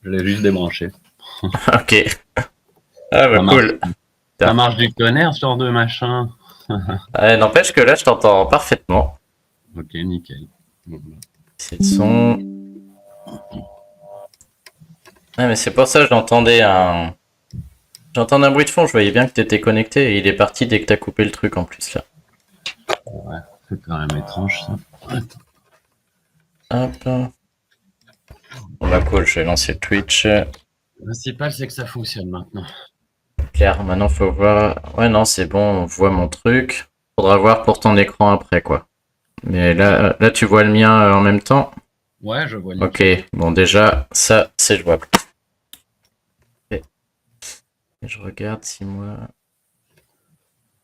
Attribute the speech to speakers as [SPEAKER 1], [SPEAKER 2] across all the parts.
[SPEAKER 1] Je l'ai juste débranché.
[SPEAKER 2] Ok. Ah bah
[SPEAKER 1] Ça marche,
[SPEAKER 2] cool.
[SPEAKER 1] ça
[SPEAKER 2] Putain.
[SPEAKER 1] marche du tonnerre, ce genre de machin.
[SPEAKER 2] N'empêche que là, je t'entends parfaitement.
[SPEAKER 1] Ok, nickel. Bon, bah.
[SPEAKER 2] C'est le son. Ah, mais c'est pour ça que j'entendais un bruit de fond. Je voyais bien que t'étais connecté et il est parti dès que t'as coupé le truc en plus là.
[SPEAKER 1] Ouais, c'est quand même étrange ça.
[SPEAKER 2] Hop. Bon bah cool, je vais lancer Twitch.
[SPEAKER 1] Le principal, c'est que ça fonctionne maintenant.
[SPEAKER 2] Claire, maintenant faut voir. Ouais, non, c'est bon, on voit mon truc. Faudra voir pour ton écran après quoi. Mais là tu vois le mien en même temps.
[SPEAKER 1] Ouais, je vois
[SPEAKER 2] Ok,
[SPEAKER 1] nickel.
[SPEAKER 2] bon déjà, ça c'est jouable. Et je regarde si moi...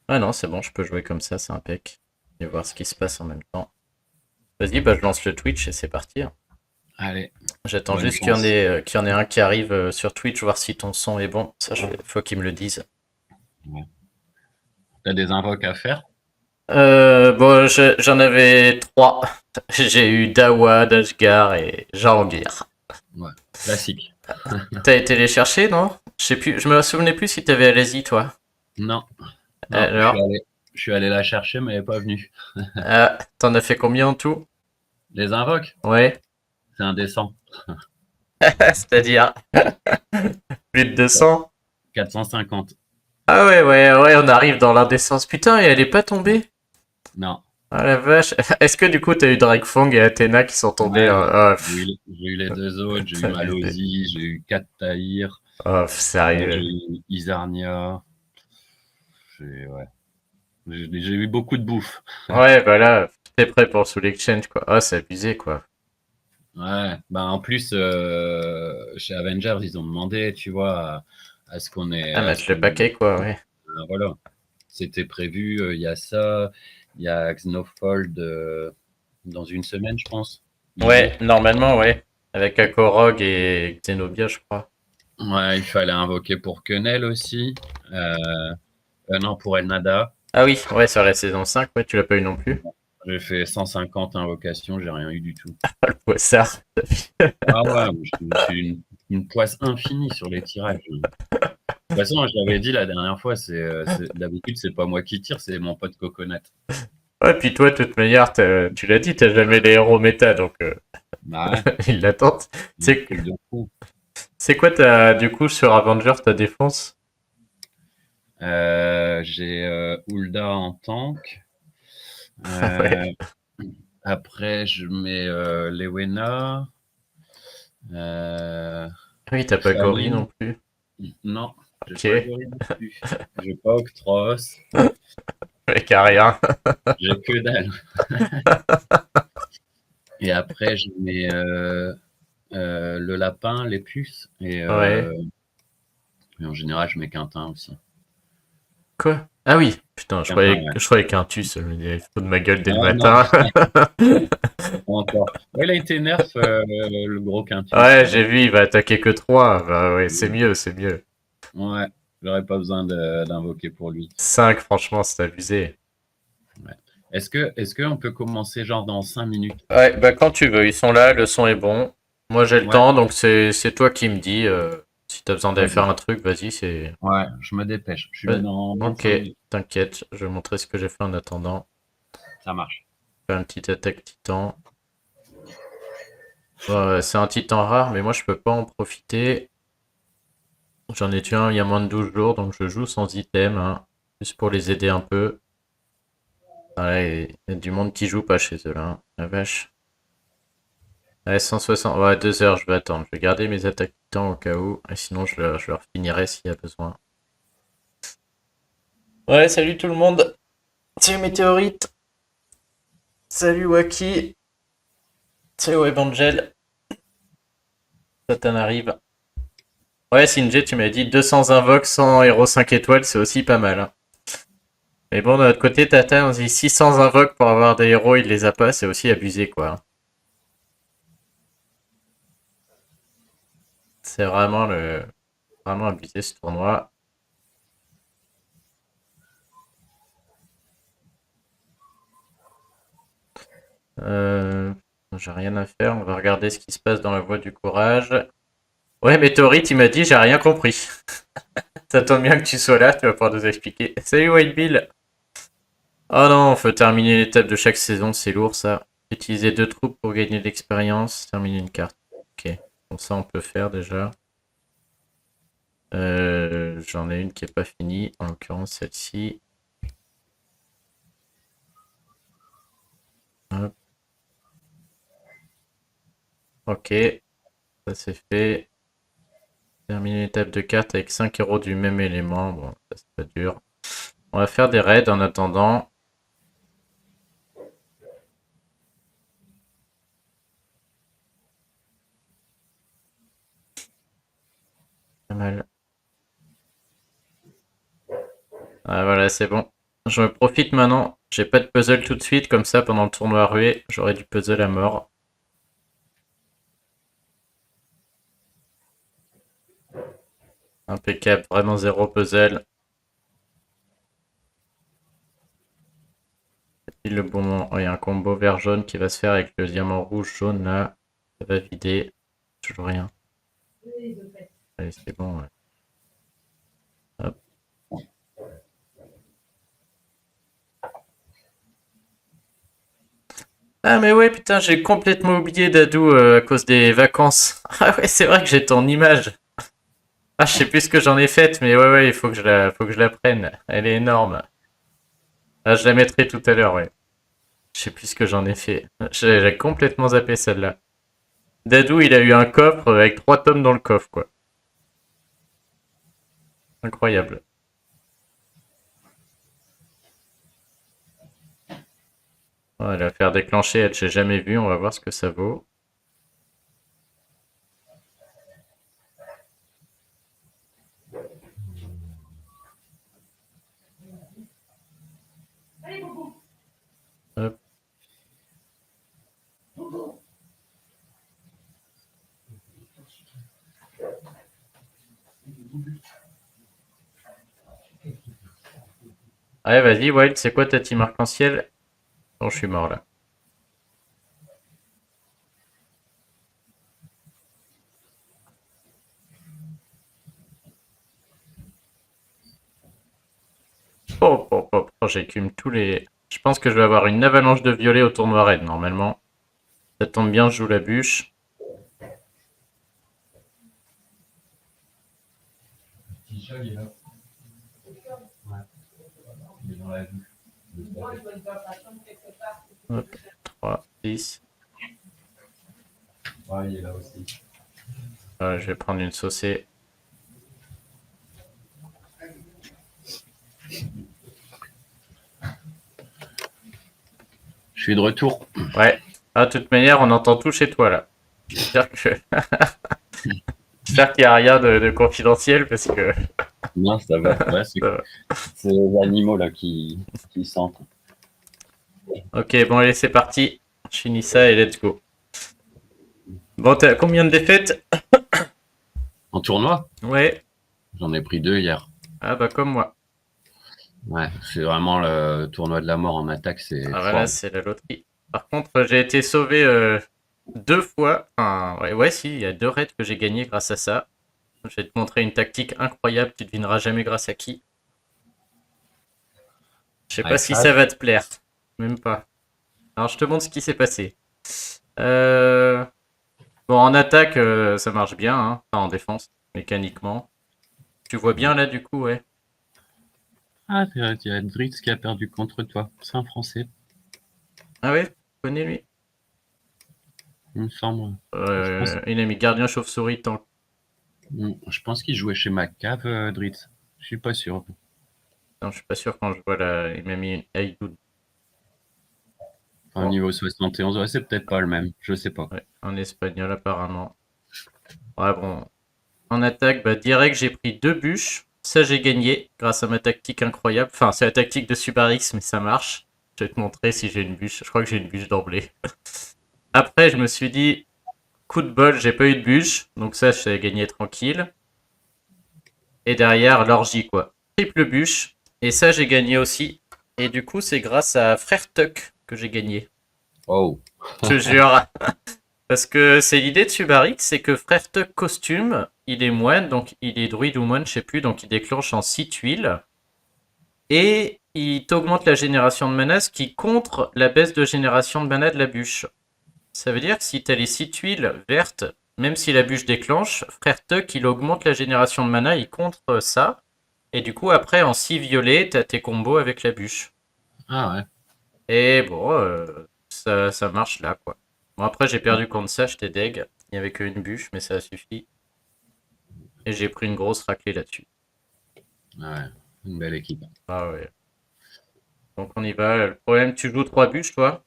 [SPEAKER 2] Ah non, c'est bon, je peux jouer comme ça, c'est impec. Et voir ce qui se passe en même temps. Vas-y, bah je lance le Twitch et c'est parti, hein.
[SPEAKER 1] Allez,
[SPEAKER 2] J'attends
[SPEAKER 1] bonne
[SPEAKER 2] juste
[SPEAKER 1] chance.
[SPEAKER 2] qu'il y en ait un qui arrive sur Twitch, voir si ton son est bon. Ça, faut qu'il me le dise.
[SPEAKER 1] Ouais. T'as des invoques à faire?
[SPEAKER 2] Bon, j'en avais trois. J'ai eu Dawa, Dashgar et Jahangir.
[SPEAKER 1] Ouais, classique.
[SPEAKER 2] T'as été les chercher, non? Je sais plus, je me souvenais plus si t'avais Alésie, toi.
[SPEAKER 1] Non, non,
[SPEAKER 2] Alors,
[SPEAKER 1] je suis allé la chercher, mais elle est pas venue.
[SPEAKER 2] t'en as fait combien en tout?
[SPEAKER 1] Les invoques,
[SPEAKER 2] Ouais,
[SPEAKER 1] c'est indécent.
[SPEAKER 2] c'est-à-dire plus de 200.
[SPEAKER 1] 450.
[SPEAKER 2] Ah ouais, ouais, ouais, on arrive dans l'indécence. Putain, et elle est pas tombée?
[SPEAKER 1] Non.
[SPEAKER 2] Ah la vache. Est-ce que du coup t'as eu Dragfong et Athéna qui sont tombés
[SPEAKER 1] Ouais,
[SPEAKER 2] ah,
[SPEAKER 1] j'ai eu les deux autres, j'ai eu
[SPEAKER 2] t'as abusé.
[SPEAKER 1] Malozzi, j'ai eu Kat Tahir,
[SPEAKER 2] Oh,
[SPEAKER 1] j'ai
[SPEAKER 2] sérieux.
[SPEAKER 1] eu Izarnia, ouais. J'ai eu beaucoup de bouffe.
[SPEAKER 2] Ouais, bah là, t'es prêt pour Soul Exchange, quoi. Ah, c'est abusé, quoi.
[SPEAKER 1] Ouais, bah en plus, chez Avengers, ils ont demandé, tu vois,
[SPEAKER 2] Ah,
[SPEAKER 1] à ce
[SPEAKER 2] mettre le
[SPEAKER 1] qu'on
[SPEAKER 2] paquet, quoi, ouais.
[SPEAKER 1] voilà. C'était prévu, il y a ça, il y a Xenofold dans une semaine, je pense. Il joue.
[SPEAKER 2] Ouais, normalement, ouais. Avec Akorog et Xenobia, je crois.
[SPEAKER 1] Ouais, il fallait invoquer pour Quenelle aussi. Non, pour Elnada.
[SPEAKER 2] Ah oui, ouais, sur la saison 5, ouais, tu l'as pas eu non plus.
[SPEAKER 1] J'ai fait 150 invocations, j'ai rien eu du tout.
[SPEAKER 2] Ah, le poissard.
[SPEAKER 1] Ah ouais, je suis une poisse infinie sur les tirages. De toute façon, je l'avais dit la dernière fois, d'habitude, c'est pas moi qui tire, c'est mon pote Coconut.
[SPEAKER 2] Ouais, puis toi, de toute manière, tu l'as dit, t'as jamais les héros méta, donc
[SPEAKER 1] Bah ouais,
[SPEAKER 2] il l'attend.
[SPEAKER 1] un
[SPEAKER 2] C'est
[SPEAKER 1] truc de fou.
[SPEAKER 2] c'est quoi, du coup, sur Avengers, ta défense?
[SPEAKER 1] J'ai Hulda en tank.
[SPEAKER 2] Ouais.
[SPEAKER 1] Euh, Après, je mets Lewena. Euh,
[SPEAKER 2] Oui, t'as pas Gori
[SPEAKER 1] Shaman.
[SPEAKER 2] non plus.
[SPEAKER 1] Non, j'ai pas
[SPEAKER 2] Ok.
[SPEAKER 1] Gorille non plus. J'ai pas Octros.
[SPEAKER 2] Mec, à rien.
[SPEAKER 1] J'ai que dalle. Et après, je mets le lapin, les puces.
[SPEAKER 2] Ouais.
[SPEAKER 1] Et en général, je mets Quintin aussi.
[SPEAKER 2] Quoi? Ah oui. Putain,
[SPEAKER 1] Quintin, ouais.
[SPEAKER 2] je croyais qu'un tu se il faut de ma gueule dès le
[SPEAKER 1] Ah non,
[SPEAKER 2] matin.
[SPEAKER 1] pas encore. Ouais, il a été nerf, le gros Quintus.
[SPEAKER 2] Ouais, j'ai vu, il va attaquer que 3. Bah ouais, c'est mieux, c'est mieux.
[SPEAKER 1] Ouais, j'aurais pas besoin d'invoquer pour lui.
[SPEAKER 2] 5, franchement, c'est abusé.
[SPEAKER 1] Ouais. Est-ce que on peut commencer genre dans 5 minutes?
[SPEAKER 2] Ouais, bah quand tu veux, ils sont là, le son est bon. Moi j'ai le
[SPEAKER 1] Ouais,
[SPEAKER 2] temps, donc c'est toi qui me dis si t'as besoin d'aller faire
[SPEAKER 1] vas-y.
[SPEAKER 2] un truc, vas-y, c'est...
[SPEAKER 1] Ouais, je me dépêche. Je suis là
[SPEAKER 2] Ouais.
[SPEAKER 1] dans
[SPEAKER 2] Ok,
[SPEAKER 1] 25 minutes.
[SPEAKER 2] t'inquiète, je vais montrer ce que j'ai fait en attendant.
[SPEAKER 1] Ça marche.
[SPEAKER 2] Faire une petite attaque titan. Bon, c'est un titan rare, mais moi je peux pas en profiter. J'en ai tué un il y a moins de 12 jours, donc je joue sans item, hein, juste pour les aider un peu. Ouais, il y a du monde qui joue pas chez eux là, hein. La vache. Ouais, 160, ouais, 2 heures, je vais attendre. Je vais garder mes attaques titans au cas où, et sinon je leur finirai s'il y a besoin. Ouais, salut tout le monde. Salut Météorite. Salut Waki. Salut Evangel. Satan arrive. Ouais, Sinjay, tu m'as dit 200 invoques, 100 héros 5 étoiles, c'est aussi pas mal, hein. Mais bon, de notre côté, Tata, on dit 600 invoques pour avoir des héros, il les a pas, c'est aussi abusé, quoi. C'est vraiment abusé ce tournoi. Euh, j'ai rien à faire, on va regarder ce qui se passe dans la voie du courage. Ouais, Météorite, il m'a dit, j'ai rien compris. Ça tombe bien que tu sois là, tu vas pouvoir nous expliquer. Salut White Bill. Oh non, faut terminer l'étape de chaque saison, c'est lourd ça. Utiliser 2 troupes pour gagner de l'expérience, terminer une carte. Ok, bon ça on peut faire déjà. J'en ai une qui est pas finie, en l'occurrence celle-ci. Hop. Ok, ça c'est fait. Terminer l'étape de carte avec 5 héros du même élément. Bon, ça c'est pas dur. On va faire des raids en attendant. Pas mal. Ah voilà, c'est bon. Je me profite maintenant. J'ai pas de puzzle tout de suite, comme ça pendant le tournoi rué, j'aurai du puzzle à mort. Impeccable, vraiment zéro puzzle. Pile le bon moment. Oh, il y a un combo vert-jaune qui va se faire avec le diamant rouge-jaune là. Ça va vider. Toujours rien. Allez, c'est bon. Ouais. Hop. Ah mais ouais, putain, j'ai complètement oublié Dadou à cause des vacances. Ah ouais, c'est vrai que j'ai ton image. Ah, je sais plus ce que j'en ai fait, mais ouais, il faut que je la prenne. Elle est énorme. Ah, je la mettrai tout à l'heure, ouais. Je sais plus ce que j'en ai fait. J'ai complètement zappé celle-là. Dadou, il a eu un coffre avec 3 tomes dans le coffre, quoi. Incroyable. Oh, elle va faire déclencher, elle, j'ai jamais vu, on va voir ce que ça vaut. Hop. Allez, vas-y, Wild, c'est quoi ta team arc-en-ciel? Bon, je suis mort là. Oh, j'écume tous les... Je pense que je vais avoir une avalanche de violet au tournoi raid, normalement. Ça tombe bien, je joue la bûche. Hop, 3, 10.
[SPEAKER 1] Ouais, il est là aussi.
[SPEAKER 2] Je vais prendre une saucée.
[SPEAKER 1] Je suis de retour.
[SPEAKER 2] Ouais. Ah, de toute manière, on entend tout chez toi là. J'espère que... J'espère qu'il n'y a rien de confidentiel parce que...
[SPEAKER 1] Non, ça va. Ouais, c'est
[SPEAKER 2] ça va.
[SPEAKER 1] les animaux là qui sentent.
[SPEAKER 2] Ok, bon, allez, c'est parti. Je finis ça et let's go. Bon, t'as combien de défaites?
[SPEAKER 1] En tournoi,
[SPEAKER 2] Ouais.
[SPEAKER 1] j'en ai pris 2 hier.
[SPEAKER 2] Ah bah comme moi.
[SPEAKER 1] Ouais, c'est vraiment le tournoi de la mort en attaque, c'est
[SPEAKER 2] Ah voilà,
[SPEAKER 1] fort.
[SPEAKER 2] c'est la loterie. Par contre, j'ai été sauvé 2 fois. Enfin, ouais, si, il y a 2 raids que j'ai gagnés grâce à ça. Je vais te montrer une tactique incroyable, tu devineras jamais grâce à qui. Je sais pas
[SPEAKER 1] Avec
[SPEAKER 2] si ça
[SPEAKER 1] Flash.
[SPEAKER 2] va te plaire. Même pas. Alors je te montre ce qui s'est passé. Euh... Bon, en attaque, ça marche bien, hein. Enfin, en défense, mécaniquement. Tu vois bien là, du coup, ouais.
[SPEAKER 1] Ah, il y a Dritz qui a perdu contre toi. C'est un Français,
[SPEAKER 2] Ah ouais, tu connais lui.
[SPEAKER 1] il me semble. Je pense,
[SPEAKER 2] Il a mis gardien chauve-souris tant.
[SPEAKER 1] je pense qu'il jouait chez Maccav, Dritz. Je suis pas sûr.
[SPEAKER 2] Non, je suis pas sûr quand je vois là. Il m'a mis une Aïdoud.
[SPEAKER 1] Enfin,
[SPEAKER 2] Bon,
[SPEAKER 1] niveau 71, ouais, c'est peut-être pas le même. Je sais pas.
[SPEAKER 2] ouais, en espagnol apparemment. Ouais, bon. En attaque, bah direct, j'ai pris 2 bûches. Ça, j'ai gagné grâce à ma tactique incroyable. Enfin, c'est la tactique de Subarix, mais ça marche. Je vais te montrer si j'ai une bûche. Je crois que j'ai une bûche d'emblée. Après, je me suis dit, coup de bol, j'ai pas eu de bûche. Donc ça, j'ai gagné tranquille. Et derrière, l'orgie, quoi. Triple bûche. Et ça, j'ai gagné aussi. Et du coup, c'est grâce à Frère Tuck que j'ai gagné.
[SPEAKER 1] Oh,
[SPEAKER 2] Je te jure. Parce que c'est l'idée de Subarik, c'est que Frère Tuck costume, il est moine, donc il est druide ou moine, je sais plus, donc il déclenche en 6 tuiles. Et il t'augmente la génération de mana, ce qui contre la baisse de génération de mana de la bûche. Ça veut dire que si t'as les 6 tuiles vertes, même si la bûche déclenche, Frère Tuck, il augmente la génération de mana, il contre ça. Et du coup, après, en 6 violets, t'as tes combos avec la bûche.
[SPEAKER 1] Ah ouais.
[SPEAKER 2] Et bon, ça marche là, quoi. Bon, après, j'ai perdu contre ça, j'étais deg. Il n'y avait qu'une bûche, mais ça a suffi. Et j'ai pris une grosse raclée là-dessus.
[SPEAKER 1] Ouais. Une belle équipe.
[SPEAKER 2] Ah ouais. Donc on y va. Le problème, tu joues 3 bûches, toi?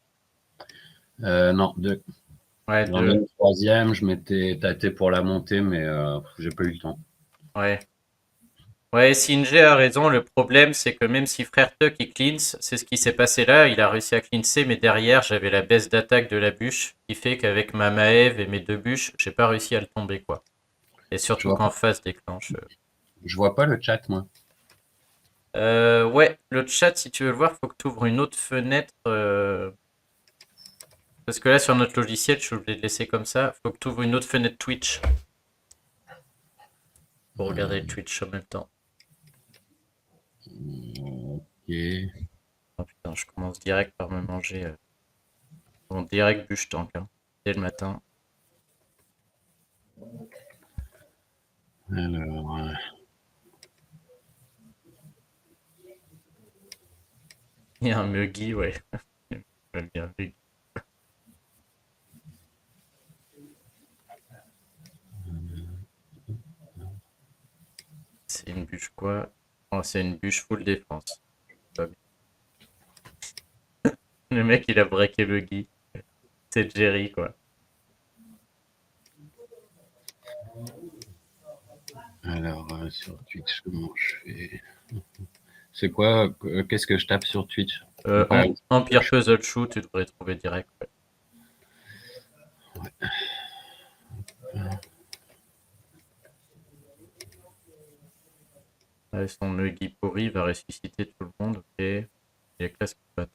[SPEAKER 1] Non, deux.
[SPEAKER 2] Ouais,
[SPEAKER 1] J'en ai
[SPEAKER 2] 2.
[SPEAKER 1] une troisième, je m'étais tâté pour la monter, mais j'ai pas eu le temps.
[SPEAKER 2] Ouais. Ouais, Singe a raison. Le problème, c'est que même si Frère Tuck il cleanse, c'est ce qui s'est passé là. Il a réussi à cleanser, mais derrière, j'avais la baisse d'attaque de la bûche, qui fait qu'avec ma Maève et mes 2 bûches, j'ai pas réussi à le tomber, quoi. Et
[SPEAKER 1] Je
[SPEAKER 2] surtout
[SPEAKER 1] vois,
[SPEAKER 2] qu'en face déclenche.
[SPEAKER 1] je vois pas le chat, moi.
[SPEAKER 2] Ouais, le chat, si tu veux le voir, faut que tu ouvres une autre fenêtre. Parce que là, sur notre logiciel, je suis obligé de laisser comme ça. Faut que tu ouvres une autre fenêtre Twitch pour regarder le Twitch en même temps.
[SPEAKER 1] Ok.
[SPEAKER 2] Oh putain, je commence direct par me manger mon direct bûche tank, hein, dès le matin.
[SPEAKER 1] Alors,
[SPEAKER 2] Il y a un Muggy, ouais. J'aime bien Muggy. C'est une bûche quoi? Oh, c'est une bûche full défense. Pas bien. Le mec, il a breaké Muggy. C'est Jerry, quoi.
[SPEAKER 1] sur Twitch, comment je fais? C'est quoi? Qu'est-ce que je tape sur Twitch? Pas-
[SPEAKER 2] Empire Puzzle Shoot, tu devrais trouver direct. Ouais. Ouais, son Muggy pourri va ressusciter tout le monde, ok. Il y a classe qui bat.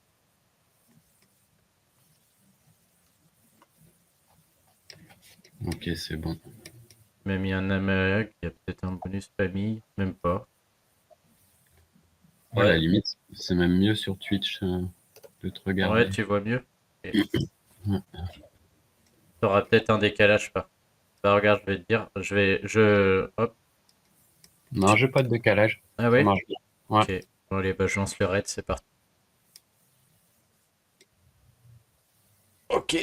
[SPEAKER 1] Ok, c'est bon.
[SPEAKER 2] Même il y a un Amag, il y a peut-être un bonus famille, même pas.
[SPEAKER 1] À la
[SPEAKER 2] Ouais,
[SPEAKER 1] limite, c'est même mieux sur Twitch de te
[SPEAKER 2] ouais,
[SPEAKER 1] regarder.
[SPEAKER 2] tu vois mieux. Ok.
[SPEAKER 1] Ouais.
[SPEAKER 2] T'auras peut-être un décalage par. Bah regarde, je vais te dire, hop.
[SPEAKER 1] Non, j'ai pas de décalage.
[SPEAKER 2] Ah
[SPEAKER 1] Ça
[SPEAKER 2] ouais?
[SPEAKER 1] marche bien. Ouais.
[SPEAKER 2] Ok. Bon allez, bah je lance le raid, c'est parti. Ok.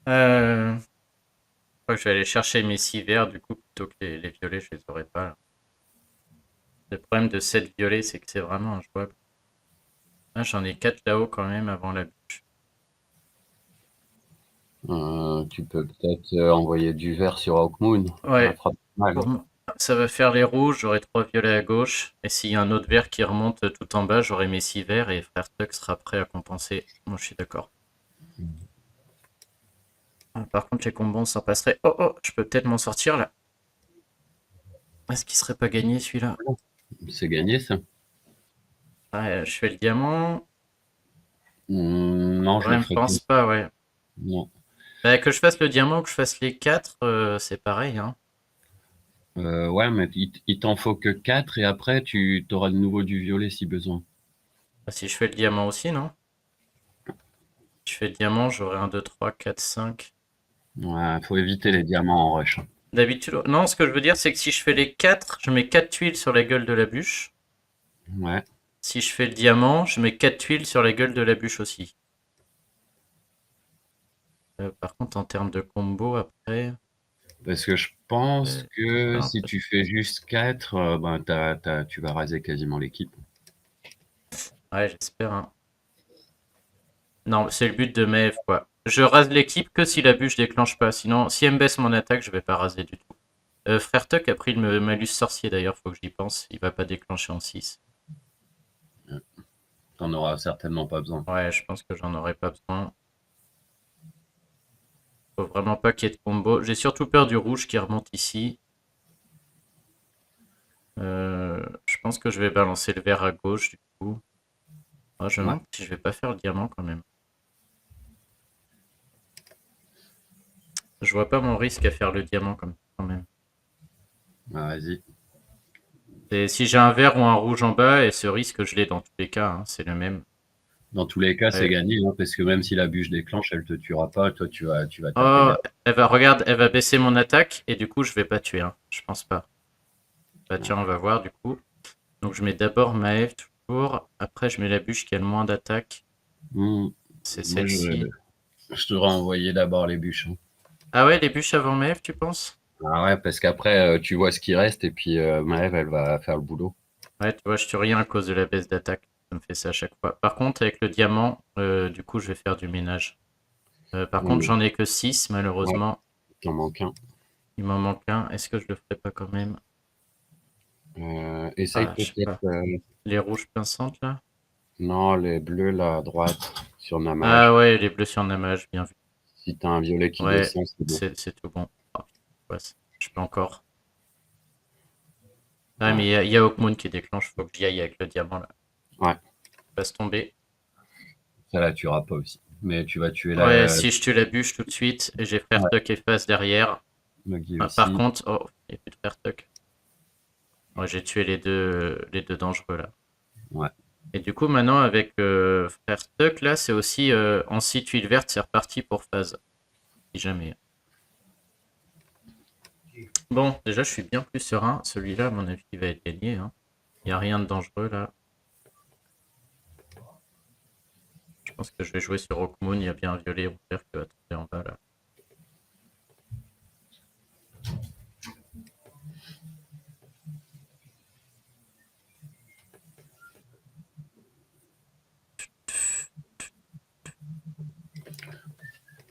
[SPEAKER 2] Je crois que je vais aller chercher mes 6 verts du coup plutôt que les violets, je les aurais pas là. Le problème de 7 violets, c'est que c'est vraiment injouable. Ah, j'en ai 4 là-haut quand même avant la bûche.
[SPEAKER 1] Tu peux peut-être envoyer du vert sur Hawkmoon. Ça
[SPEAKER 2] Ouais,
[SPEAKER 1] fera pas mal.
[SPEAKER 2] pour moi, ça va faire les rouges, j'aurai 3 violets à gauche. Et s'il y a un autre vert qui remonte tout en bas, j'aurai mes 6 verts et Frère Tuck sera prêt à compenser. Moi je suis d'accord. Ah, par contre, les combos, ça passerait. Oh oh, je peux peut-être m'en sortir là. Est-ce qu'il serait pas gagné celui-là?
[SPEAKER 1] C'est gagné, ça.
[SPEAKER 2] Ah, je fais le diamant.
[SPEAKER 1] Non, je
[SPEAKER 2] Ouais,
[SPEAKER 1] le
[SPEAKER 2] je
[SPEAKER 1] ferai pas.
[SPEAKER 2] pense pas, ouais.
[SPEAKER 1] Non.
[SPEAKER 2] Bah, que je fasse le diamant ou que je fasse les 4, c'est pareil, hein.
[SPEAKER 1] Ouais, mais il t'en faut que 4 et après, tu auras de nouveau du violet si besoin.
[SPEAKER 2] Bah, si je fais le diamant aussi, non? Si je fais le diamant, j'aurai un 2 3 4 5.
[SPEAKER 1] Ouais, faut éviter les diamants en rush.
[SPEAKER 2] D'habitude, non, ce que je veux dire, c'est que si je fais les 4, je mets 4 tuiles sur la gueule de la bûche.
[SPEAKER 1] Ouais.
[SPEAKER 2] Si je fais le diamant, je mets 4 tuiles sur la gueule de la bûche aussi. Par contre, en termes de combo, après.
[SPEAKER 1] Parce que je pense
[SPEAKER 2] J'ai
[SPEAKER 1] que si tu
[SPEAKER 2] l'impression-
[SPEAKER 1] fais juste 4, ben, tu vas raser quasiment l'équipe.
[SPEAKER 2] Ouais, j'espère, hein. Non, c'est le but de Maeve, quoi. Je rase l'équipe que si la bûche déclenche pas. Sinon, si elle me baisse mon attaque, je vais pas raser du tout. Frère Tuck a pris le malus sorcier d'ailleurs, faut que j'y pense. Il va pas déclencher en 6.
[SPEAKER 1] T'en auras certainement pas besoin.
[SPEAKER 2] Ouais, je pense que j'en aurai pas besoin. Faut vraiment pas qu'il y ait de combo. J'ai surtout peur du rouge qui remonte ici. Je pense que je vais balancer le vert à gauche, du coup. Ah, je me
[SPEAKER 1] Ouais,
[SPEAKER 2] demande si je vais pas faire le diamant quand même. Je vois pas mon risque à faire le diamant quand même.
[SPEAKER 1] bah, vas-y.
[SPEAKER 2] Et si j'ai un vert ou un rouge en bas, et ce risque, je l'ai dans tous les cas, hein, c'est le même.
[SPEAKER 1] Dans tous les cas, c'est
[SPEAKER 2] Ouais.
[SPEAKER 1] gagné, hein, parce que même si la bûche déclenche, elle te tuera pas. Toi, tu vas taper
[SPEAKER 2] Oh,
[SPEAKER 1] derrière.
[SPEAKER 2] regarde, elle va baisser mon attaque, et du coup, je vais pas tuer, hein. Je pense pas. Bah
[SPEAKER 1] Ouais.
[SPEAKER 2] tiens, on va voir du coup. Donc je mets d'abord Maëv toujours, après je mets la bûche qui a le moins d'attaque,
[SPEAKER 1] Hmm.
[SPEAKER 2] c'est
[SPEAKER 1] Moi,
[SPEAKER 2] celle-ci.
[SPEAKER 1] je te renvoyais d'abord les bûches, hein.
[SPEAKER 2] Ah ouais, les bûches avant Maëv, tu penses?
[SPEAKER 1] Ah ouais, parce qu'après, tu vois ce qui reste, et puis Maëve, elle va faire le boulot.
[SPEAKER 2] Ouais, tu vois, je tue rien à cause de la baisse d'attaque. Ça me fait ça à chaque fois. Par contre, avec le diamant, du coup, je vais faire du ménage. Par contre,
[SPEAKER 1] Oui,
[SPEAKER 2] j'en ai que 6
[SPEAKER 1] ouais,
[SPEAKER 2] malheureusement.
[SPEAKER 1] t'en manques un.
[SPEAKER 2] Il m'en manque un. Est-ce que je le ferai pas quand même?
[SPEAKER 1] Essaye
[SPEAKER 2] Ah, je sais
[SPEAKER 1] peut-être,
[SPEAKER 2] pas. Les rouges pinçantes, là?
[SPEAKER 1] non, les bleus là à droite, sur
[SPEAKER 2] Ah
[SPEAKER 1] Namage.
[SPEAKER 2] ouais, les bleus sur Namage, bien vu.
[SPEAKER 1] Si t'as un violet qui
[SPEAKER 2] Ouais,
[SPEAKER 1] descend, c'est bon.
[SPEAKER 2] c'est tout bon. Ah, ouais, je peux encore. Ah,
[SPEAKER 1] Ouais,
[SPEAKER 2] mais il y a Hawkmoon qui déclenche, faut que j'y aille avec le diamant, là.
[SPEAKER 1] ouais,
[SPEAKER 2] Passe tomber.
[SPEAKER 1] ça la tuera pas aussi. Mais tu vas tuer
[SPEAKER 2] Ouais,
[SPEAKER 1] la,
[SPEAKER 2] si je tue la bûche tout de suite, et j'ai Frère
[SPEAKER 1] ouais,
[SPEAKER 2] Tuck et face derrière.
[SPEAKER 1] Muggy
[SPEAKER 2] Ah, par
[SPEAKER 1] aussi.
[SPEAKER 2] contre, oh, il n'y a plus de Frère Tuck. Ouais, j'ai tué les deux dangereux là.
[SPEAKER 1] Ouais.
[SPEAKER 2] Et du coup, maintenant, avec Frère Tuck, là, c'est aussi en 6 tuiles vertes, c'est reparti pour phase. Si jamais. Bon, déjà, je suis bien plus serein. Celui-là, à mon avis, il va être gagné, hein. Il n'y a rien de dangereux là. Je pense que je vais jouer sur Hawkmoon. Il y a bien un violet ou vert qui va tomber en bas là.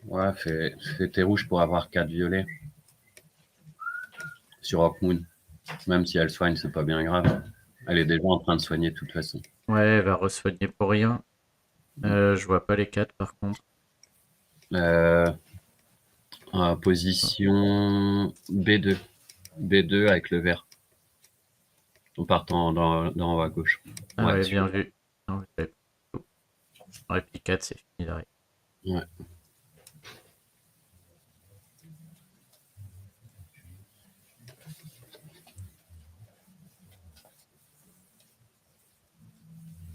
[SPEAKER 1] Ouais, fais tes rouges pour avoir 4 violets sur Hawkmoon. Même si elle soigne, c'est pas bien grave. Elle est déjà en train de soigner de toute façon.
[SPEAKER 2] Ouais, elle va re-soigner pour rien. Je vois pas les 4 par contre.
[SPEAKER 1] Euh, Position B2. B2 avec le vert. En partant dans à gauche.
[SPEAKER 2] Ah
[SPEAKER 1] Ouais,
[SPEAKER 2] ouais, bien
[SPEAKER 1] celui-là.
[SPEAKER 2] vu. Non, j'avais pas tout. Ouais, puis 4, c'est fini d'arriver.
[SPEAKER 1] Ouais.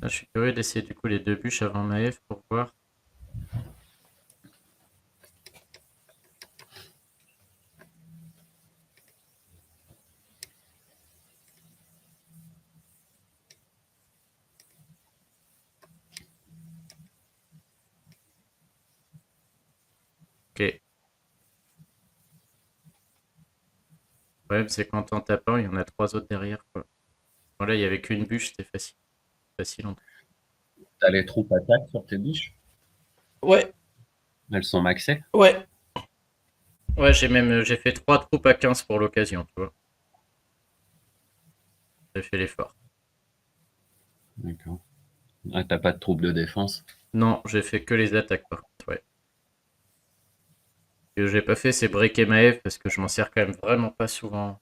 [SPEAKER 2] Là, je suis curieux d'essayer du coup les deux bûches avant Maëv pour voir. Ok. Le problème, c'est qu'en t'en tapant, il y en a 3 autres derrière, quoi. Bon, là, il y avait qu'une bûche, c'était facile. Facile en tout.
[SPEAKER 1] T'as les troupes attaques sur tes biches.
[SPEAKER 2] Ouais,
[SPEAKER 1] Elles sont maxées.
[SPEAKER 2] ouais. Ouais, j'ai fait 3 troupes à 15 pour l'occasion, tu vois. J'ai fait l'effort.
[SPEAKER 1] D'accord. Ah, t'as pas de troupes de défense.
[SPEAKER 2] Non, j'ai fait que les attaques par contre, ouais. Ce que j'ai pas fait, c'est breaker Maëv parce que je m'en sers quand même vraiment pas souvent.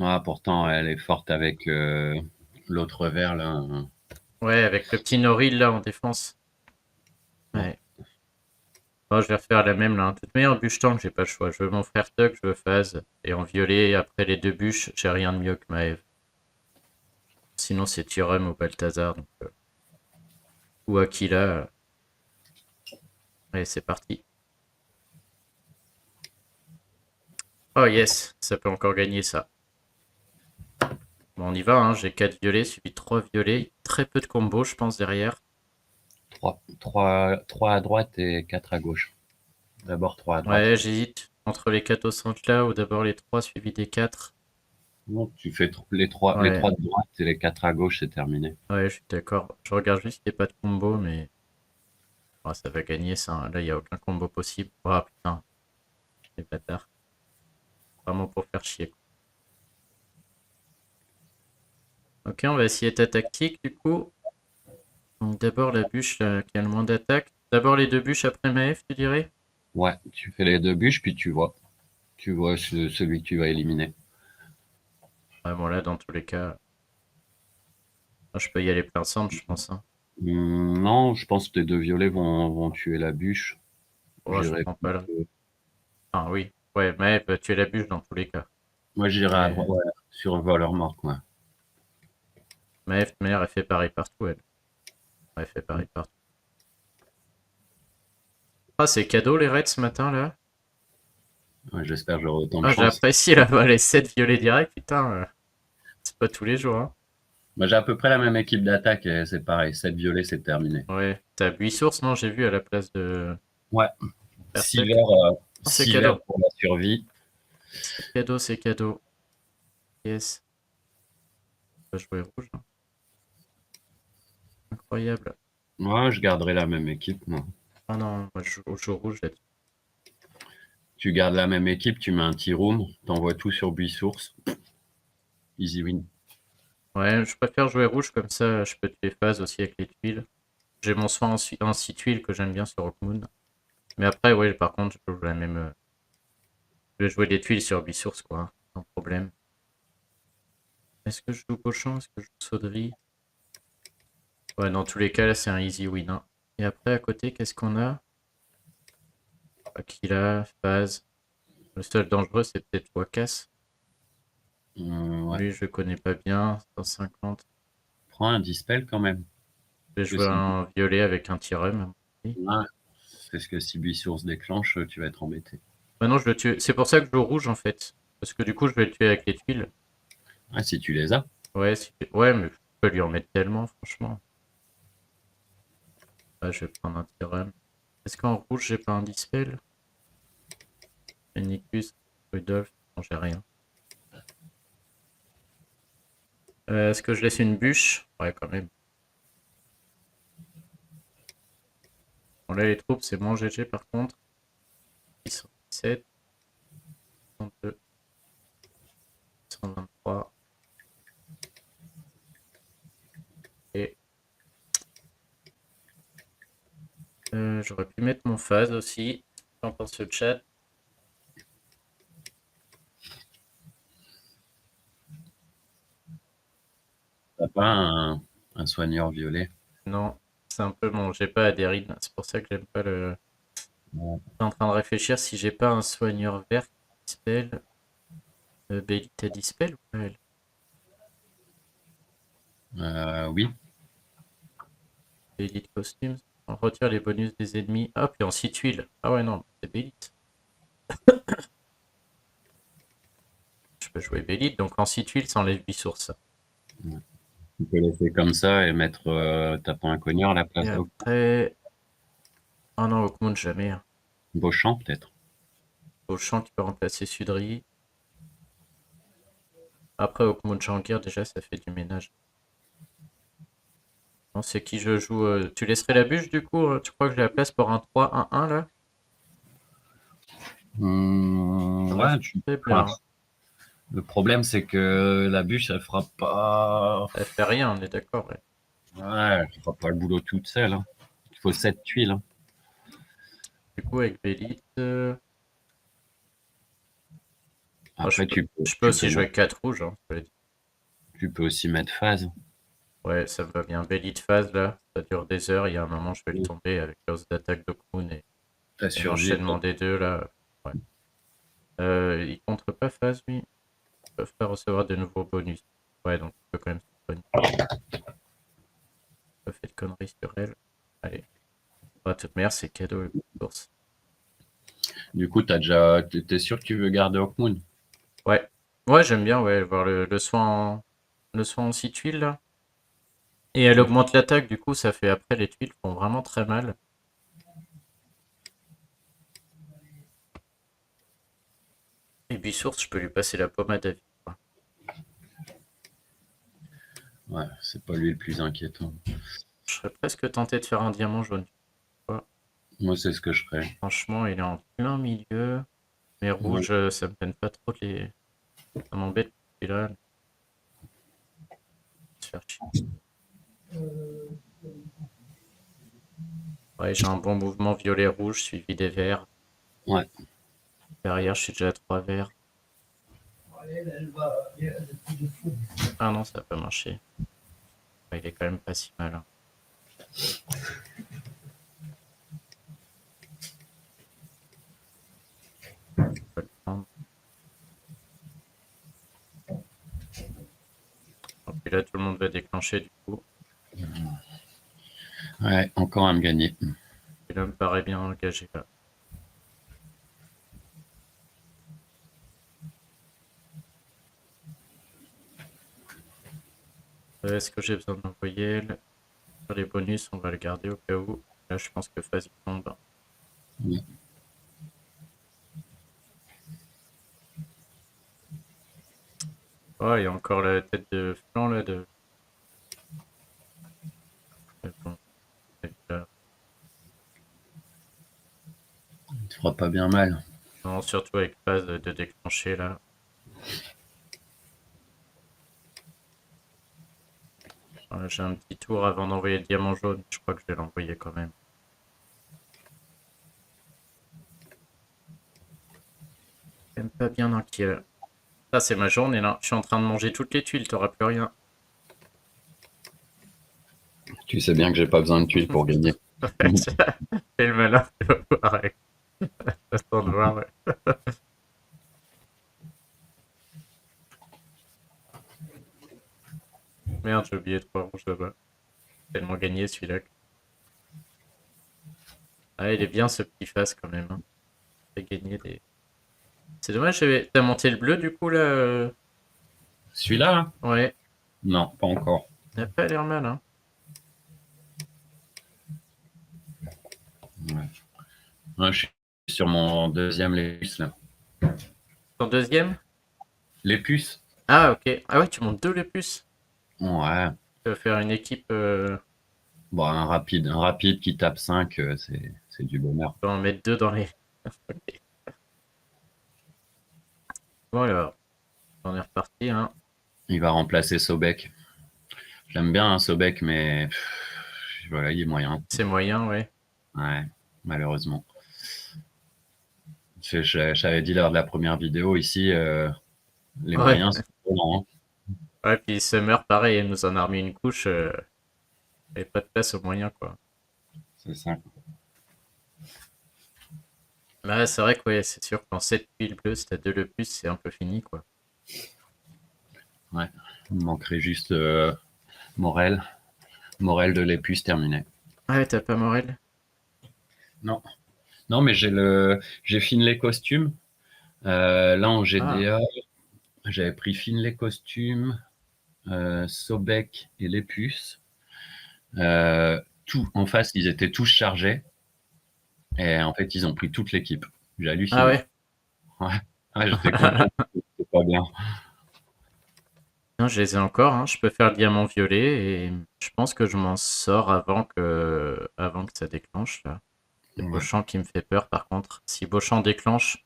[SPEAKER 1] Ah, pourtant, elle est forte avec l'autre vert là.
[SPEAKER 2] Ouais, avec le petit Noril là en défense.
[SPEAKER 1] Ouais.
[SPEAKER 2] Ouais. Bon, je vais refaire la même là, hein. De toute manière, bûche tank, j'ai pas le choix. Je veux mon frère Tuck, je veux phase. Et en violet, après les deux bûches, j'ai rien de mieux que Maëv. Sinon, c'est Thurum ou Balthazar. Donc, ou Aquila. Allez, c'est parti. Oh yes, ça peut encore gagner ça. Bon, on y va, hein. J'ai 4 violets, suivi de 3 violets. Très peu de combos, je pense, derrière.
[SPEAKER 1] 3 à droite et 4 à gauche. D'abord 3 à droite.
[SPEAKER 2] Ouais, j'hésite entre les 4 au centre là ou d'abord les 3 suivis des 4.
[SPEAKER 1] Non, tu fais les
[SPEAKER 2] Ouais,
[SPEAKER 1] 3 de droite et les 4 à gauche, c'est terminé.
[SPEAKER 2] ouais, je suis d'accord. Je regarde juste qu'il n'y ait pas de combo, mais oh, ça va gagner ça, hein. Là, il n'y a aucun combo possible. Oh putain, les bâtards. Vraiment pour faire chier, quoi. Ok, on va essayer ta tactique du coup. Donc d'abord la bûche là, qui a le moins d'attaque. D'abord les deux bûches après Maef, tu dirais?
[SPEAKER 1] Ouais, tu fais les 2 bûches, puis tu vois. Tu vois celui que tu vas éliminer.
[SPEAKER 2] Ouais, bon, là, dans tous les cas, je peux y aller plein centre, je pense. Hein.
[SPEAKER 1] Non, je pense que tes deux violets vont tuer la bûche.
[SPEAKER 2] Oh, je
[SPEAKER 1] J'irai
[SPEAKER 2] prends pas le.
[SPEAKER 1] plutôt-
[SPEAKER 2] Ah oui. Ouais, mais tu es la bûche dans tous les cas.
[SPEAKER 1] Moi, j'irai à
[SPEAKER 2] Mais
[SPEAKER 1] droite, ouais, sur voleur mort, quoi.
[SPEAKER 2] Maëv, de manière, elle fait pareil partout, elle. Ouais, elle fait pareil partout. Ah, c'est cadeau les raids ce matin, là.
[SPEAKER 1] Ouais, j'espère que j'aurai autant de
[SPEAKER 2] Ah,
[SPEAKER 1] chance.
[SPEAKER 2] j'apprécie là-bas les 7 violets directs, putain. C'est pas tous les jours, hein.
[SPEAKER 1] Moi, j'ai à peu près la même équipe d'attaque et c'est pareil. 7 violets, c'est terminé.
[SPEAKER 2] Ouais. T'as 8 sources, non? J'ai vu à la place de
[SPEAKER 1] Ouais,
[SPEAKER 2] Perset.
[SPEAKER 1] 6 verres,
[SPEAKER 2] Ah, c'est
[SPEAKER 1] 6 verres
[SPEAKER 2] cadeau.
[SPEAKER 1] pour la survie.
[SPEAKER 2] C'est cadeau, c'est cadeau. Yes. On va jouer rouge, hein. Incroyable.
[SPEAKER 1] Moi, je garderai la même équipe, moi.
[SPEAKER 2] Ah non, moi je joue rouge là-dessus.
[SPEAKER 1] Tu gardes la même équipe, tu mets un petit room, t'envoies tout sur Buisource. Easy win.
[SPEAKER 2] Ouais, je préfère jouer rouge comme ça, je peux tuer phase aussi avec les tuiles. J'ai mon soin en 6 tuiles que j'aime bien sur Rockmoon. Mais après, ouais, par contre, je peux jouer la même. Je vais jouer des tuiles sur Bisource, quoi, hein, sans problème. Est-ce que je joue cochon? Est-ce que je joue sauderie? Ouais, dans tous les cas, là, c'est un easy win, hein. Et après, à côté, qu'est-ce qu'on a? Aquila, phase. Le seul dangereux, c'est peut-être Wakas.
[SPEAKER 1] Ouais.
[SPEAKER 2] Lui, je le connais pas bien. 150.
[SPEAKER 1] Prends un dispel quand même.
[SPEAKER 2] Je vais
[SPEAKER 1] Parce que
[SPEAKER 2] jouer
[SPEAKER 1] si,
[SPEAKER 2] un violet avec un tirem.
[SPEAKER 1] ouais, parce que si Buisource déclenche, tu vas être embêté.
[SPEAKER 2] Bah non, je le tue. C'est pour ça que je joue rouge en fait. Parce que du coup, je vais le tuer avec les tuiles.
[SPEAKER 1] Ah, si tu les as.
[SPEAKER 2] Ouais, ouais, mais je peux lui en mettre tellement, franchement. Ah, je vais prendre un Tyrell. Est-ce qu'en rouge, j'ai pas un Dispel? Phoenix, Rudolph, non, j'ai rien. Est-ce que je laisse une bûche? Ouais, quand même. Bon, là, les troupes, c'est moins GG par contre. 117, 102, 123. Et j'aurais pu mettre mon phase aussi. Qu'en pense le chat?
[SPEAKER 1] T'as pas un soigneur violet.
[SPEAKER 2] Non, c'est un peu mon. J'ai pas Adérine. C'est pour ça que j'aime pas le.
[SPEAKER 1] Ouais.
[SPEAKER 2] Je suis en train de réfléchir si j'ai pas un soigneur vert qui dispel. Bailey, t'as dispel ou pas elle?
[SPEAKER 1] Oui.
[SPEAKER 2] Bailey de costumes. On retire les bonus des ennemis. Hop, et en 6 tuiles. Ah ouais, non, c'est Bailey. Je peux jouer Bailey, donc en 6 tuiles, ça enlève 8 sources.
[SPEAKER 1] Ouais. Tu peux laisser comme ça et mettre tapant un cogneur à la
[SPEAKER 2] Et
[SPEAKER 1] place
[SPEAKER 2] après. Oh non, Hawkmoon, jamais, hein.
[SPEAKER 1] Beauchamp, peut-être.
[SPEAKER 2] Auchan qui peut remplacer Sudry. Après, Hawkmoon Jangir, déjà, ça fait du ménage. Non, c'est qui je joue Tu laisserais la bûche du coup Tu crois que j'ai la place pour un 3-1-1 là? Ça reste
[SPEAKER 1] Ouais, tu.
[SPEAKER 2] très bien,
[SPEAKER 1] Enfin,
[SPEAKER 2] hein.
[SPEAKER 1] le problème, c'est que la bûche, elle fera pas.
[SPEAKER 2] Elle fait rien, on est d'accord, ouais.
[SPEAKER 1] Ouais, elle fera pas le boulot toute seule, hein. Il faut 7 tuiles, hein.
[SPEAKER 2] Du coup, avec Bélite, oh,
[SPEAKER 1] Après,
[SPEAKER 2] je peux aussi jouer 4 rouges, hein, cela dit.
[SPEAKER 1] tu peux aussi mettre phase.
[SPEAKER 2] Ouais, ça me va bien. Bélite phase là, ça dure des heures. Il y a un moment, je vais le tomber avec l'os d'attaque de Moon
[SPEAKER 1] Ta
[SPEAKER 2] et
[SPEAKER 1] survie.
[SPEAKER 2] l'enchaînement des deux là. Ouais. Il contre pas phase, lui. Ils peuvent pas recevoir de nouveaux bonus. Ouais, donc il peut quand même se soigner. Pas fait de conneries sur elle. Allez. Bah, toute manière, c'est cadeau et course.
[SPEAKER 1] Du coup, t'es sûr que tu veux garder Hawkmoon?
[SPEAKER 2] Ouais. Ouais, j'aime bien, ouais, voir le soin en 6 tuiles là. Et elle augmente l'attaque, du coup, ça fait après les tuiles font vraiment très mal. Et Bissource, je peux lui passer la pommade à vie, quoi.
[SPEAKER 1] Ouais, c'est pas lui le plus inquiétant.
[SPEAKER 2] Je serais presque tenté de faire un diamant jaune. Tu vois.
[SPEAKER 1] Moi, c'est ce que je ferais.
[SPEAKER 2] Franchement, il est en plein milieu. Mais
[SPEAKER 1] Ouais.
[SPEAKER 2] rouge, ça me peine pas trop les. Ça m'embête. Et là, se faire chier. Ouais, j'ai un bon mouvement violet-rouge suivi des verts.
[SPEAKER 1] Ouais.
[SPEAKER 2] Derrière, je suis déjà à 3 verts. Ah non, ça n'a pas marché. Il est quand même pas si mal. Hein. On peut le prendre. Et là, tout le monde va déclencher du coup.
[SPEAKER 1] Ouais, encore un de gagné.
[SPEAKER 2] Et là, me paraît bien engagé là. Est-ce que j'ai besoin d'un voyelle? Sur les bonus, on va le garder au cas où. Là, je pense que phase il tombe.
[SPEAKER 1] Oui.
[SPEAKER 2] Oh, il y a encore la tête de flanc là de. Mais bon, là.
[SPEAKER 1] Il te fera pas bien mal.
[SPEAKER 2] Non, surtout avec phase de déclencher là. J'ai un petit tour avant d'envoyer le diamant jaune. Je crois que je vais l'envoyer quand même. Même pas bien inquiet. Ça, c'est ma journée là. Je suis en train de manger toutes les tuiles, t'auras plus rien.
[SPEAKER 1] Tu sais bien que j'ai pas besoin de tuiles pour gagner.
[SPEAKER 2] Fais le malin, tu vas voir. Ouais. Attends de voir, ouais. Merde, j'ai oublié 3 rouges là-bas. Tellement gagné celui-là. Ah, il est bien ce petit face quand même. Hein. T'as gagné des. C'est dommage, t'as monté le bleu du coup là
[SPEAKER 1] Celui-là, là
[SPEAKER 2] Ouais,
[SPEAKER 1] Non, pas encore.
[SPEAKER 2] il n'a pas l'air mal. Hein.
[SPEAKER 1] Ouais. Ouais, je suis sur mon deuxième les puces, là.
[SPEAKER 2] Ton deuxième?
[SPEAKER 1] Les puces?
[SPEAKER 2] Ah, ok. Ah ouais, tu montes deux les plus.
[SPEAKER 1] Ouais.
[SPEAKER 2] Tu vas faire une équipe.
[SPEAKER 1] Bon, un rapide qui tape 5, c'est du bonheur.
[SPEAKER 2] Tu vas en mettre deux dans les. Ok. Bon, alors, on est reparti. Hein.
[SPEAKER 1] Il va remplacer Sobek. J'aime bien un Sobek, mais voilà, il est moyen.
[SPEAKER 2] C'est moyen, ouais.
[SPEAKER 1] Ouais, malheureusement. J'avais dit lors de la première vidéo ici, les
[SPEAKER 2] Ouais.
[SPEAKER 1] moyens, c'est trop lent.
[SPEAKER 2] Ouais, puis Summer, pareil, elle nous en a remis une couche. Il n'y avait pas de place au moyen, quoi.
[SPEAKER 1] C'est ça.
[SPEAKER 2] Là, c'est vrai que ouais, c'est sûr qu'en 7 piles bleues, si t'as deux le plus, c'est un peu fini, quoi.
[SPEAKER 1] Ouais. Il manquerait juste Morel. Morel de l'Épus terminé.
[SPEAKER 2] Ouais, t'as pas Morel?
[SPEAKER 1] Non. Non, mais j'ai fini les costumes. Là, en
[SPEAKER 2] Ah,
[SPEAKER 1] GDA, j'avais pris Finlay Costume, Sobek et les puces. Tout en face, ils étaient tous chargés. Et en fait, ils ont pris toute l'équipe. J'ai
[SPEAKER 2] ah
[SPEAKER 1] halluciné.
[SPEAKER 2] ouais.
[SPEAKER 1] Ouais, ouais, j'étais content. C'était pas bien.
[SPEAKER 2] Non, je les ai encore. Hein. Je peux faire le diamant violet et je pense que je m'en sors avant que ça déclenche, là. C'est
[SPEAKER 1] Ouais.
[SPEAKER 2] Beauchamp qui me fait peur, par contre. Si Beauchamp déclenche,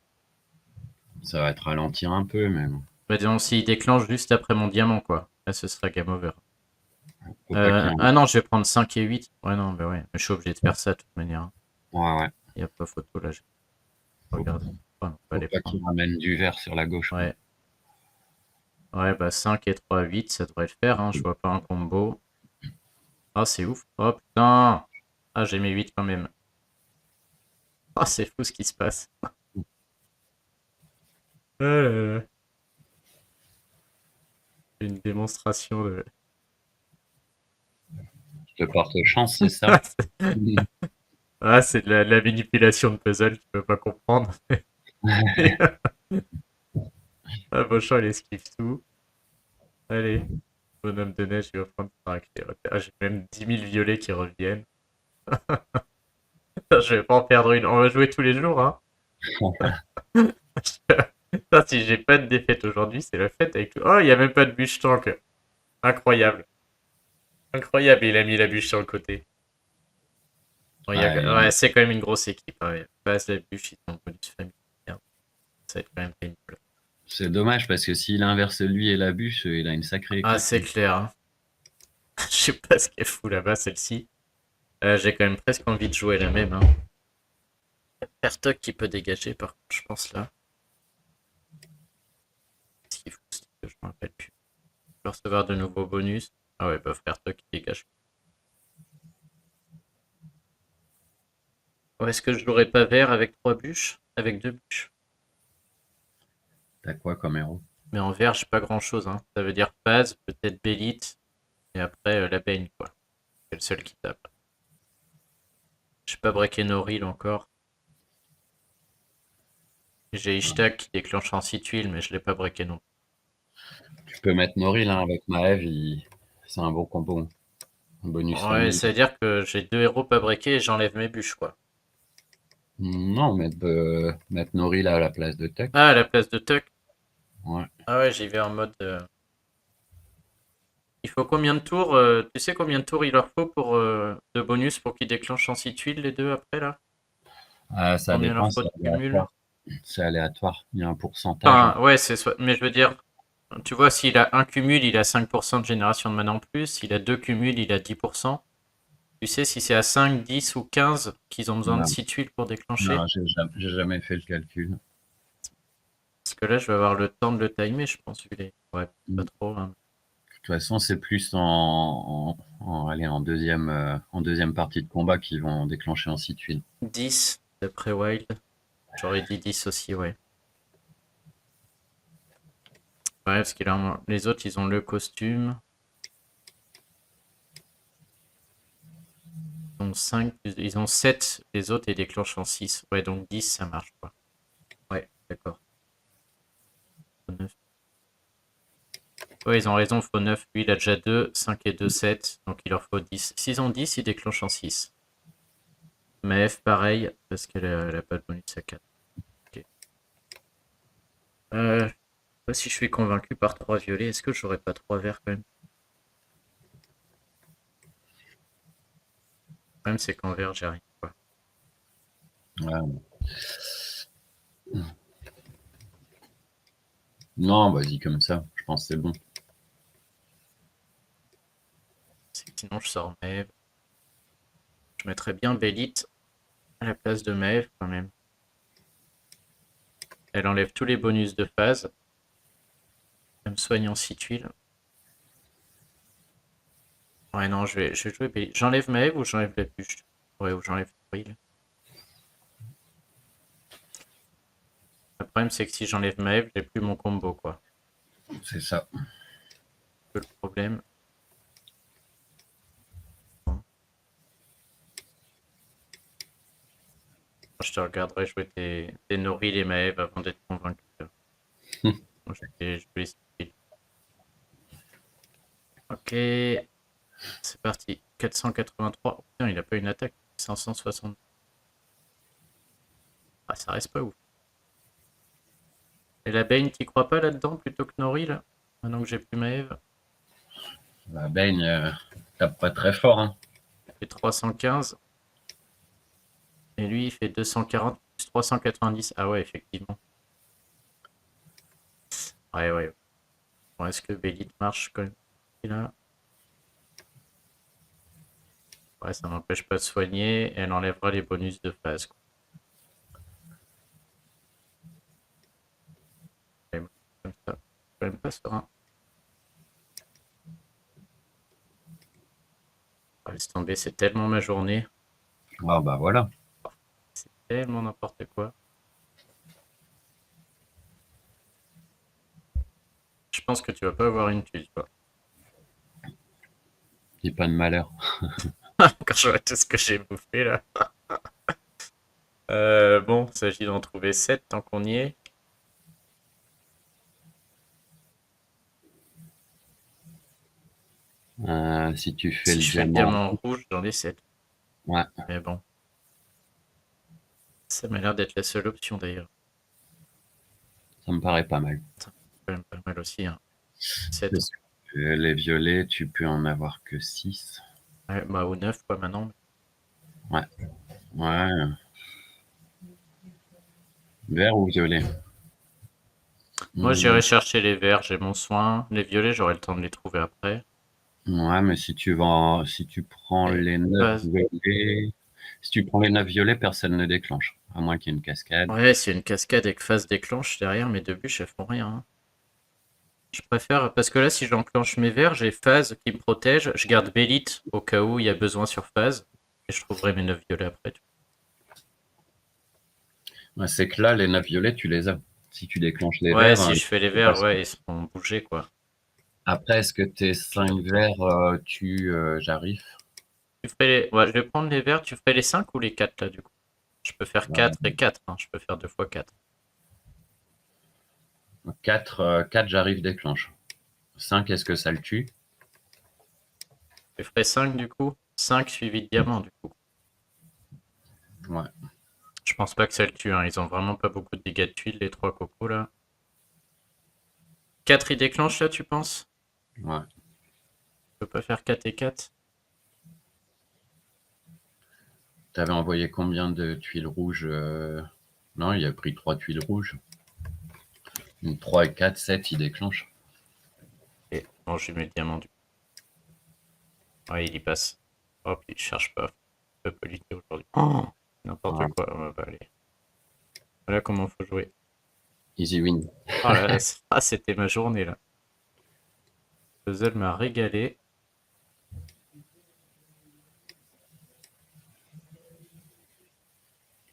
[SPEAKER 1] Ça va te ralentir un peu, mais bon.
[SPEAKER 2] bah disons, s'il déclenche juste après mon diamant, quoi. Là, ce sera game over.
[SPEAKER 1] Faut pas qu'il y ait un...
[SPEAKER 2] Ah non, je vais prendre 5 et 8. Ouais, non, bah ouais. Mais je suis obligé de faire ça de toute manière. Hein.
[SPEAKER 1] Ouais, ouais.
[SPEAKER 2] Il n'y a pas photo, là.
[SPEAKER 1] Faut,
[SPEAKER 2] Regarde. Ouais, on va
[SPEAKER 1] faut
[SPEAKER 2] les
[SPEAKER 1] pas
[SPEAKER 2] prendre.
[SPEAKER 1] qu'il ramène du vert sur la gauche, quoi.
[SPEAKER 2] Ouais. Ouais, bah 5 et 3, 8, ça devrait le faire. Hein. Je vois pas un combo. Ah, c'est ouf. Oh putain. Ah, j'ai mis 8 quand même. Ah, c'est fou ce qui se passe. Ah là là. C'est une démonstration de.
[SPEAKER 1] Je te porte chance, c'est ça?
[SPEAKER 2] Ah, c'est de la manipulation de puzzle, tu peux pas comprendre. Ah, Beauchamp, il esquive tout. Allez, bonhomme de neige, il va prendre par racler. Ah, j'ai même 10 000 violets qui reviennent. Je vais pas en perdre une. On va jouer tous les jours, hein. Putain, si j'ai pas de défaite aujourd'hui, c'est la fête avec tout. Oh, il y a même pas de bûche tank. Incroyable. Incroyable, il a mis la bûche sur le côté. Bon,
[SPEAKER 1] Ouais,
[SPEAKER 2] ouais, c'est quand même une grosse équipe. Hein, ouais. Passe la bûche, ils sont bonus famille. Merde. Ça va être quand même pénible.
[SPEAKER 1] c'est dommage parce que s'il inverse lui et la bûche, il a une sacrée
[SPEAKER 2] Ah,
[SPEAKER 1] équipe.
[SPEAKER 2] c'est clair. Hein. Je sais pas ce qu'elle fout là-bas, celle-ci. J'ai quand même presque envie de jouer la même. Hein. Pertok qui peut dégager, par contre, je pense là. Ce qu'il faut, c'est que je me rappelle plus. Je peux recevoir de nouveaux bonus. Ah ouais, bah frère, toi qui dégage. Oh, est-ce que je l'aurais pas vert avec 3 bûches? Avec 2 bûches?
[SPEAKER 1] T'as quoi comme héros?
[SPEAKER 2] Mais en vert, j'ai pas grand-chose, hein. Ça veut dire phase, peut-être Bélite, et après la baigne, quoi. C'est le seul qui tape. J'ai pas breaké Noril encore. J'ai Ishtak qui déclenche en 6 tuiles, mais je l'ai pas breaké non.
[SPEAKER 1] Tu peux mettre Noril hein, avec Maëv, c'est un bon combo. Un bonus
[SPEAKER 2] Ouais,
[SPEAKER 1] famille.
[SPEAKER 2] ça veut dire que j'ai 2 héros pas breakés et j'enlève mes bûches, quoi.
[SPEAKER 1] Non, mettre Noril à la place de Tuck.
[SPEAKER 2] Ah, à la place de Tuck.
[SPEAKER 1] Ouais.
[SPEAKER 2] Ah ouais, j'y vais en mode. Il faut combien de tours tu sais combien de tours il leur faut pour de bonus pour qu'ils déclenchent en 6 tuiles les deux après là?
[SPEAKER 1] Ah, ça
[SPEAKER 2] Combien
[SPEAKER 1] dépend,
[SPEAKER 2] leur faut
[SPEAKER 1] c'est
[SPEAKER 2] de cumul?
[SPEAKER 1] aléatoire. C'est aléatoire. Il y a un pourcentage.
[SPEAKER 2] Enfin, ouais, mais je veux dire, tu vois, s'il a un cumul, il a 5% de génération de mana en plus. S'il a deux cumuls, il a 10%. Tu sais, si c'est à 5, 10 ou 15 qu'ils ont besoin de
[SPEAKER 1] Non,
[SPEAKER 2] 6 tuiles pour déclencher?
[SPEAKER 1] non, j'ai jamais fait le calcul.
[SPEAKER 2] Parce que là, je vais avoir le temps de le timer, je pense, vu les. Ouais, pas
[SPEAKER 1] De
[SPEAKER 2] trop, hein.
[SPEAKER 1] toute façon, c'est plus allez, en deuxième partie de combat qu'ils vont déclencher en 6 tuiles.
[SPEAKER 2] 10 d'après Wild. J'aurais dit 10 aussi, ouais. Ouais, parce que les autres, ils ont le costume. Ils ont 5, ils ont 7, les autres, ils déclenchent en 6. Ouais, donc 10, ça marche, quoi. Ouais, d'accord. Faut 9. Ouais, ils ont raison, il faut 9. Lui, il a déjà 2, 5 et 2, 7. Donc il leur faut 10. S'ils ont 10, ils déclenchent en 6. Mais F, pareil, parce qu'elle a pas de bonus à 4. Ok. Je sais pas si je suis convaincu par 3 violets. Est-ce que j'aurais pas 3 verts quand même? Le problème, c'est qu'en vert, j'y arrive pas.
[SPEAKER 1] Ouais. Non, vas-y comme ça. Je pense que c'est bon.
[SPEAKER 2] Sinon, je sors Maeve. Je mettrais bien Bélite à la place de Maeve quand même. Elle enlève tous les bonus de phase. Elle me soigne en 6 tuiles. Ouais, non, je vais jouer Bélite. J'enlève Maeve ou j'enlève la bûche? Ouais, ou j'enlève Toril. Le problème, c'est que si j'enlève Maeve, j'ai plus mon combo, quoi.
[SPEAKER 1] C'est ça.
[SPEAKER 2] C'est le problème. Bon. Je te regarderai jouer tes Noril et Maeve avant d'être convaincu. Moi, je vais essayer. Ok, c'est parti. 483. Oh, putain, il a pas une attaque. 560. Ah, ça reste pas ouf. Et la Bane, t'y crois pas là-dedans plutôt que Nori, là? Maintenant que j'ai plus Maeve.
[SPEAKER 1] La baigne tape pas très fort. Hein.
[SPEAKER 2] Il fait 315. Et lui, il fait 240 plus 390. Ah ouais, effectivement. Ouais, ouais. Bon, est-ce que Bélite marche quand même là? Ouais, ça n'empêche pas de soigner. Et elle enlèvera les bonus de phase, quoi. Ouais, comme ça. Je suis quand même pas serein. Ah, laisse tomber, c'est tellement ma journée.
[SPEAKER 1] Ah bah voilà.
[SPEAKER 2] C'est tellement n'importe quoi. Je pense que tu vas pas avoir une tuile, toi.
[SPEAKER 1] Dis pas de malheur.
[SPEAKER 2] Quand je vois tout ce que j'ai bouffé, là. Bon, il s'agit d'en trouver 7 tant qu'on y est.
[SPEAKER 1] Si tu fais
[SPEAKER 2] Si
[SPEAKER 1] le
[SPEAKER 2] je fais le
[SPEAKER 1] diamant.
[SPEAKER 2] diamant rouge, j'en ai 7.
[SPEAKER 1] Ouais,
[SPEAKER 2] Mais bon, ça m'a l'air d'être la seule option d'ailleurs.
[SPEAKER 1] ça me paraît pas mal.
[SPEAKER 2] Ça me fait quand même pas mal aussi, hein. 7.
[SPEAKER 1] Parce que les violets, tu peux en avoir que 6.
[SPEAKER 2] Ouais, bah, ou 9 quoi maintenant.
[SPEAKER 1] Ouais. Ouais. Vert ou violet?
[SPEAKER 2] Moi j'irai
[SPEAKER 1] Hmm.
[SPEAKER 2] chercher les verts, j'ai mon soin. Les violets, j'aurai le temps de les trouver après.
[SPEAKER 1] Ouais, mais si tu prends
[SPEAKER 2] Et
[SPEAKER 1] les 9
[SPEAKER 2] pas-
[SPEAKER 1] violets, si tu prends les 9 violets, personne ne déclenche. À moins qu'il y ait une cascade.
[SPEAKER 2] Ouais, s'il y a une cascade et que phase déclenche derrière, mes deux bûches elles font rien, hein. Je préfère, parce que là, si j'enclenche mes verts, j'ai phase qui me protège. Je garde Bélite au cas où il y a besoin sur phase. Et je trouverai mes 9 violets après.
[SPEAKER 1] Ouais, c'est que là, les 9 violets, tu les as. Si tu déclenches les
[SPEAKER 2] Ouais,
[SPEAKER 1] verts,
[SPEAKER 2] si je fais les
[SPEAKER 1] c'est pas
[SPEAKER 2] verts,
[SPEAKER 1] sûr.
[SPEAKER 2] ouais, ils seront bougés, quoi.
[SPEAKER 1] Après, est-ce que tes 5 verts, j'arrive?
[SPEAKER 2] Tu ferais les... Ouais, je vais prendre les verts. Tu ferais les 5 ou les 4 là, du coup? Je peux faire 4 et 4, hein. Je peux faire 2 fois 4.
[SPEAKER 1] 4, j'arrive, déclenche. 5, est-ce que ça le tue?
[SPEAKER 2] Je ferais 5 du coup. 5 suivi de diamant, du coup.
[SPEAKER 1] Ouais.
[SPEAKER 2] Je pense pas que ça le tue, hein. Ils ont vraiment pas beaucoup de dégâts de tuiles, les 3 cocos là. 4 ils déclenchent là, tu penses?
[SPEAKER 1] Ouais.
[SPEAKER 2] Je peux pas faire 4 et 4.
[SPEAKER 1] T'avais envoyé combien de tuiles rouges? Non, il a pris 3 tuiles rouges. Donc 3 et 4, 7, il déclenche.
[SPEAKER 2] Et bon, je lui mets le diamant du coup. Ouais, il y passe. Hop, il cherche pas. Peu poli aujourd'hui. Oh, n'importe
[SPEAKER 1] Ouais.
[SPEAKER 2] quoi. Ouais, bah, allez. Voilà comment faut jouer.
[SPEAKER 1] Easy win.
[SPEAKER 2] Oh là là, ah, c'était ma journée là. Puzzle m'a régalé.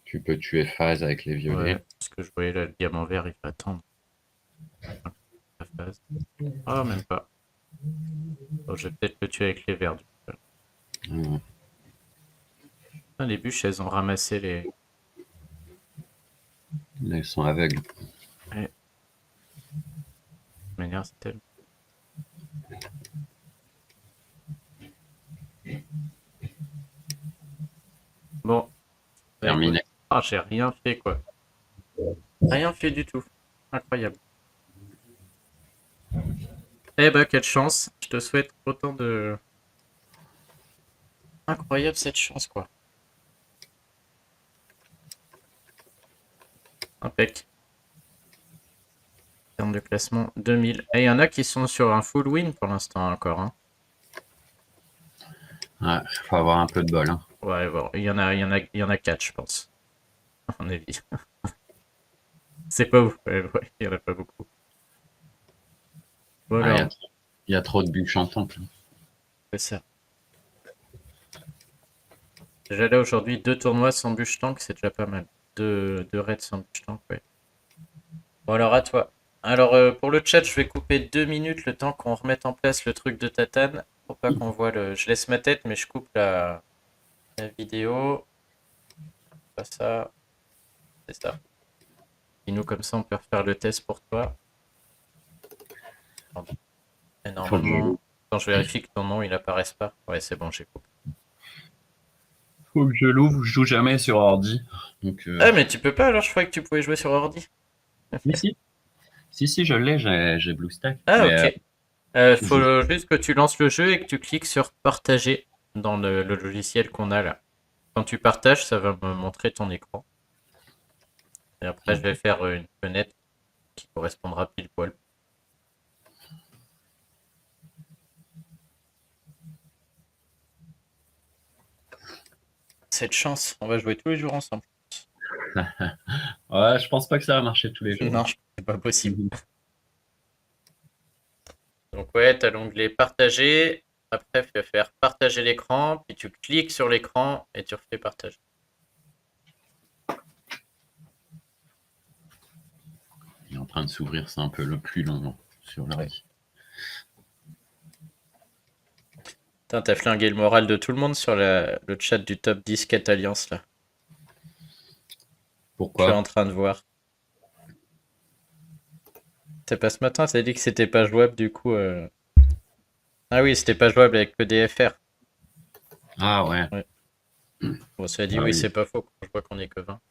[SPEAKER 1] Tu peux tuer phase avec les
[SPEAKER 2] Ouais,
[SPEAKER 1] violets.
[SPEAKER 2] parce que je voyais là le diamant vert, il va attendre la phase. Oh, même pas. Bon, je vais peut-être le tuer avec les verts du coup.
[SPEAKER 1] Ouais.
[SPEAKER 2] Ah, les bûches, elles ont ramassé les.
[SPEAKER 1] Là, ils sont aveugles.
[SPEAKER 2] Ouais, de manière, c'est tellement. Bon, bah écoute.
[SPEAKER 1] Terminé.
[SPEAKER 2] Ah, j'ai rien fait quoi. Rien fait du tout. Incroyable. Eh bah, quelle chance. Je te souhaite autant de. Incroyable cette chance quoi. Impec. En termes de classement, 2000. Et il y en a qui sont sur un full win pour l'instant encore. Hein.
[SPEAKER 1] Ouais, faut avoir un peu de bol. Hein.
[SPEAKER 2] Ouais, bon, il y en a 4, je pense. À mon avis. C'est pas ouf. Ouais, il y en a pas beaucoup. Bon
[SPEAKER 1] Ah,
[SPEAKER 2] alors,
[SPEAKER 1] il y a trop de bûches en temple.
[SPEAKER 2] c'est ça. Déjà là aujourd'hui, 2 tournois sans bûche tank, c'est déjà pas mal. Deux raids sans bûche tank, ouais. Bon alors à toi. Alors pour le chat, je vais couper 2 minutes le temps qu'on remette en place le truc de Tatane. Pour pas qu'on voit le. Je laisse ma tête, mais je coupe la vidéo. Pas ça, c'est ça. Et nous comme ça, on peut refaire le test pour toi. Et
[SPEAKER 1] Faut que je,
[SPEAKER 2] normalement, quand je vérifie que ton nom il apparaisse pas. Ouais, c'est bon, j'ai coupé.
[SPEAKER 1] faut que je l'ouvre. Je joue jamais sur ordi. Donc,
[SPEAKER 2] Ah mais tu peux pas alors, je croyais que tu pouvais jouer sur ordi.
[SPEAKER 1] mais si. Si, je l'ai. J'ai BlueStack.
[SPEAKER 2] Ah
[SPEAKER 1] Mais
[SPEAKER 2] ok.
[SPEAKER 1] je
[SPEAKER 2] Faut juste que tu lances le jeu et que tu cliques sur partager dans le logiciel qu'on a là. Quand tu partages, ça va me montrer ton écran. Et après, je vais faire une fenêtre qui correspondra pile poil. Cette chance, on va jouer tous les jours ensemble.
[SPEAKER 1] Ouais, je pense pas que ça va marcher tous les jours.
[SPEAKER 2] Non, c'est pas possible. Donc ouais, tu as l'onglet partager. Après, tu vas faire partager l'écran, puis tu cliques sur l'écran et tu refais partager.
[SPEAKER 1] Il est en train de s'ouvrir. C'est un peu le plus long sur l'ordi.
[SPEAKER 2] Putain, t'as flingué le moral de tout le monde sur le chat du top 10 Quête Alliance là. Je suis
[SPEAKER 1] Pourquoi?
[SPEAKER 2] en train de voir. C'est pas ce matin, ça dit que c'était pas jouable du coup. Ah oui, c'était pas jouable avec le DFR.
[SPEAKER 1] Ah ouais.
[SPEAKER 2] Ouais. Bon, ça dit
[SPEAKER 1] Ah
[SPEAKER 2] oui,
[SPEAKER 1] oui.
[SPEAKER 2] c'est pas faux quand je vois qu'on est que 20.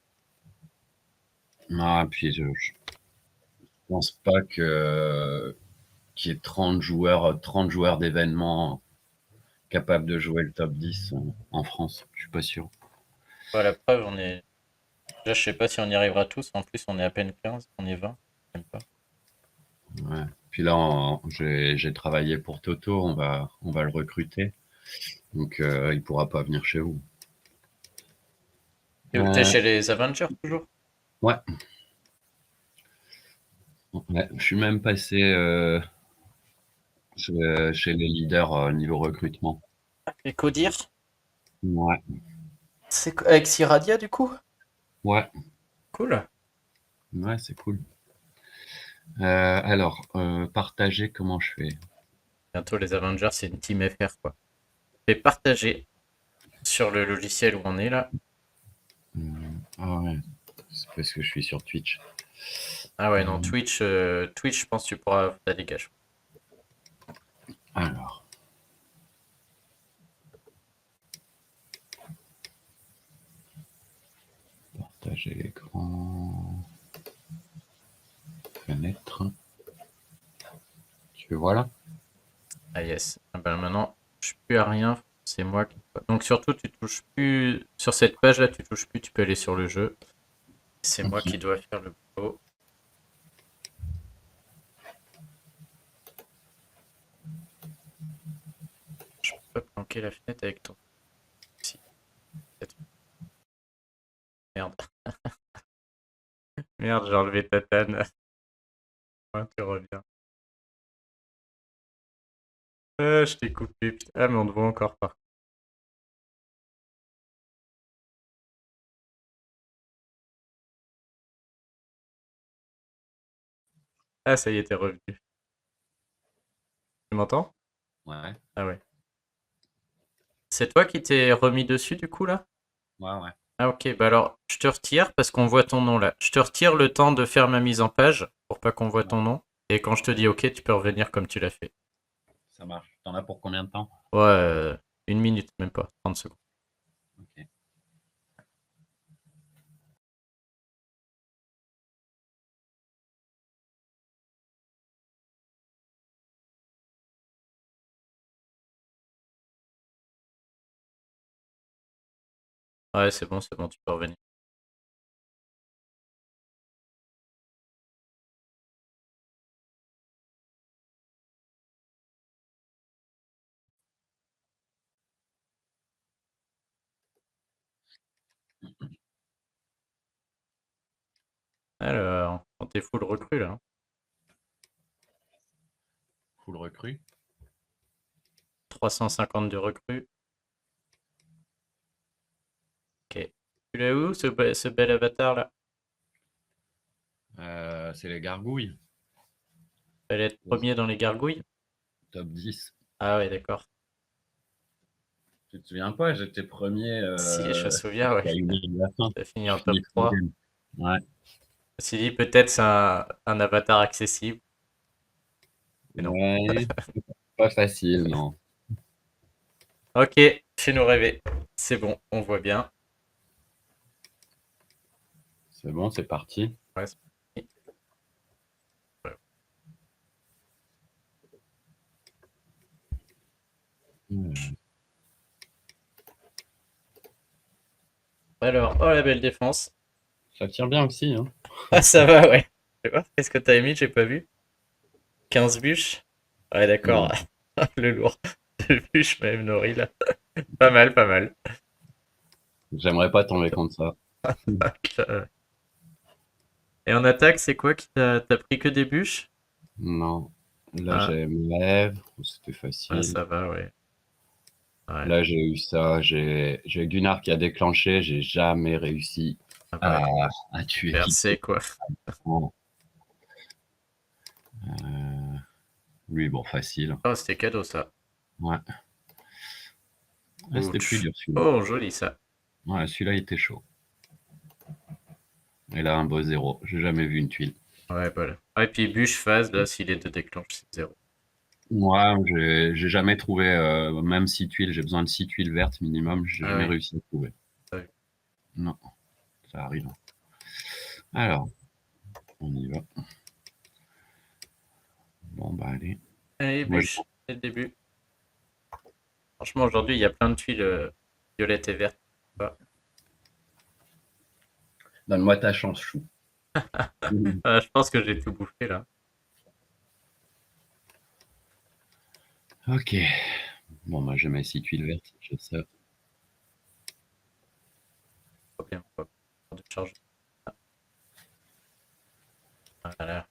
[SPEAKER 1] Ah, puis je pense pas que qu'il y ait 30 joueurs d'événements capables de jouer le top 10 en France. Je suis pas sûr.
[SPEAKER 2] Voilà, la preuve, on est. Déjà, je sais pas si on y arrivera tous. En plus, on est à peine 15, on est 20. Même pas.
[SPEAKER 1] Ouais. Puis là, j'ai travaillé pour Toto. On va le recruter. Donc, il pourra pas venir chez vous.
[SPEAKER 2] T'es chez les Avengers toujours?
[SPEAKER 1] Ouais. Ouais. Je suis même passé chez les leaders niveau recrutement.
[SPEAKER 2] Et Codir?
[SPEAKER 1] Ouais,
[SPEAKER 2] C'est avec Siradia du coup?
[SPEAKER 1] ouais,
[SPEAKER 2] Cool.
[SPEAKER 1] ouais, c'est cool. Alors, partager, comment je fais?
[SPEAKER 2] Bientôt les Avengers, c'est une team FR quoi. Fais partager sur le logiciel où on est là.
[SPEAKER 1] Ah ouais, c'est parce que je suis sur Twitch.
[SPEAKER 2] Ah ouais, non,
[SPEAKER 1] Euh,
[SPEAKER 2] Twitch, je pense que tu pourras la dégage.
[SPEAKER 1] alors, partager l'écran, fenêtre. Tu vois là?
[SPEAKER 2] Ah yes. Ah ben maintenant, je touche plus à rien. C'est moi qui. Donc surtout, tu touches plus. Sur cette page là, tu touches plus, tu peux aller sur le jeu. C'est moi
[SPEAKER 1] Ok.
[SPEAKER 2] qui dois faire le boulot. Je peux pas planquer la fenêtre avec ton. Si, peut-être. Merde. Merde, j'ai enlevé Tatane. Ouais, tu reviens. Je t'ai coupé. Putain. Ah, mais on te voit encore par. Ah, ça y est, t'es revenu. Tu m'entends?
[SPEAKER 1] Ouais,
[SPEAKER 2] Ah ouais. C'est toi qui t'es remis dessus du coup là?
[SPEAKER 1] ouais, ouais.
[SPEAKER 2] Ah ok, bah alors je te retire parce qu'on voit ton nom là. Je te retire le temps de faire ma mise en page pour pas qu'on voit
[SPEAKER 1] Ouais,
[SPEAKER 2] ton nom. Et quand je te dis ok, tu peux revenir comme tu l'as fait.
[SPEAKER 1] ça marche. T'en as pour combien de temps?
[SPEAKER 2] Ouais, une minute, même pas, 30 secondes.
[SPEAKER 1] Ok.
[SPEAKER 2] Ouais, c'est bon, tu peux revenir. Alors, on t'es full recrue là. Hein.
[SPEAKER 1] Full recrue.
[SPEAKER 2] 350 de recrue. Ok. Tu l'as où ce bel avatar là?
[SPEAKER 1] C'est les gargouilles.
[SPEAKER 2] Fallait être premier dans les gargouilles?
[SPEAKER 1] Top 10.
[SPEAKER 2] Ah ouais, d'accord.
[SPEAKER 1] Tu te souviens pas, j'étais premier
[SPEAKER 2] Si, je me souviens, ouais.
[SPEAKER 1] à une heure de la fin.
[SPEAKER 2] T'as fini
[SPEAKER 1] Je
[SPEAKER 2] en top
[SPEAKER 1] finis
[SPEAKER 2] 3.
[SPEAKER 1] troisième. Ouais.
[SPEAKER 2] Je me suis dit peut-être c'est un avatar accessible. Mais non.
[SPEAKER 1] Ouais, pas facile, non.
[SPEAKER 2] Ok, fais-nous rêver. C'est bon, on voit bien.
[SPEAKER 1] C'est bon, c'est parti.
[SPEAKER 2] Ouais, c'est parti. Ouais.
[SPEAKER 1] Hmm.
[SPEAKER 2] Alors, oh la belle défense.
[SPEAKER 1] Ça tire bien aussi, hein.
[SPEAKER 2] Ah, ça va, ouais. Je sais pas, qu'est-ce que t'as mis? J'ai pas vu. 15 bûches? Ouais, d'accord.
[SPEAKER 1] Non,
[SPEAKER 2] Le lourd. De bûches, même Nori, là. Pas mal, pas mal.
[SPEAKER 1] j'aimerais pas tomber contre ça.
[SPEAKER 2] Et en attaque, c'est quoi qui t'as pris que des bûches?
[SPEAKER 1] Non. Là,
[SPEAKER 2] Ah,
[SPEAKER 1] j'ai mes lèvres, c'était
[SPEAKER 2] ouais,
[SPEAKER 1] facile.
[SPEAKER 2] ça va, ouais. Ouais.
[SPEAKER 1] Là, j'ai eu ça. J'ai Gunnar qui a déclenché. J'ai jamais réussi
[SPEAKER 2] Ah bah,
[SPEAKER 1] à, à tuer qui que ce
[SPEAKER 2] versé, quoi.
[SPEAKER 1] soit. Euh, lui, bon, facile.
[SPEAKER 2] Oh, c'était cadeau, ça.
[SPEAKER 1] Ouais. Là, c'était plus
[SPEAKER 2] Ouch.
[SPEAKER 1] dur celui-là.
[SPEAKER 2] Oh, joli, ça.
[SPEAKER 1] Ouais, celui-là, il était chaud. Et là, un beau zéro. J'ai jamais vu une tuile.
[SPEAKER 2] Ouais, voilà. Ah, et puis bûche phase, là, s'il est de déclenche, c'est 0.
[SPEAKER 1] Moi, j'ai jamais trouvé, même 6 tuiles, j'ai besoin de 6 tuiles vertes minimum, j'ai
[SPEAKER 2] Ah
[SPEAKER 1] jamais
[SPEAKER 2] ouais.
[SPEAKER 1] réussi à trouver.
[SPEAKER 2] Ah oui.
[SPEAKER 1] Non, ça arrive. Alors, on y va. Bon, bah, allez.
[SPEAKER 2] Allez,
[SPEAKER 1] Moi, je
[SPEAKER 2] bûche, c'est le début. Franchement, aujourd'hui, il y a plein de tuiles violettes et vertes. Ah,
[SPEAKER 1] donne-moi ta chance, chou. Mhm.
[SPEAKER 2] je pense que j'ai tout bouffé, là.
[SPEAKER 1] Ok. Bon, bah, j'ai mes 6 tuiles vertes, je sais.
[SPEAKER 2] Trop bien, quoi. De charge. Voilà.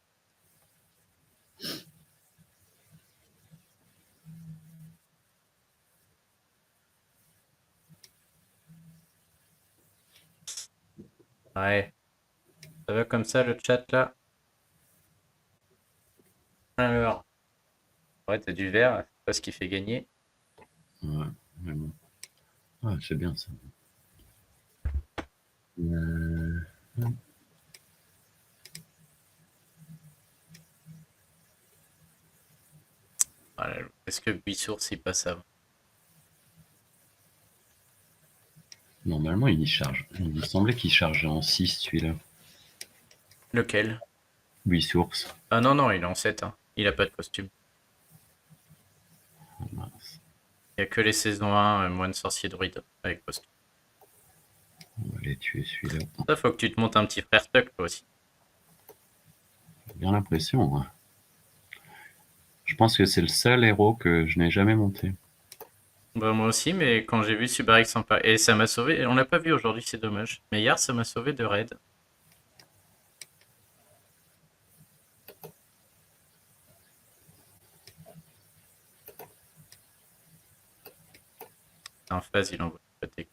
[SPEAKER 2] Ouais. Ça va comme ça le chat là? Alors. Ouais, t'as du vert, c'est pas ce qui fait gagner.
[SPEAKER 1] Ouais, mais bon. Ah, c'est bien ça. Euh,
[SPEAKER 2] Voilà, est-ce que Buissours il passe avant?
[SPEAKER 1] Normalement, il y charge. Il me semblait qu'il chargeait en 6 celui-là.
[SPEAKER 2] Lequel?
[SPEAKER 1] 8 sources.
[SPEAKER 2] Ah non, non, il est en 7, hein. Il a pas de costume.
[SPEAKER 1] Ah, mince.
[SPEAKER 2] Il y a que les saisons 1, moine sorcier druide avec costume.
[SPEAKER 1] On va aller tuer celui-là.
[SPEAKER 2] Ça, faut que tu te montes un petit frère Stuck toi aussi.
[SPEAKER 1] J'ai bien l'impression. Hein. Je pense que c'est le seul héros que je n'ai jamais monté.
[SPEAKER 2] Bah, moi aussi, mais quand j'ai vu Subarix en pas. Et ça m'a sauvé. Et on l'a pas vu aujourd'hui, c'est dommage. Mais hier, ça m'a sauvé de raid. En phase, il envoie du pâté.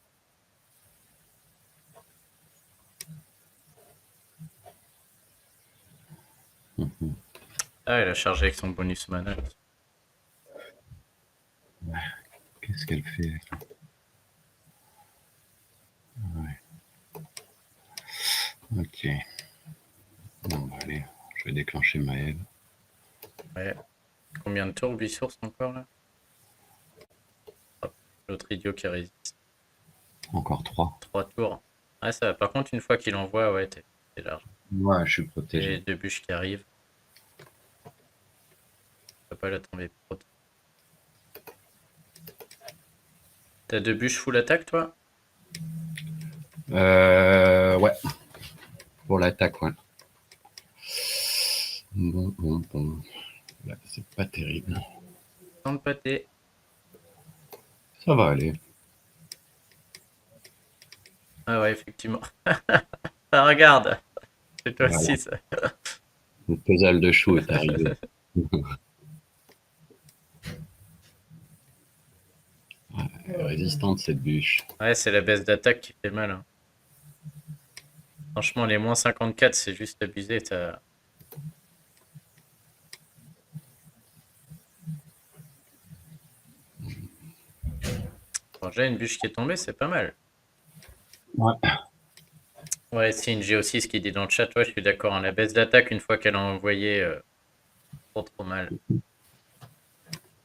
[SPEAKER 1] Mhm.
[SPEAKER 2] Ah, elle a chargé avec son bonus mana.
[SPEAKER 1] Qu'est-ce qu'elle fait? Ouais. Ok. Bon, bah, allez, je vais déclencher Maël.
[SPEAKER 2] Ouais. Combien de tours Buissours encore là? Hop, l'autre idiot qui résiste.
[SPEAKER 1] Encore 3.
[SPEAKER 2] 3 tours. Ah, ça, par contre, une fois qu'il envoie, ouais, t'es large.
[SPEAKER 1] Ouais, je suis
[SPEAKER 2] Et
[SPEAKER 1] protégé.
[SPEAKER 2] les deux bûches qui arrivent, tu vas pas la tomber pro. T'as deux bûches full attaque, toi?
[SPEAKER 1] Ouais, pour l'attaque, ouais. Bon, bon, bon. Là, c'est pas terrible.
[SPEAKER 2] Sans le pâté.
[SPEAKER 1] Ça va aller.
[SPEAKER 2] Ah ouais, effectivement. Ah, regarde, c'est toi
[SPEAKER 1] Voilà.
[SPEAKER 2] aussi, ça.
[SPEAKER 1] Le puzzle de chou est arrivé. Elle est résistante, cette bûche.
[SPEAKER 2] Ouais, c'est la baisse d'attaque qui fait mal, hein. Franchement, les moins 54, c'est juste abusé. Bon, j'ai une bûche qui est tombée, c'est pas mal.
[SPEAKER 1] Ouais.
[SPEAKER 2] Ouais, Singe aussi, ce qu'il dit dans le chat, ouais, je suis d'accord, hein. La baisse d'attaque, une fois qu'elle a envoyé, trop mal.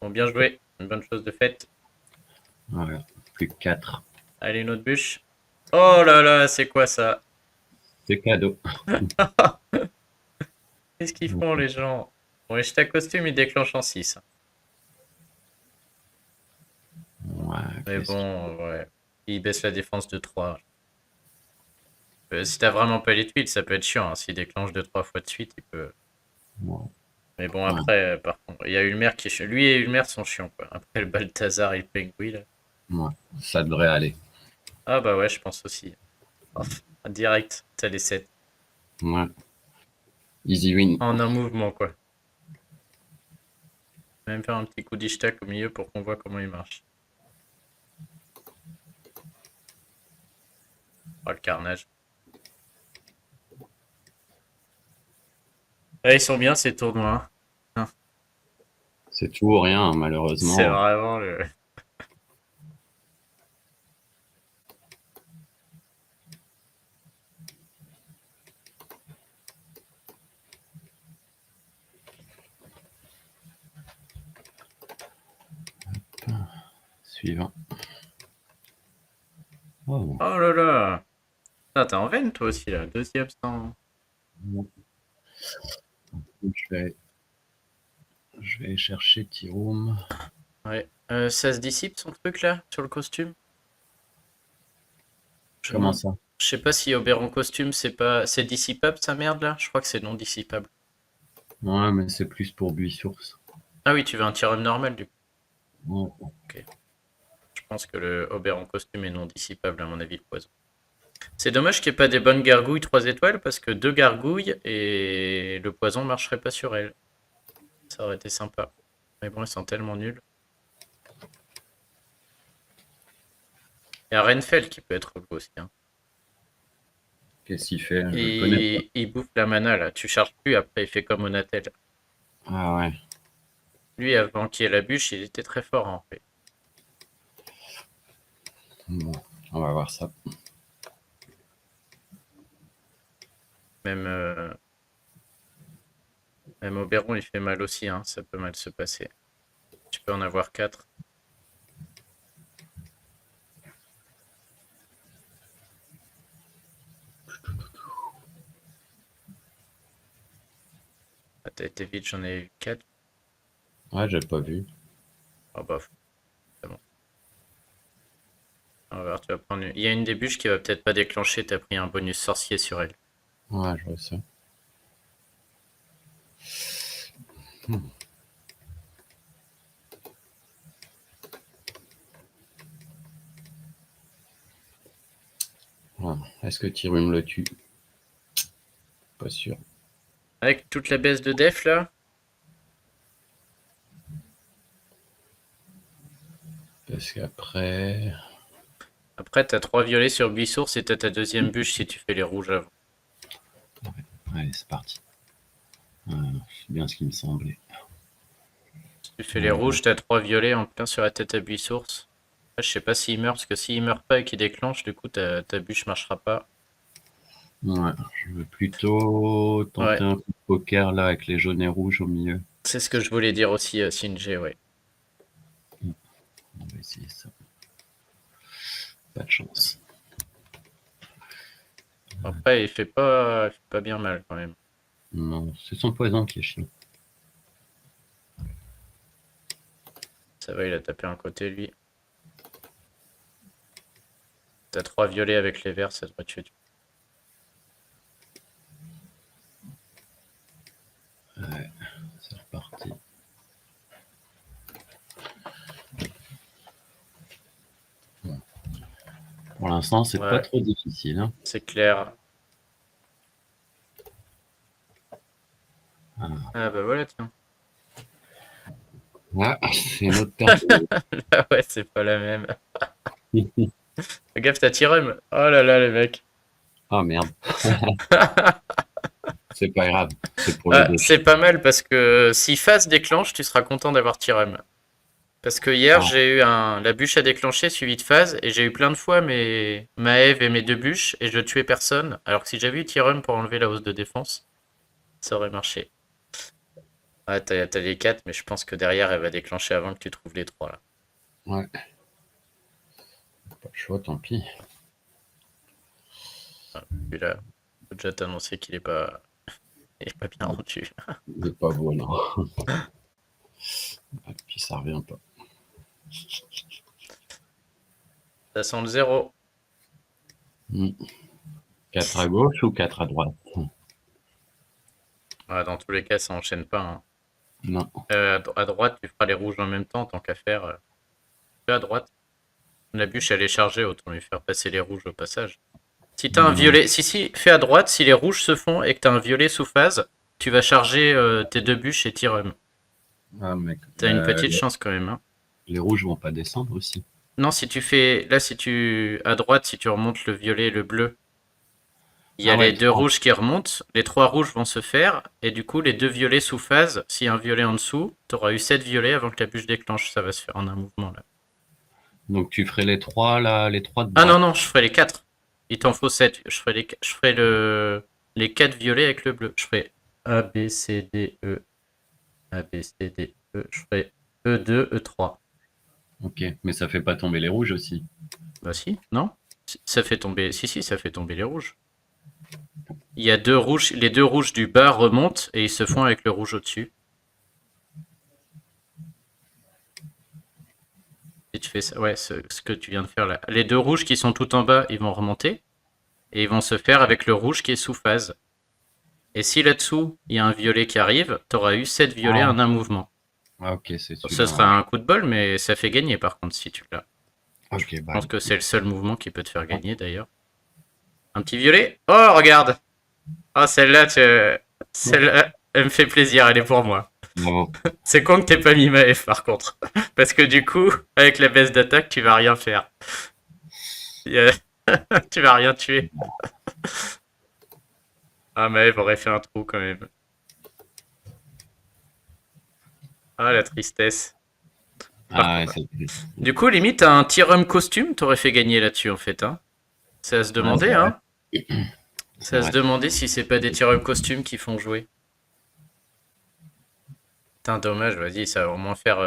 [SPEAKER 2] Bon, bien joué. Une bonne chose de faite.
[SPEAKER 1] Voilà. Plus que 4.
[SPEAKER 2] Allez, une autre bûche. Oh là là, c'est quoi ça?
[SPEAKER 1] C'est cadeau.
[SPEAKER 2] Qu'est-ce qu'ils font, les gens? Bon, et ta costume, il déclenche en 6.
[SPEAKER 1] Ouais,
[SPEAKER 2] Mais
[SPEAKER 1] qu'est-ce qu'il...
[SPEAKER 2] bon, ouais. Il baisse la défense de 3. Si t'as vraiment pas les tuiles, ça peut être chiant, hein. S'il déclenche 2-3 fois de suite, il peut.
[SPEAKER 1] Ouais.
[SPEAKER 2] Mais bon,
[SPEAKER 1] Ouais.
[SPEAKER 2] après, par contre, il y a Ulmer qui est chiant. Lui et Ulmer sont chiants, quoi. Après le Balthazar et le Pengui, là.
[SPEAKER 1] Ouais. Ça devrait aller.
[SPEAKER 2] Ah bah ouais, je pense aussi. Ouf, direct, t'as les 7.
[SPEAKER 1] Ouais. Easy win.
[SPEAKER 2] En un mouvement, quoi. Même faire un petit coup d'ishtak au milieu pour qu'on voit comment il marche. Oh, le carnage. Ouais, ils sont bien, ces tournois, hein.
[SPEAKER 1] C'est tout ou rien,
[SPEAKER 2] C'est
[SPEAKER 1] malheureusement.
[SPEAKER 2] vraiment le...
[SPEAKER 1] Suivant. Oh.
[SPEAKER 2] Oh là là. Ah, t'es en veine, toi aussi, là. Deuxième sans...
[SPEAKER 1] Je vais aller chercher Tiroum.
[SPEAKER 2] Ouais. Ça se dissipe, son truc, là, sur le costume? Je
[SPEAKER 1] Comment
[SPEAKER 2] demande.
[SPEAKER 1] ça?
[SPEAKER 2] Je sais pas si Oberon costume, c'est pas... C'est dissipable, sa merde, là? Je crois que c'est non dissipable.
[SPEAKER 1] Ouais, mais c'est plus pour Buis-Source.
[SPEAKER 2] Ah oui, tu veux un tireur normal, du coup.
[SPEAKER 1] Ouais.
[SPEAKER 2] Ok. Je pense que le Oberon costume est non dissipable, à mon avis, le poison. C'est dommage qu'il n'y ait pas des bonnes gargouilles 3 étoiles, parce que 2 gargouilles et le poison marcherait pas sur elle. Ça aurait été sympa. Mais bon, ils sont tellement nuls. Il y a Renfell qui peut être relou aussi, hein.
[SPEAKER 1] Qu'est-ce qu'il fait? Je le connais pas.
[SPEAKER 2] Il bouffe la mana là. Tu charges plus, après il fait comme Onatel.
[SPEAKER 1] Ah ouais.
[SPEAKER 2] Lui, avant qu'il y ait la bûche, il était très fort en fait.
[SPEAKER 1] Bon, on va voir ça.
[SPEAKER 2] Même, même Oberon, il fait mal aussi, hein. Ça peut mal se passer. Tu peux en avoir 4. Ah, t'as été vite, j'en ai eu 4.
[SPEAKER 1] Ouais, j'ai pas vu.
[SPEAKER 2] Oh bah, c'est bon. On va voir, tu vas prendre Il y a une des bûches qui va peut-être pas déclencher, t'as pris un bonus sorcier sur elle.
[SPEAKER 1] Ouais, je vois ça. Ouais. Est-ce que Tyrum le tue? Pas sûr.
[SPEAKER 2] Avec toute la baisse de def là,
[SPEAKER 1] Parce qu'après...
[SPEAKER 2] après t'as 3 violets sur Buissource et t'as ta deuxième bûche si tu fais les rouges avant.
[SPEAKER 1] Allez, c'est parti. C'est bien ce qui me semblait.
[SPEAKER 2] Si tu fais les rouges, t'as 3 violets en plein sur la tête à Buissource. Je sais pas s'il meurt, parce que s'il meurt pas et qu'il déclenche, du coup ta bûche marchera pas.
[SPEAKER 1] Ouais, je veux plutôt
[SPEAKER 2] Ouais,
[SPEAKER 1] tenter un coup de poker là avec les jaunes et rouges au milieu.
[SPEAKER 2] c'est ce que je voulais dire aussi, Singé, ouais.
[SPEAKER 1] On va essayer ça. Pas de chance.
[SPEAKER 2] Après, il fait pas bien mal quand même.
[SPEAKER 1] Non, c'est son poison qui est chiant.
[SPEAKER 2] Ça va, il a tapé un côté lui. T'as 3 violets avec les verts, ça devrait tuer.
[SPEAKER 1] Ouais, c'est reparti. Bon. Pour l'instant, c'est pas
[SPEAKER 2] Ouais,
[SPEAKER 1] trop difficile. Hein.
[SPEAKER 2] c'est clair.
[SPEAKER 1] Ah,
[SPEAKER 2] Ah bah voilà, tiens.
[SPEAKER 1] ah, c'est une autre personne.
[SPEAKER 2] Ah ouais, c'est pas la même. Fais gaffe, t'as Tyrum. Oh là là, les mecs.
[SPEAKER 1] Ah merde, c'est pas grave, c'est pour le
[SPEAKER 2] Ah,
[SPEAKER 1] défi.
[SPEAKER 2] c'est pas mal parce que si phase déclenche, tu seras content d'avoir Tyrum. Parce que hier,
[SPEAKER 1] Ah,
[SPEAKER 2] j'ai eu la bûche à déclencher suivie de phase et j'ai eu plein de fois mes Maëv et mes 2 bûches et je tuais personne. Alors que si j'avais eu Tyrum pour enlever la hausse de défense, ça aurait marché. Ouais, t'as les 4, mais je pense que derrière, elle va déclencher avant que tu trouves les 3 là.
[SPEAKER 1] ouais, pas le choix, tant pis.
[SPEAKER 2] Puis là, faut déjà t'annoncer il est pas bien rendu.
[SPEAKER 1] C'est pas beau, non. Et puis ça revient pas.
[SPEAKER 2] Ça sent le 0.
[SPEAKER 1] 4 à gauche ou 4 à droite?
[SPEAKER 2] Ouais, dans tous les cas, ça enchaîne pas, hein.
[SPEAKER 1] Non.
[SPEAKER 2] À droite, tu feras les rouges en même temps, tant qu'à faire. Fais à droite. La bûche, elle est chargée, autant lui faire passer les rouges au passage. Si t'as un
[SPEAKER 1] Non.
[SPEAKER 2] violet, si, fais à droite, si les rouges se font et que t'as un violet sous phase, tu vas charger tes 2 bûches et Tyrum.
[SPEAKER 1] Ah, mec,
[SPEAKER 2] T'as une petite chance quand même, hein.
[SPEAKER 1] les rouges vont pas descendre aussi.
[SPEAKER 2] Non, si tu fais. Là, à droite, si tu remontes le violet et le bleu, il y a
[SPEAKER 1] Ah
[SPEAKER 2] les
[SPEAKER 1] ouais,
[SPEAKER 2] 2
[SPEAKER 1] 3.
[SPEAKER 2] rouges qui remontent, les 3 rouges vont se faire, et du coup, les 2 violets sous phase, s'il y a un violet en dessous, t'auras eu 7 violets avant que la bûche déclenche. Ça va se faire en un mouvement là.
[SPEAKER 1] Donc tu ferais les 3 là, les 3 de
[SPEAKER 2] Ah non,
[SPEAKER 1] droite.
[SPEAKER 2] non, je ferai les 4. Il t'en faut 7. Je ferai les 4 violets avec le bleu. Je ferai A, B, C, D, E. A, B, C, D, E. Je ferai E2, E3.
[SPEAKER 1] Ok, mais ça fait pas tomber les rouges aussi.
[SPEAKER 2] Bah si, non? Ça fait tomber. Si, ça fait tomber les rouges. Il y a 2 rouges. Les 2 rouges du bas remontent et ils se font avec le rouge au-dessus. Si tu fais ça, ouais, ce que tu viens de faire là. Les 2 rouges qui sont tout en bas, ils vont remonter. Et ils vont se faire avec le rouge qui est sous phase. Et si là-dessous, il y a un violet qui arrive, t'auras eu 7 violets
[SPEAKER 1] Ah,
[SPEAKER 2] en un mouvement.
[SPEAKER 1] ah, ok, c'est
[SPEAKER 2] Ce
[SPEAKER 1] celui-là.
[SPEAKER 2] sera
[SPEAKER 1] Ouais.
[SPEAKER 2] un coup de bol, mais ça fait gagner par contre si tu l'as. Je
[SPEAKER 1] Ok, bah.
[SPEAKER 2] pense que c'est le seul mouvement qui peut te faire gagner d'ailleurs. Un petit violet. Oh, regarde. Oh, celle-là, elle me fait plaisir, elle est pour moi.
[SPEAKER 1] Bravo.
[SPEAKER 2] C'est con que t'aies pas mis ma F par contre. Parce que du coup, avec la baisse d'attaque, tu vas rien faire. Tu vas rien tuer. Ah, Maëv aurait fait un trou quand même. Ah, la tristesse. Par
[SPEAKER 1] Ah ouais,
[SPEAKER 2] contre,
[SPEAKER 1] c'est triste.
[SPEAKER 2] du coup, limite, un Tyrum costume t'aurais fait gagner là-dessus, en fait, hein. C'est à se
[SPEAKER 1] Ouais, c'est
[SPEAKER 2] demander,
[SPEAKER 1] vrai.
[SPEAKER 2] hein. C'est
[SPEAKER 1] C'est
[SPEAKER 2] à se
[SPEAKER 1] vrai.
[SPEAKER 2] demander si c'est pas des Tyrum costumes qui font jouer. Putain, dommage, vas-y, ça va au moins faire,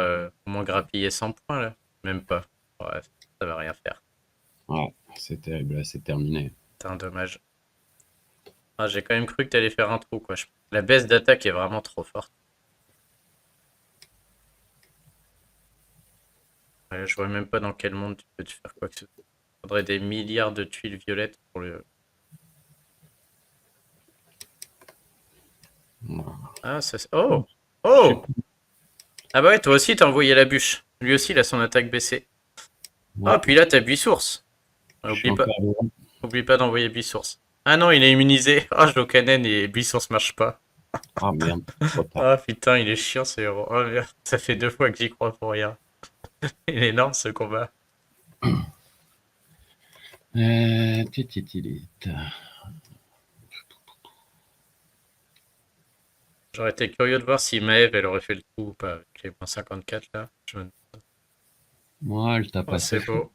[SPEAKER 2] au moins grappiller 100 points, là. Même pas. Bref, ça va rien faire.
[SPEAKER 1] Ouais, c'est terrible, là, c'est terminé.
[SPEAKER 2] Putain, dommage. Ah, j'ai quand même cru que t'allais faire un trou, quoi. La baisse d'attaque est vraiment trop forte. Ouais, je vois même pas dans quel monde tu peux te faire quoi que ce soit. Faudrait des milliards de tuiles violettes pour le.
[SPEAKER 1] Ouais.
[SPEAKER 2] Ah, ça. Oh!
[SPEAKER 1] Je sais
[SPEAKER 2] Oh!
[SPEAKER 1] pas.
[SPEAKER 2] Ah bah ouais, toi aussi t'as envoyé la bûche. Lui aussi, il a son attaque baissée.
[SPEAKER 1] Ouais,
[SPEAKER 2] Ah, puis là, t'as Buisource.
[SPEAKER 1] je suis
[SPEAKER 2] Oublie pas,
[SPEAKER 1] encore vivant.
[SPEAKER 2] oublie pas d'envoyer Buisource. Ah non, il est immunisé. Ah, Jokanen et Buisource marchent pas.
[SPEAKER 1] Ah merde, trop tard.
[SPEAKER 2] Ah putain, il est chiant ce héros. Oh merde, ça fait 2 fois que j'y crois pour rien. Il est énorme ce combat.
[SPEAKER 1] Tititilite.
[SPEAKER 2] J'aurais été curieux de voir si Maeve elle aurait fait le coup ou pas avec les points 54 là.
[SPEAKER 1] Moi, elle t'a
[SPEAKER 2] Oh,
[SPEAKER 1] passé
[SPEAKER 2] c'est
[SPEAKER 1] fou.
[SPEAKER 2] beau.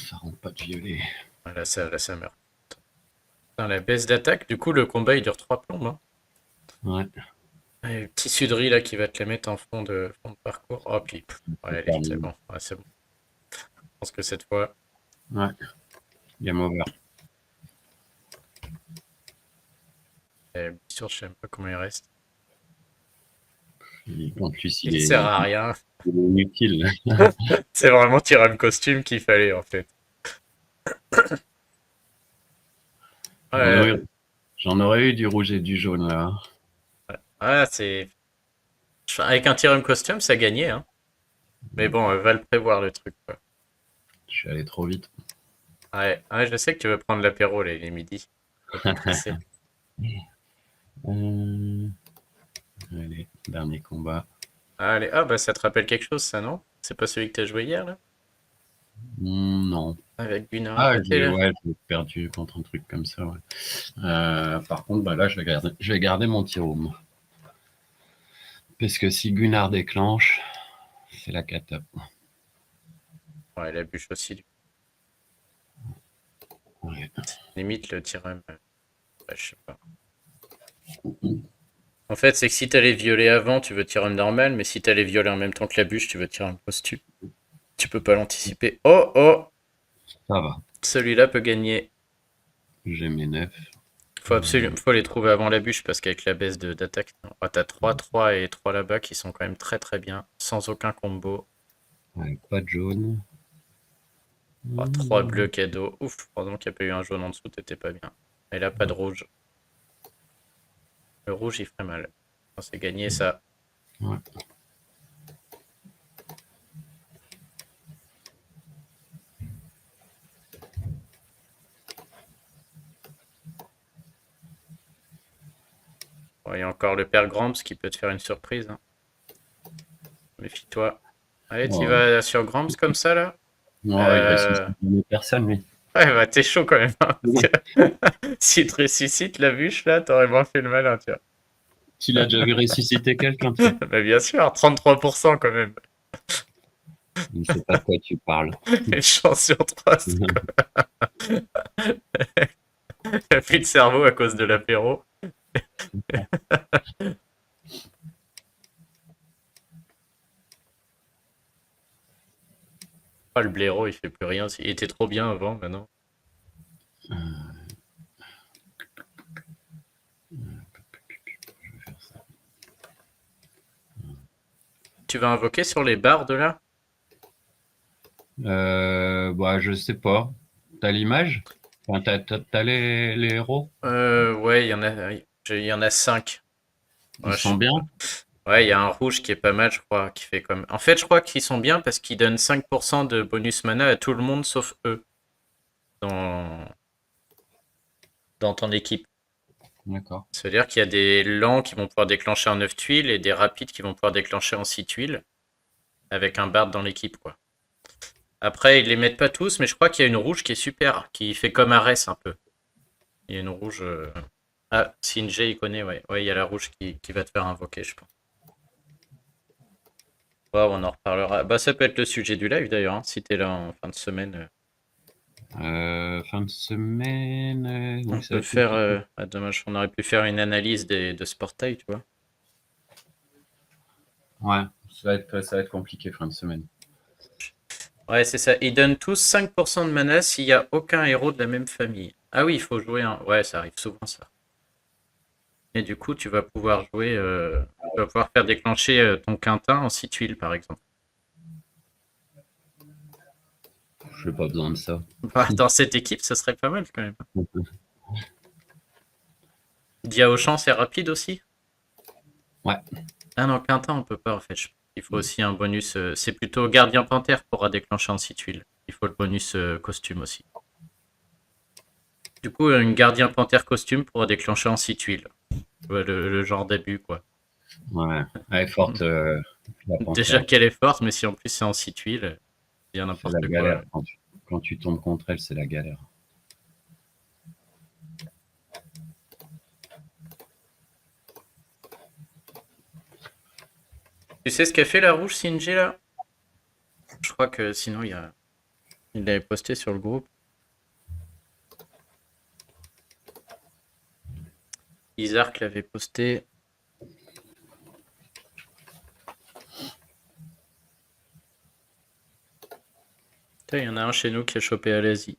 [SPEAKER 1] Ça rend pas de violet.
[SPEAKER 2] Ah, là, ça meurt. Putain, la baisse d'attaque, du coup, le combat il dure 3 plombes, hein.
[SPEAKER 1] Ouais,
[SPEAKER 2] Et le petit Sudry là qui va te les mettre en fond de parcours. Oh, puis, ouais,
[SPEAKER 1] c'est
[SPEAKER 2] allez, c'est
[SPEAKER 1] terminé.
[SPEAKER 2] bon. Ouais, c'est bon. Je pense que cette fois,
[SPEAKER 1] Ouais, game over.
[SPEAKER 2] bien sûr, je sais même pas comment il reste.
[SPEAKER 1] En plus,
[SPEAKER 2] Il sert à rien.
[SPEAKER 1] il est inutile.
[SPEAKER 2] C'est vraiment tirer le costume qu'il fallait en fait.
[SPEAKER 1] J'en aurais,
[SPEAKER 2] Ouais,
[SPEAKER 1] j'en aurais eu du rouge et du jaune là.
[SPEAKER 2] ouais, c'est. Avec un Tyrum costume, ça gagnait, hein. Mais bon, va le prévoir le truc, quoi.
[SPEAKER 1] Je suis allé trop vite.
[SPEAKER 2] Ouais, ouais, je sais que tu veux prendre l'apéro, là, il est midi. Faut pas te presser.
[SPEAKER 1] Euh, allez, dernier combat.
[SPEAKER 2] Allez, ah bah ça te rappelle quelque chose, ça, non? C'est pas celui que t'as joué hier, là?
[SPEAKER 1] Non.
[SPEAKER 2] Avec Gunnar à
[SPEAKER 1] Ah,
[SPEAKER 2] côté, là?
[SPEAKER 1] j'ai perdu contre un truc comme ça, ouais. Par contre, bah là, je vais garder mon Tyrone. Parce que si Gunnar déclenche, c'est la cata.
[SPEAKER 2] Ouais, la bûche aussi.
[SPEAKER 1] Ouais.
[SPEAKER 2] Limite, le Tyrum, ouais, je sais pas. En fait, c'est que si t'as les violets avant, tu veux Tyrum normal, mais si t'as les violets en même temps que la bûche, tu veux Tyrum costume. Tu peux pas l'anticiper. Oh, oh!
[SPEAKER 1] Ça va.
[SPEAKER 2] Celui-là peut gagner.
[SPEAKER 1] J'ai mes 9.
[SPEAKER 2] Faut absolument, faut les trouver avant la bûche parce qu'avec la baisse d'attaque, ah, t'as 3, 3 et 3 là-bas qui sont quand même très très bien, sans aucun combo.
[SPEAKER 1] Ouais, pas de jaune.
[SPEAKER 2] Ah, 3 bleus cadeaux. Ouf, pendant qu'il n'y a pas eu un jaune en dessous, t'étais pas bien. Et là, pas de rouge. Le rouge, il ferait mal. On s'est gagné ça.
[SPEAKER 1] Ouais.
[SPEAKER 2] Bon, il y a encore le père Gramps qui peut te faire une surprise, hein. Méfie-toi. Allez, tu
[SPEAKER 1] Ouais.
[SPEAKER 2] vas sur Gramps comme ça, là?
[SPEAKER 1] Ouais, il
[SPEAKER 2] Euh...
[SPEAKER 1] ressuscite personne, lui.
[SPEAKER 2] Ouais, bah t'es chaud quand même, hein, parce que s'il te ressuscite la bûche, là, t'aurais moins fait le malin, tu vois.
[SPEAKER 1] Tu l'as déjà vu ressusciter quelqu'un, toi?
[SPEAKER 2] Bah bien sûr, 33% quand même.
[SPEAKER 1] Je ne sais pas de quoi tu parles.
[SPEAKER 2] Une chance sur 3, c'est quoi? Il a plus de cerveau à cause de l'apéro. Ah, le blaireau, il fait plus rien. Il était trop bien avant, maintenant. Tu vas invoquer sur les barres de là?
[SPEAKER 1] Bah, je sais pas. T'as l'image? Enfin, t'as les héros?
[SPEAKER 2] Ouais, il y en a 5.
[SPEAKER 1] Ils
[SPEAKER 2] Ouais,
[SPEAKER 1] sont bien?
[SPEAKER 2] ouais, il y a un rouge qui est pas mal, je crois, qui fait comme. En fait, je crois qu'ils sont bien parce qu'ils donnent 5% de bonus mana à tout le monde sauf eux dans, dans ton équipe.
[SPEAKER 1] D'accord.
[SPEAKER 2] Ça veut dire qu'il y a des lents qui vont pouvoir déclencher en 9 tuiles et des rapides qui vont pouvoir déclencher en 6 tuiles avec un bard dans l'équipe, quoi. Après, ils les mettent pas tous, mais je crois qu'il y a une rouge qui est super, qui fait comme Arès un peu. Il y a une rouge. Ah, Sinjay, il connaît, ouais. Ouais, il y a la rouge qui va te faire invoquer, je pense. Ouais, on en reparlera. Bah, ça peut être le sujet du live d'ailleurs, hein, si t'es là en fin de semaine.
[SPEAKER 1] Fin de semaine,
[SPEAKER 2] On
[SPEAKER 1] oui, ça
[SPEAKER 2] peut
[SPEAKER 1] va être
[SPEAKER 2] faire.
[SPEAKER 1] compliqué.
[SPEAKER 2] Ah, dommage, on aurait pu faire une analyse de ce portail, tu vois.
[SPEAKER 1] Ouais, ça va être compliqué fin de semaine.
[SPEAKER 2] Ouais, c'est ça. Ils donnent tous 5% de mana s'il n'y a aucun héros de la même famille. Ah oui, il faut jouer un. Ouais, ça arrive souvent, ça. Et du coup, tu vas pouvoir jouer. Tu vas pouvoir faire déclencher ton quintin en 6 tuiles, par exemple.
[SPEAKER 1] J'ai pas besoin de ça.
[SPEAKER 2] Bah, dans cette équipe, ça serait pas mal quand même. Diaochan, c'est rapide aussi.
[SPEAKER 1] Ouais,
[SPEAKER 2] Ah non, quintin, on peut pas en fait. Il faut aussi un bonus. C'est plutôt gardien panthère pourra déclencher en 6 tuiles. Il faut le bonus costume aussi. Du coup, une gardien panthère costume pourra déclencher en 6 tuiles. Ouais, le genre d'abus, quoi.
[SPEAKER 1] ouais. Elle est forte, la
[SPEAKER 2] Déjà
[SPEAKER 1] panthère.
[SPEAKER 2] qu'elle est forte, mais si en plus c'est en 6 tuiles, il y a
[SPEAKER 1] C'est la
[SPEAKER 2] n'importe quoi.
[SPEAKER 1] galère. Quand tu tombes contre elle, c'est la galère.
[SPEAKER 2] Tu sais ce qu'a fait la rouge Sinji là? Je crois que sinon il l'avait posté sur le groupe. Isark l'avait posté. Putain, il y en a un chez nous qui a chopé à l'Asie.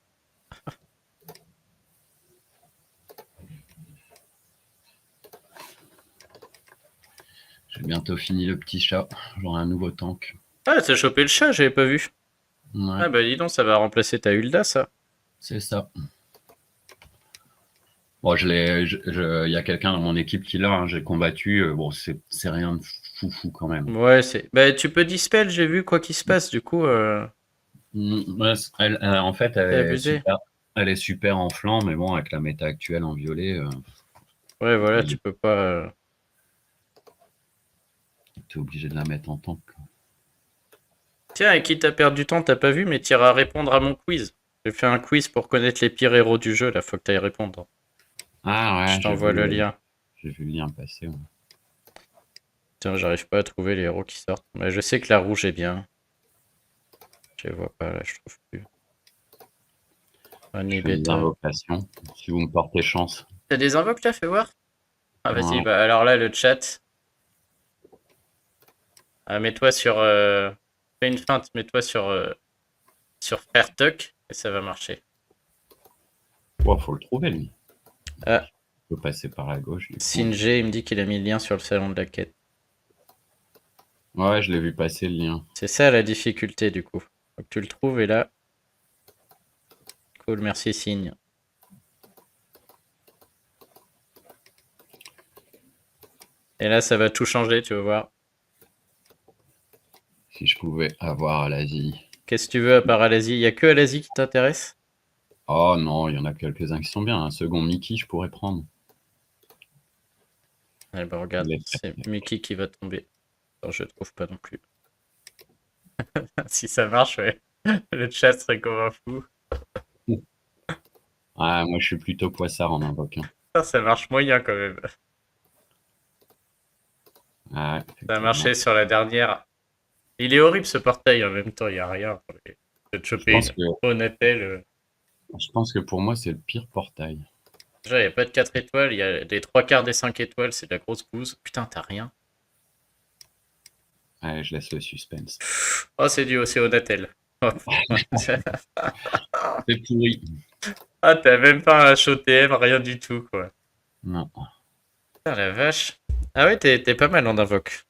[SPEAKER 1] J'ai bientôt fini le petit chat. J'aurai un nouveau tank.
[SPEAKER 2] Ah, t'as chopé le chat, j'avais pas vu.
[SPEAKER 1] Ouais,
[SPEAKER 2] Ah bah dis donc, ça va remplacer ta Hulda, ça.
[SPEAKER 1] c'est ça. Bon, il y a quelqu'un dans mon équipe qui l'a, hein, j'ai combattu. Bon, c'est rien de fou quand même.
[SPEAKER 2] Ouais, c'est. Bah tu peux dispel, j'ai vu quoi qu'il se passe, du coup,
[SPEAKER 1] Ouais, en fait,
[SPEAKER 2] c'est abusé.
[SPEAKER 1] elle est super en flanc, mais bon, avec la méta actuelle en violet,
[SPEAKER 2] Ouais, voilà, tu
[SPEAKER 1] il
[SPEAKER 2] peux pas.
[SPEAKER 1] t'es obligé de la mettre en tank.
[SPEAKER 2] Tiens, et qui t'a perdu du temps, t'as pas vu, mais t'iras répondre à mon quiz. J'ai fait un quiz pour connaître les pires héros du jeu, là, faut que t'ailles répondre.
[SPEAKER 1] Ah
[SPEAKER 2] Je
[SPEAKER 1] ouais,
[SPEAKER 2] t'envoie le lien.
[SPEAKER 1] j'ai vu le lien passer. Ouais.
[SPEAKER 2] Tiens, j'arrive pas à trouver les héros qui sortent. Mais je sais que la rouge est bien. Je les vois pas là, je trouve plus.
[SPEAKER 1] Je
[SPEAKER 2] Honey
[SPEAKER 1] fais mes
[SPEAKER 2] Beta.
[SPEAKER 1] invocations, si vous me portez chance.
[SPEAKER 2] T'as des invoques là, fais voir? Ah vas-y,
[SPEAKER 1] Ouais.
[SPEAKER 2] bah alors là, le chat. Mets-toi sur. Fais une feinte, mets-toi sur Frère Tuck et ça va marcher.
[SPEAKER 1] Ouais, faut le trouver, lui.
[SPEAKER 2] Ah,
[SPEAKER 1] Je peux passer par la gauche, du coup.
[SPEAKER 2] Sinjay, il me dit qu'il a mis le lien sur le salon de la quête.
[SPEAKER 1] Ouais, je l'ai vu passer, le lien.
[SPEAKER 2] C'est ça la difficulté du coup. Faut que tu le trouves et là. Cool, merci Signe. Et là, ça va tout changer, tu vas voir.
[SPEAKER 1] Si je pouvais avoir l'Asie.
[SPEAKER 2] Qu'est-ce que tu veux à part Alasie? Il y a que Alasie qui t'intéresse?
[SPEAKER 1] Oh non, il y en a quelques-uns qui sont bien. Un second Mickey, je pourrais prendre.
[SPEAKER 2] Eh ben regarde, c'est Mickey qui va tomber. Alors, je trouve pas non plus. Si ça marche, ouais. Le chat serait comme un fou.
[SPEAKER 1] Ah, moi, je suis plutôt poissard en invoquant.
[SPEAKER 2] Ça marche moyen quand même.
[SPEAKER 1] Ah,
[SPEAKER 2] Ça a
[SPEAKER 1] effectivement.
[SPEAKER 2] marché sur la dernière. Il est horrible ce portail en même temps, il n'y a rien. Je vais te
[SPEAKER 1] Je
[SPEAKER 2] choper
[SPEAKER 1] pense
[SPEAKER 2] une
[SPEAKER 1] que,
[SPEAKER 2] Honnêtel.
[SPEAKER 1] je pense que pour moi, c'est le pire portail.
[SPEAKER 2] Déjà, il n'y a pas de 4 étoiles, il y a les 3 quarts des 5 étoiles, c'est de la grosse bouse. Putain, t'as rien.
[SPEAKER 1] Allez, je laisse le suspense.
[SPEAKER 2] Oh, c'est Honnêtel. Oh,
[SPEAKER 1] C'est pourri.
[SPEAKER 2] ah, t'as même pas un HOTM, rien du tout, quoi.
[SPEAKER 1] Non.
[SPEAKER 2] Putain, la vache. Ah ouais, t'es pas mal en invoque.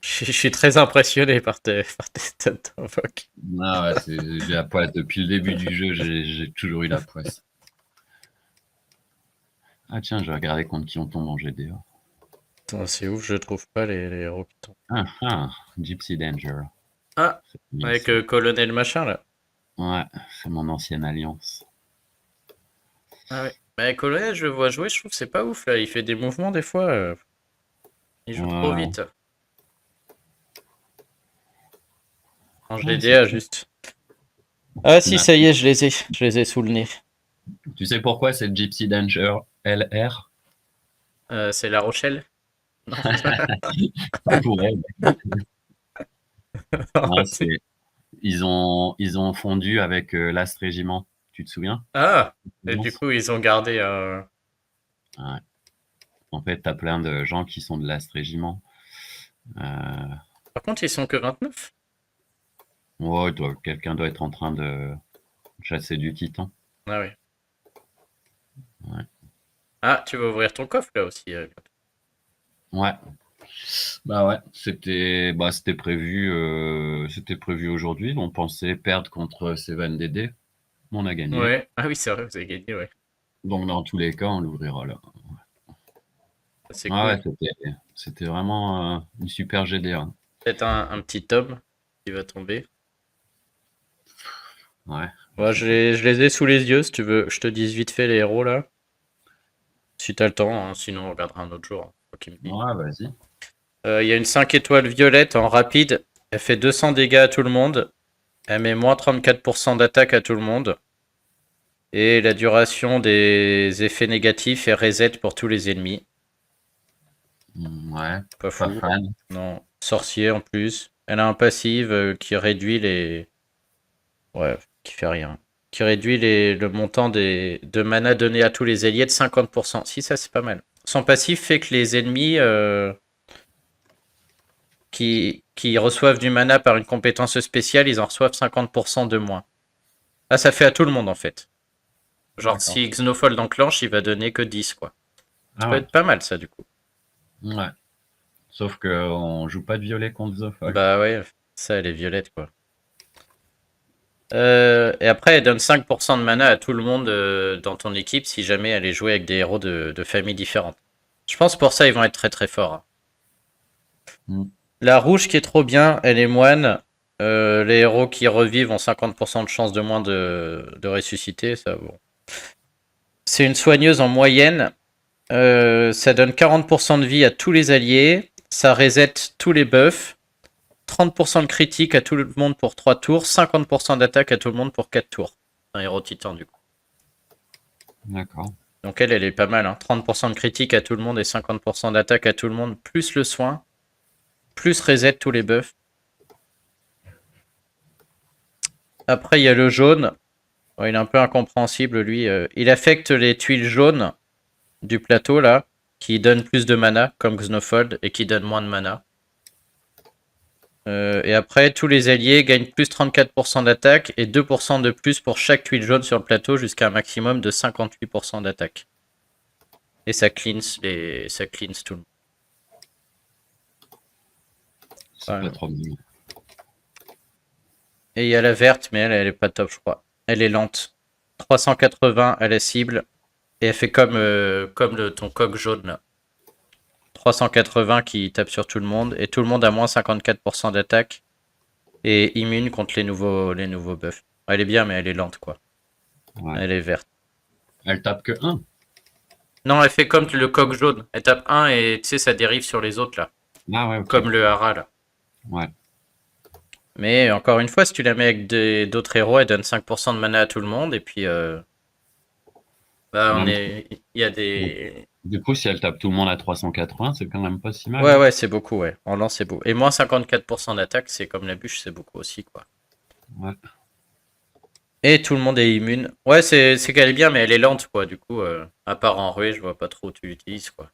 [SPEAKER 2] Je suis très impressionné par tes stats d'invoque.
[SPEAKER 1] Ah ouais, j'ai la poisse. Depuis le début du jeu, j'ai toujours eu la poisse. Ah tiens, je vais regarder contre qui on tombe en GDA.
[SPEAKER 2] Putain, c'est ouf, je trouve pas les héros qui tombent.
[SPEAKER 1] Ah ah, Gypsy Danger.
[SPEAKER 2] Ah,
[SPEAKER 1] C'est bien
[SPEAKER 2] avec
[SPEAKER 1] ça.
[SPEAKER 2] Colonel machin, là.
[SPEAKER 1] Ouais, c'est mon ancienne alliance.
[SPEAKER 2] Ah ouais. Bah, Colonel, je le vois jouer, je trouve que c'est pas ouf, là. Il fait des mouvements, des fois. Il joue trop
[SPEAKER 1] Ouais,
[SPEAKER 2] vite. Change les
[SPEAKER 1] ouais, c'est
[SPEAKER 2] DA,
[SPEAKER 1] cool.
[SPEAKER 2] juste. Ah si,
[SPEAKER 1] Ah,
[SPEAKER 2] ça y est, je les ai sous le nez.
[SPEAKER 1] Tu sais pourquoi c'est Gypsy Danger LR?
[SPEAKER 2] C'est La Rochelle? Non, c'est ça.
[SPEAKER 1] Ça pourrait. Non, ils ont fondu avec l'Ast Régiment. Tu te souviens?
[SPEAKER 2] Ah! Et du
[SPEAKER 1] Alliance.
[SPEAKER 2] coup, ils ont gardé.
[SPEAKER 1] Ouais. En fait, t'as plein de gens qui sont de l'Ast Régiment. Euh,
[SPEAKER 2] Par contre, ils sont que 29.
[SPEAKER 1] ouais, quelqu'un doit être en train de chasser du titan.
[SPEAKER 2] Ah oui.
[SPEAKER 1] Ouais.
[SPEAKER 2] Ah, tu vas ouvrir ton coffre là aussi.
[SPEAKER 1] Ouais. Bah ouais, c'était prévu aujourd'hui. On pensait perdre contre Seven DD. On a gagné.
[SPEAKER 2] Ouais. Ah oui, c'est vrai, vous avez gagné, ouais.
[SPEAKER 1] Donc dans tous les cas, on l'ouvrira là.
[SPEAKER 2] Ça, c'est
[SPEAKER 1] Ah ouais,
[SPEAKER 2] cool.
[SPEAKER 1] c'était vraiment une super GDA.
[SPEAKER 2] Peut-être un petit tome qui va tomber.
[SPEAKER 1] Ouais, je
[SPEAKER 2] Ouais,
[SPEAKER 1] sais pas.
[SPEAKER 2] je les ai sous les yeux, si tu veux. Je te dise vite fait les héros là. Si t'as le temps, hein, sinon on regardera un autre jour, hein, faut qu'il me dise.
[SPEAKER 1] Ouais, vas-y.
[SPEAKER 2] Il y a une 5 étoiles violette en rapide. Elle fait 200 dégâts à tout le monde. Elle met moins 34% d'attaque à tout le monde. Et la duration des effets négatifs est reset pour tous les ennemis.
[SPEAKER 1] Ouais,
[SPEAKER 2] Pas
[SPEAKER 1] pas
[SPEAKER 2] fou.
[SPEAKER 1] fan.
[SPEAKER 2] Non. Sorcier en plus. Elle a un passif qui réduit les. Ouais, qui fait rien. Qui réduit le montant de mana donné à tous les alliés de 50%. Si, ça c'est pas mal. Son passif fait que les ennemis qui reçoivent du mana par une compétence spéciale, ils en reçoivent 50% de moins. Ah, ça fait à tout le monde en fait. Genre
[SPEAKER 1] D'accord.
[SPEAKER 2] si Xenofold enclenche, il va donner que 10 quoi. Ça
[SPEAKER 1] Ah
[SPEAKER 2] peut
[SPEAKER 1] ouais.
[SPEAKER 2] être pas mal ça du coup.
[SPEAKER 1] Ouais. Sauf que on joue pas de violet contre The Folk.
[SPEAKER 2] Bah ouais, ça elle est violette quoi. Et après, elle donne 5% de mana à tout le monde dans ton équipe si jamais elle est jouée avec des héros de familles différentes. Je pense pour ça ils vont être très très forts, hein.
[SPEAKER 1] Mm.
[SPEAKER 2] La rouge qui est trop bien, elle est moine. Les héros qui revivent ont 50% de chance de moins de ressusciter. Ça, bon. C'est une soigneuse en moyenne. Ça donne 40% de vie à tous les alliés. Ça reset tous les buffs. 30% de critique à tout le monde pour 3 tours. 50% d'attaque à tout le monde pour 4 tours. Un héros titan du coup.
[SPEAKER 1] D'accord.
[SPEAKER 2] Donc elle est pas mal, hein. 30% de critique à tout le monde et 50% d'attaque à tout le monde, plus le soin, plus reset tous les buffs. Après, il y a le jaune. Ouais, il est un peu incompréhensible, lui. Il affecte les tuiles jaunes du plateau, là, qui donnent plus de mana, comme Xenofold, et qui donnent moins de mana. Et après, tous les alliés gagnent plus 34% d'attaque et 2% de plus pour chaque tuile jaune sur le plateau, jusqu'à un maximum de 58% d'attaque. Et ça cleanse tout le monde.
[SPEAKER 1] C'est
[SPEAKER 2] Voilà.
[SPEAKER 1] pas trop bien.
[SPEAKER 2] Et il y a la verte, mais elle est pas top, je crois. Elle est lente. 380 à la cible. Et elle fait comme ton coq jaune, là. 380 qui tape sur tout le monde. Et tout le monde a moins 54% d'attaque. Et immune contre les nouveaux buffs. Elle est bien, mais elle est lente, quoi.
[SPEAKER 1] Ouais.
[SPEAKER 2] Elle est verte.
[SPEAKER 1] Elle tape que 1.
[SPEAKER 2] Non, elle fait comme le coq jaune. Elle tape un et tu sais, ça dérive sur les autres, là.
[SPEAKER 1] Ah ouais, ok.
[SPEAKER 2] Comme le hara, là.
[SPEAKER 1] Ouais.
[SPEAKER 2] Mais encore une fois, si tu la mets avec d'autres héros, elle donne 5% de mana à tout le monde. Et puis, bah,
[SPEAKER 1] En même temps,
[SPEAKER 2] il y a des.
[SPEAKER 1] du coup, si elle tape tout le monde à 380, c'est quand même pas si mal,
[SPEAKER 2] Ouais,
[SPEAKER 1] hein.
[SPEAKER 2] ouais, c'est beaucoup, ouais. En lance, c'est beau. Et moins 54% d'attaque, c'est comme la bûche, c'est beaucoup aussi, quoi.
[SPEAKER 1] Ouais.
[SPEAKER 2] Et tout le monde est immune. Ouais, c'est qu'elle est bien, mais elle est lente, quoi. Du coup, à part en ruée, je vois pas trop où tu l'utilises, quoi.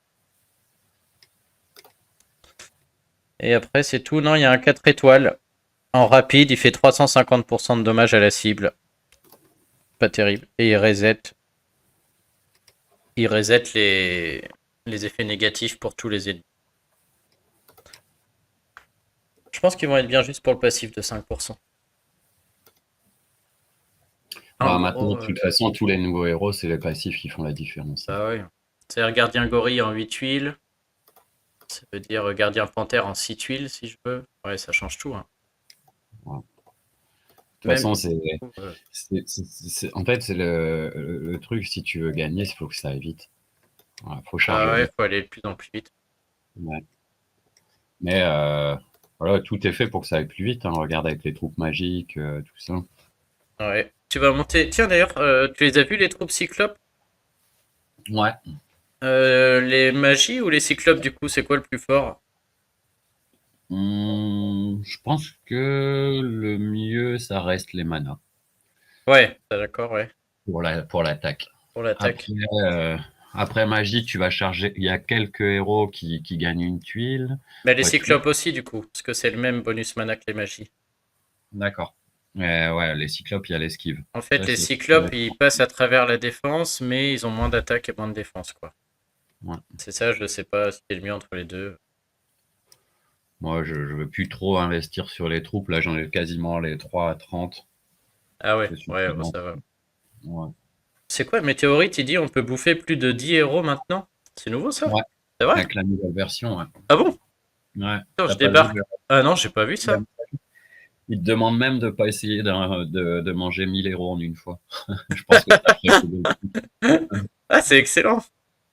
[SPEAKER 2] Et après, c'est tout. Non, il y a un 4 étoiles. En rapide, il fait 350% de dommages à la cible. Pas terrible. Et il reset. Il reset les effets négatifs pour tous les ennemis. Je pense qu'ils vont être bien juste pour le passif de 5%. En
[SPEAKER 1] Bah, maintenant,
[SPEAKER 2] gros,
[SPEAKER 1] de toute façon, tous les nouveaux héros, c'est les passifs qui font la différence, hein.
[SPEAKER 2] bah ouais. C'est un gardien gorille en 8 tuiles. Ça veut dire gardien panthère en 6 tuiles, si je veux. Ouais, ça change tout, hein.
[SPEAKER 1] Ouais. De toute
[SPEAKER 2] Même.
[SPEAKER 1] façon, en fait, c'est le truc, si tu veux gagner, il faut que ça aille vite. Voilà, faut
[SPEAKER 2] Ah
[SPEAKER 1] charger
[SPEAKER 2] ouais,
[SPEAKER 1] vite.
[SPEAKER 2] faut aller de plus en plus vite.
[SPEAKER 1] Ouais. Mais voilà, tout est fait pour que ça aille plus vite, hein. Regarde avec les troupes magiques, tout ça.
[SPEAKER 2] Ouais. tu vas monter. Tiens, d'ailleurs, tu les as vus, les troupes cyclopes?
[SPEAKER 1] Ouais.
[SPEAKER 2] Les magies ou les cyclopes, du coup, c'est quoi le plus fort?
[SPEAKER 1] Je pense que le mieux, ça reste les manas
[SPEAKER 2] Ouais, d'accord, ouais.
[SPEAKER 1] pour l'attaque.
[SPEAKER 2] Pour
[SPEAKER 1] Après,
[SPEAKER 2] l'attaque.
[SPEAKER 1] euh, après magie, tu vas charger. Il y a quelques héros qui gagnent une tuile.
[SPEAKER 2] Mais les
[SPEAKER 1] Enfin, tuile.
[SPEAKER 2] cyclopes aussi, du coup, parce que c'est le même bonus mana que les magies.
[SPEAKER 1] D'accord. Ouais, les cyclopes, il y a l'esquive.
[SPEAKER 2] En fait,
[SPEAKER 1] Ça,
[SPEAKER 2] les
[SPEAKER 1] c'est
[SPEAKER 2] cyclopes, ils passent à travers la défense, mais ils ont moins d'attaque et moins de défense, quoi.
[SPEAKER 1] ouais.
[SPEAKER 2] C'est ça, je sais pas ce qui est le mieux entre les deux.
[SPEAKER 1] Moi, je veux plus trop investir sur les troupes. Là, j'en ai quasiment les 3 à 30.
[SPEAKER 2] Ah ouais,
[SPEAKER 1] C'est
[SPEAKER 2] ouais, oh,
[SPEAKER 1] suffisant.
[SPEAKER 2] ça va.
[SPEAKER 1] Ouais.
[SPEAKER 2] C'est quoi, Météorite, il dit on peut bouffer plus de 10 héros maintenant? C'est nouveau, ça?
[SPEAKER 1] Ouais,
[SPEAKER 2] C'est vrai?
[SPEAKER 1] avec la nouvelle version, ouais.
[SPEAKER 2] Ah bon?
[SPEAKER 1] Ouais,
[SPEAKER 2] Attends, je
[SPEAKER 1] t'as pas vu
[SPEAKER 2] débarque. Ah non, j'ai pas vu ça.
[SPEAKER 1] il te demande même de pas essayer de manger 1000 héros en une fois. Je pense que ça ferait beaucoup.
[SPEAKER 2] Ah, c'est excellent.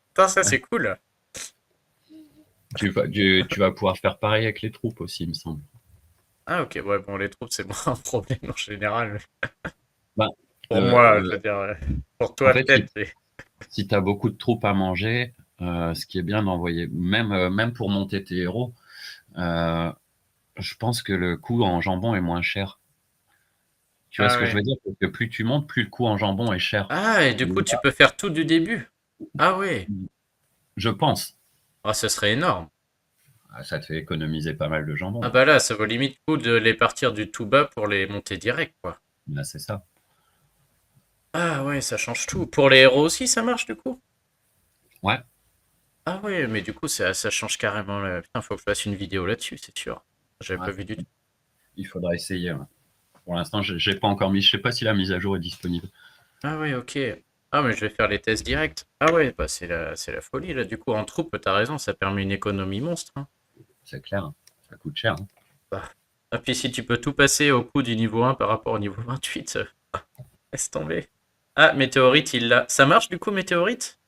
[SPEAKER 2] Putain, ça, c'est cool.
[SPEAKER 1] Tu vas pouvoir faire pareil avec les troupes aussi, il me semble.
[SPEAKER 2] Ah, ok, ouais, bon, les troupes, c'est moins un problème en général.
[SPEAKER 1] Ben,
[SPEAKER 2] Pour
[SPEAKER 1] euh,
[SPEAKER 2] moi, je
[SPEAKER 1] euh,
[SPEAKER 2] veux dire, pour
[SPEAKER 1] en
[SPEAKER 2] toi,
[SPEAKER 1] fait,
[SPEAKER 2] peut-être.
[SPEAKER 1] si tu as beaucoup de troupes à manger, ce qui est bien d'envoyer, même pour monter tes héros, euh, je pense que le coût en jambon est moins cher. Tu vois
[SPEAKER 2] Ah
[SPEAKER 1] ce que je
[SPEAKER 2] ouais.
[SPEAKER 1] veux dire? Parce que plus tu montes, plus le coût en jambon est cher.
[SPEAKER 2] Ah, et du coup, tu peux faire tout du début. Ah ouais.
[SPEAKER 1] Je pense.
[SPEAKER 2] Ah, ce serait énorme.
[SPEAKER 1] Ah, ça te fait économiser pas mal de
[SPEAKER 2] Ah
[SPEAKER 1] jambon.
[SPEAKER 2] bah là, ça vaut limite le coup de les partir du tout bas pour les monter direct, quoi.
[SPEAKER 1] Là, c'est ça.
[SPEAKER 2] Ah ouais, ça change tout. Pour les héros aussi, ça marche du coup?
[SPEAKER 1] Ouais.
[SPEAKER 2] Ah ouais, mais du coup, ça change carrément. Putain, faut que je fasse une vidéo là-dessus, c'est sûr. J'avais
[SPEAKER 1] Ouais.
[SPEAKER 2] pas vu du tout.
[SPEAKER 1] Il faudra essayer. Ouais. Pour l'instant, j'ai pas encore mis. Je sais pas si la mise à jour est disponible.
[SPEAKER 2] Ah ouais, ok. Ah, mais je vais faire les tests directs. Ah ouais, bah c'est la folie là. Du coup, en troupe, t'as raison, ça permet une économie monstre, hein.
[SPEAKER 1] C'est clair, hein. Ça coûte cher, hein.
[SPEAKER 2] Bah. Ah, puis si tu peux tout passer au coût du niveau 1 par rapport au niveau 28, laisse tomber. Ah, Météorite, il l'a. Ça marche du coup, Météorite?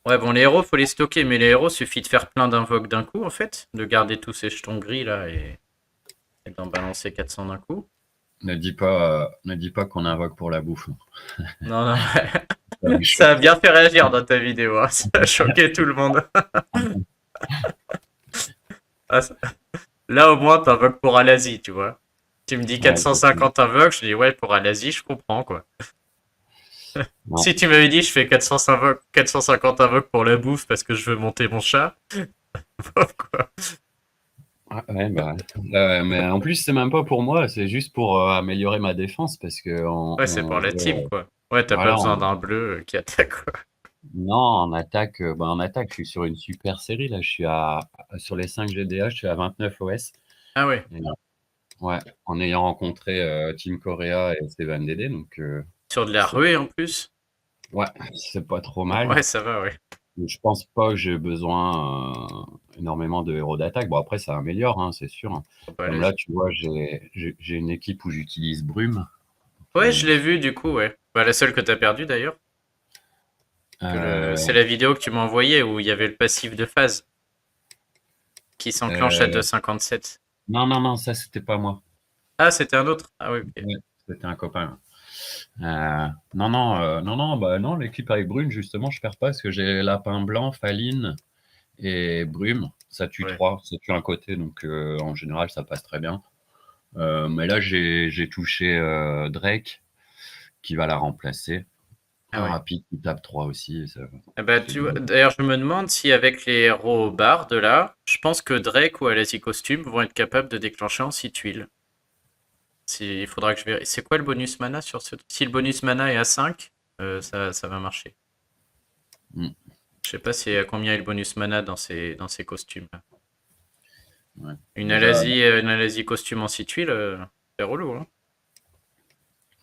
[SPEAKER 2] Ouais, bon, les héros, faut les stocker, mais les héros, suffit de faire plein d'invoques d'un coup, en fait. De garder tous ces jetons gris là et d'en balancer 400 d'un coup.
[SPEAKER 1] Ne dis pas qu'on invoque pour la bouffe, hein.
[SPEAKER 2] Non, non,
[SPEAKER 1] Ça va
[SPEAKER 2] ça a
[SPEAKER 1] choquer.
[SPEAKER 2] bien fait réagir dans ta vidéo, hein. Ça a choqué tout le monde. Ah, là, au moins, t'invoques pour Alazi, tu vois. Tu me dis
[SPEAKER 1] Ouais, c'est ça.
[SPEAKER 2] 450 invoques, je dis ouais, pour Alazi, je comprends, quoi.
[SPEAKER 1] Non.
[SPEAKER 2] Si tu m'avais dit je fais 450 invoques pour la bouffe parce que je veux monter mon chat, bof, quoi.
[SPEAKER 1] Ah, ouais, bah, mais en plus, c'est même pas pour moi, c'est juste pour améliorer ma défense parce que
[SPEAKER 2] Ouais, c'est pour la team, quoi. Ouais, t'as pas
[SPEAKER 1] voilà,
[SPEAKER 2] besoin d'un bleu qui attaque, quoi.
[SPEAKER 1] non, en attaque, je suis sur une super série là. Sur les 5 GDA, je suis à 29 OS.
[SPEAKER 2] Ah ouais.
[SPEAKER 1] Et, ouais, en ayant rencontré Team Korea et Steven Dédé, donc
[SPEAKER 2] Sur de la
[SPEAKER 1] c'est
[SPEAKER 2] ruée en plus.
[SPEAKER 1] ouais, c'est pas trop mal.
[SPEAKER 2] Ouais, ça va, ouais.
[SPEAKER 1] Mais je pense pas que j'ai besoin énormément de héros d'attaque. Bon, après, ça améliore, hein, c'est sûr.
[SPEAKER 2] Bah,
[SPEAKER 1] Comme là, tu vois, j'ai une équipe où j'utilise Brume.
[SPEAKER 2] ouais,
[SPEAKER 1] Euh,
[SPEAKER 2] je l'ai vu du coup, ouais. Bah, la seule que t'as perdue d'ailleurs. C'est
[SPEAKER 1] euh,
[SPEAKER 2] la vidéo que tu m'as envoyée où il y avait le passif de phase qui s'enclenche à
[SPEAKER 1] euh,
[SPEAKER 2] 2,57.
[SPEAKER 1] non, non, non, ça, c'était pas moi.
[SPEAKER 2] Ah, c'était un autre? Ah oui, ok.
[SPEAKER 1] Ouais, c'était un copain. Non, non, non, non, bah non, l'équipe avec Brune, justement, je perds pas parce que j'ai Lapin Blanc, Faline et Brume. Ça tue
[SPEAKER 2] Ouais.
[SPEAKER 1] 3, ça tue un côté, donc en général, ça passe très bien. Mais là, j'ai touché Drake qui va la remplacer.
[SPEAKER 2] Ah
[SPEAKER 1] Un
[SPEAKER 2] ouais.
[SPEAKER 1] rapide qui tape 3 aussi.
[SPEAKER 2] Eh ben,
[SPEAKER 1] C'est du bon.
[SPEAKER 2] d'ailleurs, je me demande si avec les héros bardes là, je pense que Drake ou Alasi Costume vont être capables de déclencher en 6 tuiles. Il faudra que je vérifie. C'est quoi le bonus mana sur ce? Si le bonus mana est à 5, ça va marcher.
[SPEAKER 1] Mm,
[SPEAKER 2] Je sais pas à combien est le bonus mana dans ces costumes.
[SPEAKER 1] ouais. Déjà,
[SPEAKER 2] Une Alasi costume en 6 tuiles, c'est relou, hein.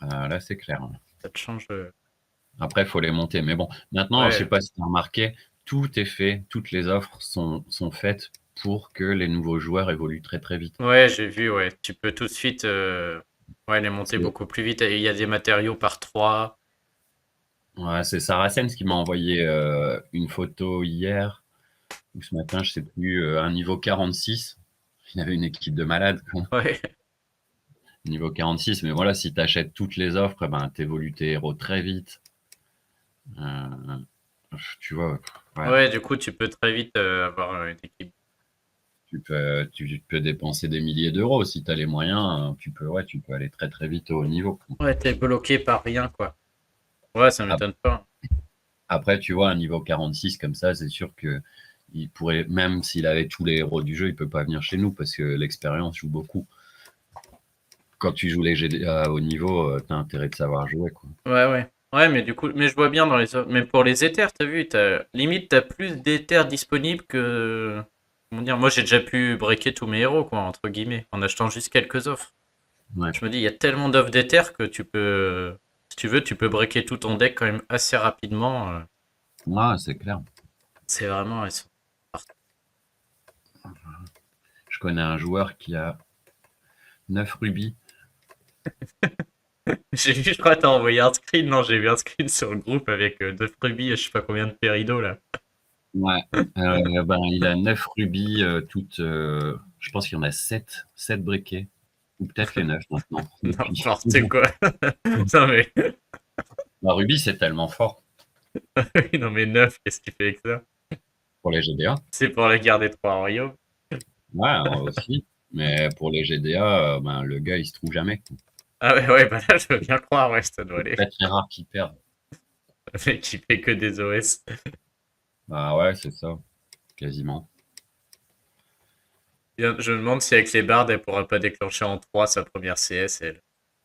[SPEAKER 1] là, c'est clair, hein.
[SPEAKER 2] Ça te change.
[SPEAKER 1] Après, il faut les monter. Mais bon, maintenant, je sais
[SPEAKER 2] Ouais,
[SPEAKER 1] pas si tu as remarqué, tout est fait, toutes les offres sont faites pour que les nouveaux joueurs évoluent très très vite.
[SPEAKER 2] ouais, j'ai vu, ouais. Tu peux tout de suite ouais, les monter
[SPEAKER 1] C'est
[SPEAKER 2] beaucoup plus vite. Et il y a des matériaux par 3.
[SPEAKER 1] ouais, c'est Saracens qui m'a envoyé une photo hier ou ce matin, je sais plus, un niveau 46. Il avait une équipe de malades, quoi.
[SPEAKER 2] Ouais.
[SPEAKER 1] niveau 46. Mais voilà, si tu achètes toutes les offres, ben, tu évolues tes héros très vite. Euh, tu vois, ouais,
[SPEAKER 2] Ouais, du coup, tu peux très vite avoir une équipe.
[SPEAKER 1] tu peux dépenser des milliers d'euros. Si tu as les moyens, ouais, tu peux aller très très vite au haut niveau.
[SPEAKER 2] Ouais, t'es bloqué par rien, quoi. Ouais, ça
[SPEAKER 1] Ap-
[SPEAKER 2] m'étonne pas.
[SPEAKER 1] Après, tu vois, un niveau 46 comme ça, c'est sûr que il pourrait, même s'il avait tous les héros du jeu, il peut pas venir chez nous parce que l'expérience joue beaucoup. Quand tu joues les GDA à haut niveau, tu as intérêt de savoir jouer, quoi.
[SPEAKER 2] Ouais, ouais. Ouais, mais du coup, mais je vois bien dans les autres. Mais pour les éthers, t'as vu, limite, t'as plus d'éthers disponibles que. Comment dire, moi j'ai déjà pu breaker tous mes héros, quoi, entre guillemets, en achetant juste quelques offres.
[SPEAKER 1] Ouais,
[SPEAKER 2] Je me dis, il y a tellement d'offres d'éthers que tu peux. Si tu veux, tu peux breaker tout ton deck quand même assez rapidement.
[SPEAKER 1] ouais, c'est clair.
[SPEAKER 2] C'est vraiment.
[SPEAKER 1] Je connais un joueur qui a 9 rubis.
[SPEAKER 2] J'ai vu, je crois, t'as envoyé un screen. Non, j'ai vu un screen sur le groupe avec deux rubis et je sais pas combien de péridos là.
[SPEAKER 1] Ouais. Ben, il a 9 rubis, toutes. Je pense qu'il y en a 7 briquets. Ou peut-être les 9 maintenant. Depuis.
[SPEAKER 2] N'importe quoi. Non mais,
[SPEAKER 1] La rubis, c'est tellement fort
[SPEAKER 2] non mais 9, qu'est-ce qu'il fait avec ça?
[SPEAKER 1] pour les GDA.
[SPEAKER 2] C'est pour la guerre des trois royaumes.
[SPEAKER 1] Ouais, aussi. Mais pour les GDA, ben, le gars, il se trouve jamais.
[SPEAKER 2] Ah ouais, ouais, bah là, je veux bien croire, ouais, ça doit
[SPEAKER 1] C'est
[SPEAKER 2] aller.
[SPEAKER 1] très très rare qu'il perde.
[SPEAKER 2] Le mec, il fait que des OS.
[SPEAKER 1] Bah ouais, c'est ça, quasiment.
[SPEAKER 2] Je me demande si avec les bardes, elle pourra pas déclencher en 3 sa première CS, elle.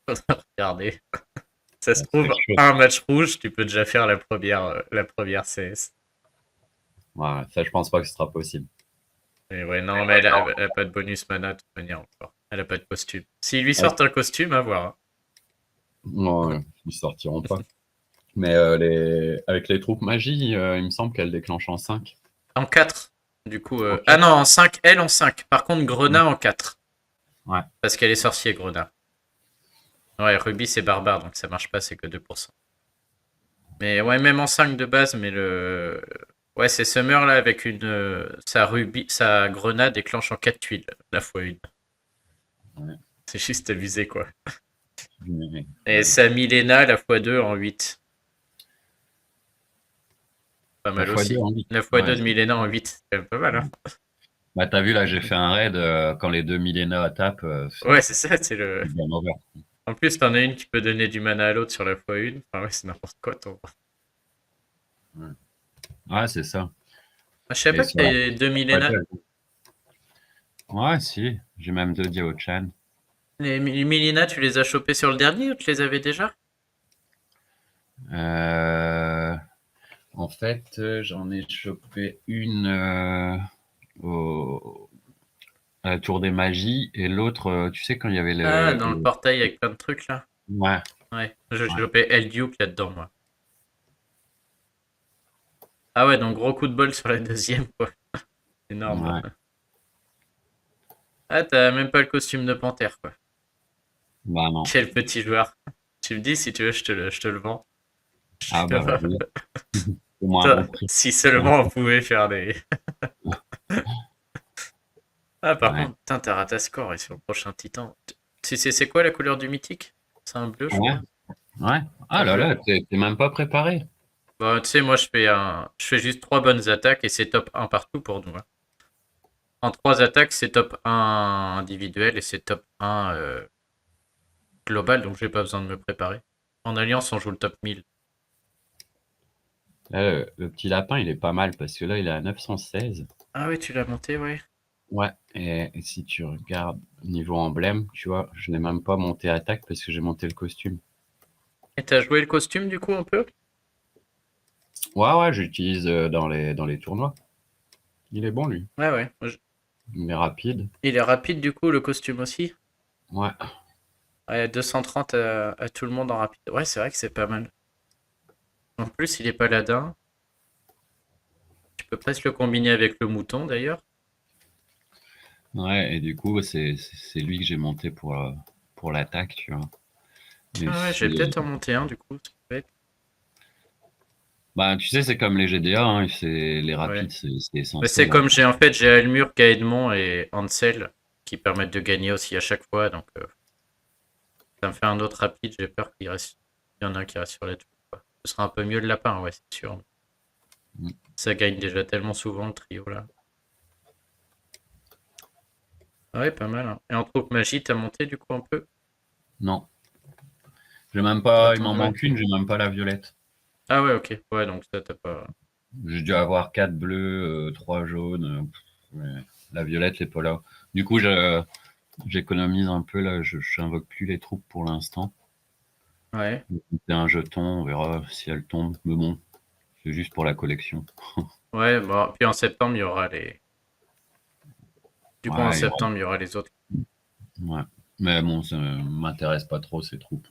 [SPEAKER 2] Faudra regarder. Ça se
[SPEAKER 1] Ouais, c'est
[SPEAKER 2] trouve,
[SPEAKER 1] chaud.
[SPEAKER 2] un match rouge, tu peux déjà faire la première CS.
[SPEAKER 1] Ouais, ça, je pense pas que ce sera possible.
[SPEAKER 2] Mais ouais, non, mais elle a pas de bonus mana de toute manière encore. Elle a pas de costume. S'ils lui
[SPEAKER 1] Ouais,
[SPEAKER 2] sortent un costume, à voir, hein.
[SPEAKER 1] ouais, ils sortiront pas. Mais avec les troupes magie, il me semble qu'elle déclenche en 5.
[SPEAKER 2] En 4. Du coup,
[SPEAKER 1] En
[SPEAKER 2] ah
[SPEAKER 1] 4.
[SPEAKER 2] non, en 5, elle en 5. Par contre, Grenat en 4.
[SPEAKER 1] Ouais.
[SPEAKER 2] Parce qu'elle est sorcier, Grenat. Ouais, Ruby, c'est barbare, donc ça marche pas, c'est que 2%. Mais ouais, même en 5 de base, mais le. Ouais, c'est Summer là avec sa grenade déclenche en 4 tuiles, la fois une.
[SPEAKER 1] Ouais.
[SPEAKER 2] C'est juste abusé quoi. Et
[SPEAKER 1] Ouais.
[SPEAKER 2] sa Milena la fois 2 en 8. Pas
[SPEAKER 1] La
[SPEAKER 2] mal
[SPEAKER 1] fois 2
[SPEAKER 2] aussi.
[SPEAKER 1] en 8.
[SPEAKER 2] La fois
[SPEAKER 1] Ouais.
[SPEAKER 2] 2 de Milena en 8, c'est quand même pas mal, hein.
[SPEAKER 1] Bah, t'as vu, là, j'ai fait un raid, quand les deux millénaires tapent,
[SPEAKER 2] Ouais, c'est ça, c'est le.
[SPEAKER 1] c'est game over.
[SPEAKER 2] En plus, t'en as une qui peut donner du mana à l'autre sur la fois 1. Enfin, ouais, c'est n'importe quoi, ton.
[SPEAKER 1] Ouais, ouais, c'est ça.
[SPEAKER 2] Ah, je savais
[SPEAKER 1] Et
[SPEAKER 2] pas que
[SPEAKER 1] sur la
[SPEAKER 2] t'avais 2
[SPEAKER 1] fois
[SPEAKER 2] Milena.
[SPEAKER 1] 2, ouais, si, j'ai même 2 Diao-chan.
[SPEAKER 2] Les Milena, tu les as chopés sur le dernier ou tu les avais déjà?
[SPEAKER 1] Euh, En fait, j'en ai chopé une, au à la Tour des Magies et l'autre, tu sais, quand il y avait
[SPEAKER 2] Ah,
[SPEAKER 1] le
[SPEAKER 2] dans le portail avec plein de trucs là.
[SPEAKER 1] ouais,
[SPEAKER 2] Ouais, je
[SPEAKER 1] ouais,
[SPEAKER 2] chopais El Duke là-dedans, moi. Ah ouais, donc gros coup de bol sur la deuxième, quoi. Énorme.
[SPEAKER 1] ouais.
[SPEAKER 2] Ah, t'as même pas le costume de panthère, quoi.
[SPEAKER 1] Bah, non.
[SPEAKER 2] Quel petit joueur. Tu me dis, si tu veux, je te le vends.
[SPEAKER 1] Ah bah, vas-y, fais-moi un
[SPEAKER 2] Putain,
[SPEAKER 1] bon prix.
[SPEAKER 2] si seulement on pouvait faire des. Ah, par
[SPEAKER 1] Ouais.
[SPEAKER 2] contre, putain, t'as raté score et sur le prochain titan. Tu sais, c'est quoi la couleur du mythique? C'est un bleu, je
[SPEAKER 1] Ouais,
[SPEAKER 2] crois.
[SPEAKER 1] ouais. Ah
[SPEAKER 2] Un
[SPEAKER 1] là
[SPEAKER 2] bleu.
[SPEAKER 1] là, tu même pas préparé.
[SPEAKER 2] Bah, tu sais, moi, je fais juste 3 bonnes attaques et c'est top 1 partout pour nous, hein. En 3 attaques, c'est top 1 individuel et c'est top 1 global, donc j'ai pas besoin de me préparer. En alliance, on joue le top 1000.
[SPEAKER 1] Là, le petit lapin, il est pas mal parce que là, il est à 916.
[SPEAKER 2] Ah oui, tu l'as monté, ouais.
[SPEAKER 1] Ouais, et si tu regardes niveau emblème, tu vois, je n'ai même pas monté attaque parce que j'ai monté le costume.
[SPEAKER 2] Et t'as joué le costume du coup un peu?
[SPEAKER 1] Ouais, ouais, j'utilise dans les tournois. Il est bon, lui.
[SPEAKER 2] Ouais, ouais.
[SPEAKER 1] Il est rapide.
[SPEAKER 2] Il est rapide du coup, le costume aussi.
[SPEAKER 1] Ouais,
[SPEAKER 2] Ouais, 230 à tout le monde en rapide. Ouais, c'est vrai que c'est pas mal. En plus, il est paladin. Tu peux presque le combiner avec le mouton d'ailleurs.
[SPEAKER 1] ouais, et du coup, c'est lui que j'ai monté pour l'attaque, tu vois. Mais
[SPEAKER 2] Tiens, ouais, je vais
[SPEAKER 1] si,
[SPEAKER 2] peut-être en monter un du coup. Ça peut être-
[SPEAKER 1] bah, tu sais, c'est comme les GDA, hein, les
[SPEAKER 2] Ouais.
[SPEAKER 1] rapides, c'est
[SPEAKER 2] Mais c'est
[SPEAKER 1] essentiel, hein.
[SPEAKER 2] comme j'ai en fait j'ai Almur, Kaedmon et Ansel qui permettent de gagner aussi à chaque fois. Donc Ça me fait un autre rapide, j'ai peur qu'il reste. Il y en a un qui reste sur la touche, quoi. Ce sera un peu mieux le lapin, ouais, c'est sûr.
[SPEAKER 1] Mm.
[SPEAKER 2] Ça gagne déjà tellement souvent le trio là. Ah ouais, pas mal, hein. Et en troupe magie, t'as monté du coup un peu?
[SPEAKER 1] Non, j'ai même pas, il
[SPEAKER 2] Attends,
[SPEAKER 1] m'en
[SPEAKER 2] ouais.
[SPEAKER 1] manque une, j'ai même pas la violette.
[SPEAKER 2] Ah ouais, ok. Ouais, donc ça, t'as pas.
[SPEAKER 1] J'ai dû avoir 4 bleus, 3 jaunes. Ouais. La violette n'est pas là. Du coup, j'économise un peu là, je n'invoque plus les troupes pour l'instant.
[SPEAKER 2] Ouais.
[SPEAKER 1] C'est un jeton, on verra si elle tombe. Mais bon, c'est juste pour la collection.
[SPEAKER 2] Ouais, bon. Puis en septembre, il y aura les. Du coup, en
[SPEAKER 1] Ouais,
[SPEAKER 2] septembre, il y aura les autres.
[SPEAKER 1] ouais. Mais bon, ça m'intéresse pas trop ces troupes.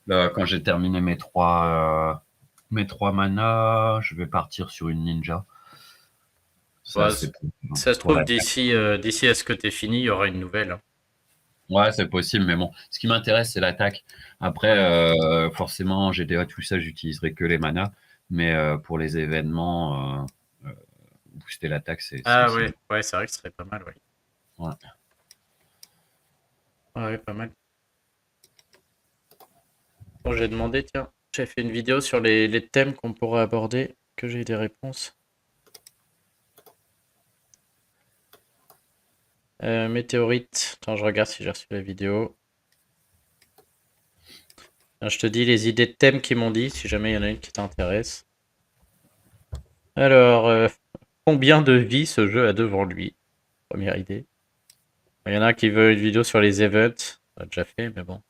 [SPEAKER 1] Là, quand j'ai terminé mes trois manas, je vais partir sur une ninja. Ça,
[SPEAKER 2] Ouais,
[SPEAKER 1] c'est
[SPEAKER 2] ça se
[SPEAKER 1] pour
[SPEAKER 2] trouve,
[SPEAKER 1] la.
[SPEAKER 2] d'ici à ce que t'es fini, il y aura une nouvelle, hein.
[SPEAKER 1] Ouais, c'est possible, mais bon, ce qui m'intéresse, c'est l'attaque. Après,
[SPEAKER 2] Ouais.
[SPEAKER 1] forcément, GDA, tout ça, j'utiliserai que les manas. Mais pour les événements, booster l'attaque,
[SPEAKER 2] Ah
[SPEAKER 1] c'est bien.
[SPEAKER 2] ouais, ouais, c'est vrai que ce serait pas mal, ouais.
[SPEAKER 1] Ouais.
[SPEAKER 2] Ouais, pas mal. Bon, j'ai demandé, tiens, j'ai fait une vidéo sur les thèmes qu'on pourrait aborder, que j'ai des réponses. Météorite. Attends, je regarde si j'ai reçu la vidéo. Je te dis les idées de thèmes qu'ils m'ont dit, si jamais il y en a une qui t'intéresse. Alors, combien de vies ce jeu a devant lui? Première idée. Il y en a un qui veut une vidéo sur les events. On l'a déjà fait, mais bon.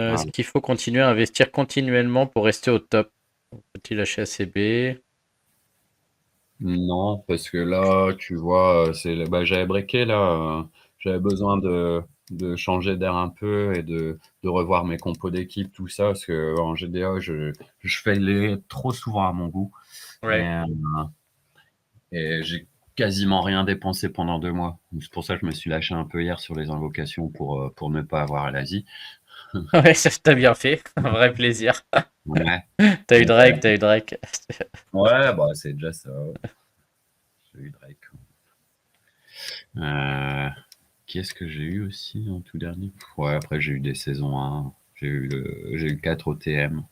[SPEAKER 2] Est-ce
[SPEAKER 1] Ouais.
[SPEAKER 2] qu'il faut continuer à investir continuellement pour rester au top? Faut-il lâcher ACB?
[SPEAKER 1] Non, parce que là, tu vois, bah, j'avais breaké là, j'avais besoin de changer d'air un peu et de revoir mes compos d'équipe, tout ça, parce que en GDA, je fais les trop souvent à mon goût et,
[SPEAKER 2] Ouais.
[SPEAKER 1] et j'ai quasiment rien dépensé pendant 2 mois. C'est pour ça que je me suis lâché un peu hier sur les invocations pour ne pas avoir à l'Asie.
[SPEAKER 2] Ouais, ça t'a bien fait. Un vrai plaisir.
[SPEAKER 1] Ouais,
[SPEAKER 2] T'as eu Drake, t'as eu Drake.
[SPEAKER 1] ouais, bah c'est déjà ça. J'ai eu Drake. Euh, Qui est-ce que j'ai eu aussi en tout dernier? Ouais, après j'ai eu des saisons 1, j'ai eu 4 OTM.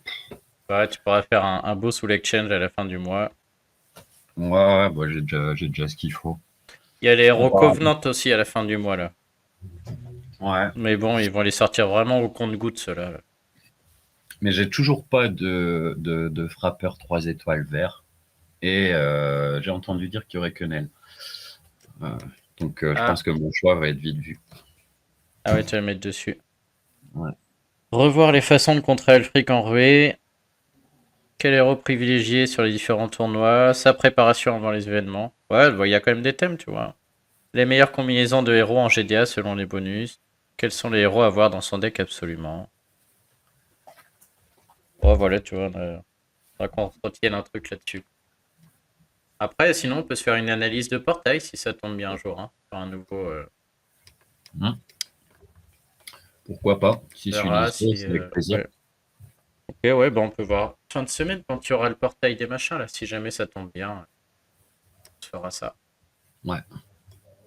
[SPEAKER 2] Ouais, tu pourras faire un beau sous l'exchange à la fin du mois.
[SPEAKER 1] Ouais, ouais, bah, j'ai déjà ce qu'il faut.
[SPEAKER 2] Il y a les
[SPEAKER 1] On
[SPEAKER 2] Hero
[SPEAKER 1] va-
[SPEAKER 2] Covenant aussi à la fin du mois là.
[SPEAKER 1] Ouais,
[SPEAKER 2] Mais bon, ils vont les sortir vraiment au compte-gouttes ceux-là.
[SPEAKER 1] mais j'ai toujours pas de frappeur 3 étoiles vert. Et j'ai entendu dire qu'il y aurait que Nel. Euh, donc je
[SPEAKER 2] Ah,
[SPEAKER 1] pense que mon choix va être vite vu.
[SPEAKER 2] ah ouais, tu vas le mettre dessus.
[SPEAKER 1] Ouais.
[SPEAKER 2] Revoir les façons de contrer Alfric en ruée. Quel héros privilégié sur les différents tournois. Sa préparation avant les événements. Ouais, bah, il y a quand même des thèmes, tu vois. Les meilleures combinaisons de héros en GDA selon les bonus. Quels sont les héros à avoir dans son deck absolument. Oh voilà, tu vois, faudra qu'on retienne un truc là-dessus. Après, sinon, on peut se faire une analyse de portail si ça tombe bien un jour, hein. Faire un nouveau.
[SPEAKER 1] Hein, pourquoi pas? Si
[SPEAKER 2] On
[SPEAKER 1] je suis
[SPEAKER 2] verra
[SPEAKER 1] dispo,
[SPEAKER 2] si.
[SPEAKER 1] c'est avec plaisir.
[SPEAKER 2] Ouais. Ok, ouais, bah on peut voir. Fin de semaine, quand il y aura le portail des machins, là, si jamais ça tombe bien, on se fera ça.
[SPEAKER 1] Ouais,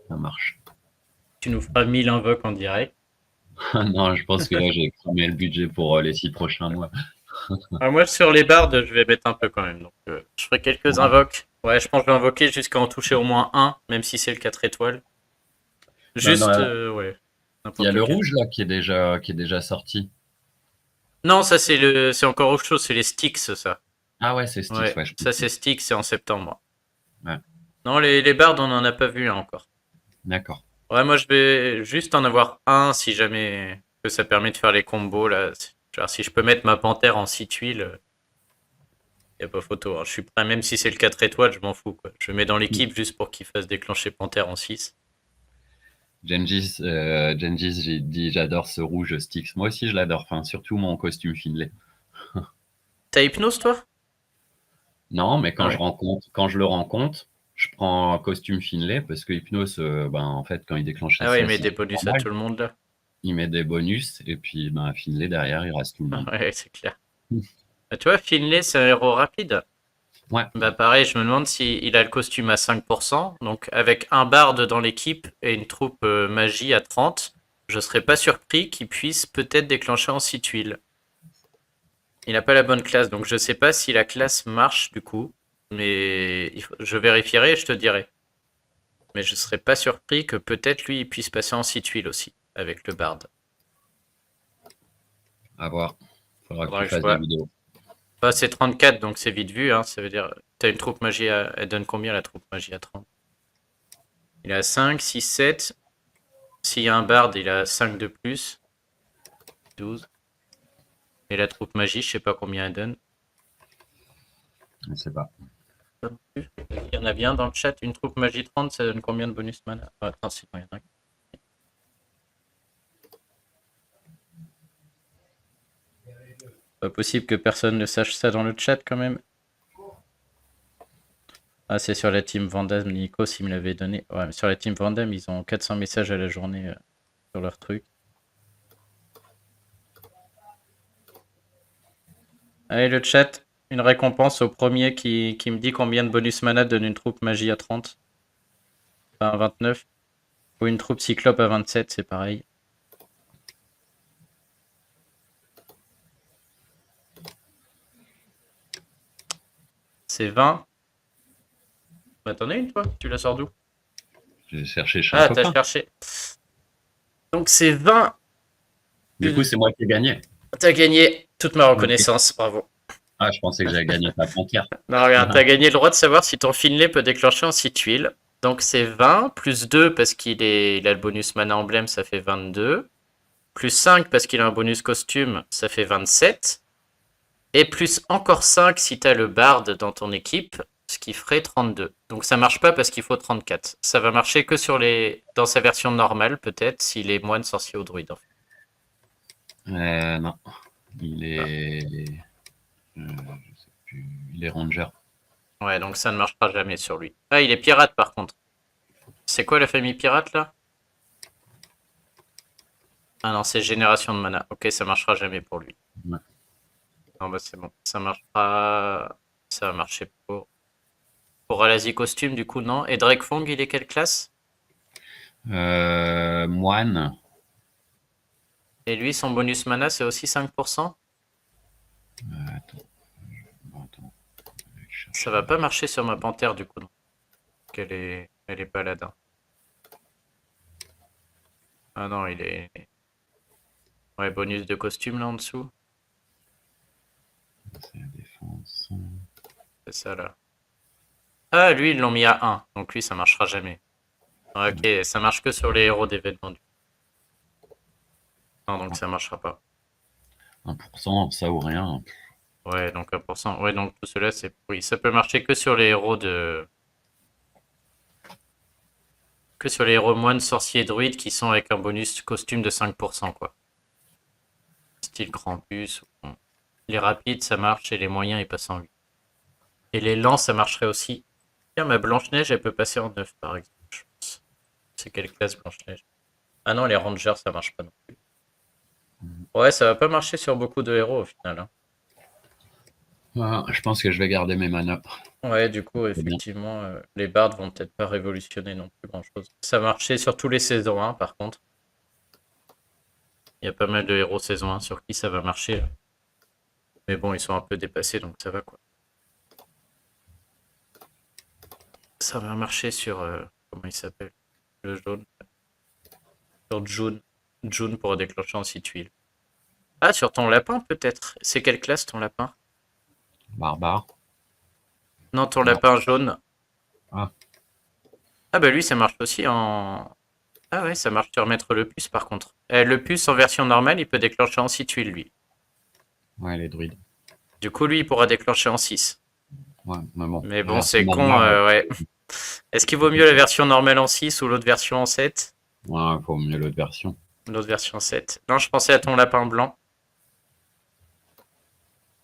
[SPEAKER 1] ça marche.
[SPEAKER 2] Tu nous feras 1000 invoques en direct.
[SPEAKER 1] Non, je pense que là, j'ai cramé le budget pour les 6 prochains mois.
[SPEAKER 2] Ah, moi, sur les bardes, je vais mettre un peu quand même. Donc, je ferai quelques
[SPEAKER 1] Ouais.
[SPEAKER 2] invoques. Ouais, je pense que je vais invoquer jusqu'à en toucher au moins un, même si c'est le 4 étoiles.
[SPEAKER 1] Non,
[SPEAKER 2] Juste,
[SPEAKER 1] non,
[SPEAKER 2] ouais,
[SPEAKER 1] il y a
[SPEAKER 2] n'importe
[SPEAKER 1] le
[SPEAKER 2] lequel.
[SPEAKER 1] rouge là qui est déjà sorti.
[SPEAKER 2] Non, ça, c'est encore autre chose, c'est les sticks, ça.
[SPEAKER 1] Ah ouais, c'est Styx,
[SPEAKER 2] Ouais,
[SPEAKER 1] ouais, je
[SPEAKER 2] ça, c'est
[SPEAKER 1] comprends.
[SPEAKER 2] sticks, c'est en septembre.
[SPEAKER 1] Ouais,
[SPEAKER 2] Non, les bardes, on n'en a pas vu, hein, encore.
[SPEAKER 1] d'accord.
[SPEAKER 2] Ouais, moi, je vais juste en avoir un si jamais que ça permet de faire les combos, là. Genre, si je peux mettre ma panthère en 6 tuiles, y a pas photo, hein. Je suis prêt, même si c'est le 4 étoiles, je m'en fous, quoi. Je le mets dans l'équipe juste pour qu'il fasse déclencher panthère en 6.
[SPEAKER 1] Gengis, j'ai dit j'adore ce rouge Styx. Moi aussi, je l'adore. Enfin, surtout mon costume Finlay.
[SPEAKER 2] T'as hypnose, toi?
[SPEAKER 1] Non, mais
[SPEAKER 2] Ah ouais.
[SPEAKER 1] quand je le rencontre, je prends un costume Finlay parce que Hypnose, ben, en fait, quand il déclenche
[SPEAKER 2] Ah ouais, il
[SPEAKER 1] sa
[SPEAKER 2] met des
[SPEAKER 1] scie
[SPEAKER 2] bonus à
[SPEAKER 1] normale,
[SPEAKER 2] tout le monde, là.
[SPEAKER 1] il met des bonus et puis ben, Finlay derrière, il reste tout le monde.
[SPEAKER 2] Ouais, c'est clair. Bah, tu vois, Finlay, c'est un héros rapide.
[SPEAKER 1] Ouais,
[SPEAKER 2] Bah pareil, je me demande s'il a le costume à 5%, donc avec un barde dans l'équipe et une troupe magie à 30. Je serais pas surpris qu'il puisse peut-être déclencher en 6 tuiles. Il n'a pas la bonne classe, donc je sais pas si la classe marche du coup. Mais je vérifierai et je te dirai. Mais je serais pas surpris que peut-être lui il puisse passer en 6 tuiles aussi, avec le Bard.
[SPEAKER 1] À voir. Faudra que
[SPEAKER 2] Faudra
[SPEAKER 1] tu
[SPEAKER 2] que je
[SPEAKER 1] fasses des
[SPEAKER 2] vois.
[SPEAKER 1] vidéos.
[SPEAKER 2] Bah, c'est 34, donc c'est vite vu, hein. Ça veut dire, t'as une troupe magie elle donne combien la troupe magie à 30? Il a 5, 6, 7. S'il y a un Bard, il a 5 de plus. 12. Et la troupe magie, je sais pas combien elle donne.
[SPEAKER 1] Je sais pas.
[SPEAKER 2] Il y en a bien dans le chat. Une troupe magie 30, ça donne combien de bonus mana? Attends, c'est il y en a. Pas possible que personne ne sache ça dans le chat quand même. Ah, c'est sur la team Vandam, Nico, s'il me l'avait donné. Ouais, mais sur la team Vandam, ils ont 400 messages à la journée sur leur truc. Allez, le chat, une récompense au premier qui me dit combien de bonus mana donne une troupe magie à 30. Enfin, à 29. Ou une troupe cyclope à 27, c'est pareil. C'est 20. Bah, t'en as une, toi? Tu la sors d'où?
[SPEAKER 1] J'ai cherché chez un
[SPEAKER 2] Ah, t'as
[SPEAKER 1] copain.
[SPEAKER 2] cherché. Donc, c'est 20.
[SPEAKER 1] Du coup, c'est moi qui ai gagné.
[SPEAKER 2] T'as gagné toute ma
[SPEAKER 1] Ok.
[SPEAKER 2] reconnaissance, bravo.
[SPEAKER 1] Ah, je pensais que j'avais gagné ta panthère.
[SPEAKER 2] Non, regarde, t'as gagné le droit de savoir si ton Finlay peut déclencher en 6 tuiles. Donc c'est 20, plus 2 parce il a le bonus mana emblème, ça fait 22. Plus 5 parce qu'il a un bonus costume, ça fait 27. Et plus encore 5 si t'as le bard dans ton équipe, ce qui ferait 32. Donc ça marche pas parce qu'il faut 34. Ça va marcher que dans sa version normale, peut-être, s'il est moine, sorcier ou druide. En fait.
[SPEAKER 1] Non. Il est. Je sais plus. Il est ranger.
[SPEAKER 2] Ouais, donc ça ne marchera jamais sur lui. Ah, il est pirate par contre. C'est quoi la famille pirate là? Ah non, c'est génération de mana. Ok, ça marchera jamais pour lui.
[SPEAKER 1] Ouais.
[SPEAKER 2] Non, bah c'est bon. Ça marchera. Ça va marcher pour Alazi Costume, du coup, non. Et Drake Fong, il est quelle classe?
[SPEAKER 1] Moine.
[SPEAKER 2] Et lui, son bonus mana, c'est aussi 5%?
[SPEAKER 1] Attends. Attends.
[SPEAKER 2] Ça va pas marcher sur ma panthère, du coup, non. Elle est paladin. Ah non, il est. Ouais, bonus de costume là en dessous.
[SPEAKER 1] C'est la défense.
[SPEAKER 2] C'est ça là. Ah, lui, ils l'ont mis à 1. Donc lui, ça marchera jamais. Ok, ça marche que sur les héros d'événements. Non, donc ça marchera pas.
[SPEAKER 1] 1%, ça ou rien.
[SPEAKER 2] Ouais, donc 1%. Ouais, donc tout cela, c'est pourri. Ça peut marcher que sur les héros que sur les héros moines, sorciers, druides qui sont avec un bonus costume de 5%, quoi. Style Krampus. Les rapides, ça marche, et les moyens, ils passent en 8. Et les lents, ça marcherait aussi. Tiens, ma Blanche-Neige, elle peut passer en 9, par exemple, je pense. C'est quelle classe Blanche-Neige? Ah non, les Rangers, ça marche pas non plus. Ouais, ça va pas marcher sur beaucoup de héros, au final. Hein.
[SPEAKER 1] Ah, je pense que je vais garder mes manas.
[SPEAKER 2] Ouais, du coup,
[SPEAKER 1] C'est bien.
[SPEAKER 2] effectivement, les bards vont peut-être pas révolutionner non plus grand-chose. Ça marchait sur tous les saisons 1, par contre. Il y a pas mal de héros saison 1 sur qui ça va marcher. Là. Mais bon, ils sont un peu dépassés, donc ça va quoi. Ça va marcher sur... comment il s'appelle? Le jaune. Sur June. June pour déclencher en 6 tuiles. Ah, sur ton lapin peut-être. C'est quelle classe ton lapin?
[SPEAKER 1] Barbare.
[SPEAKER 2] Non, ton
[SPEAKER 1] Non.
[SPEAKER 2] lapin jaune.
[SPEAKER 1] Ah,
[SPEAKER 2] Ah bah lui, ça marche aussi en... Ah ouais, ça marche sur mettre le puce par contre. Le puce en version normale, il peut déclencher en 6 tuiles lui.
[SPEAKER 1] ouais, les druides.
[SPEAKER 2] Du coup, lui, il pourra déclencher en 6.
[SPEAKER 1] Ouais, mais bon.
[SPEAKER 2] Mais
[SPEAKER 1] La
[SPEAKER 2] bon,
[SPEAKER 1] version
[SPEAKER 2] c'est con,
[SPEAKER 1] normale,
[SPEAKER 2] ouais. Est-ce qu'il vaut mieux la version normale en 6 ou l'autre version en 7?
[SPEAKER 1] ouais, faut mieux l'autre version.
[SPEAKER 2] L'autre version 7. Non, je pensais à ton lapin blanc.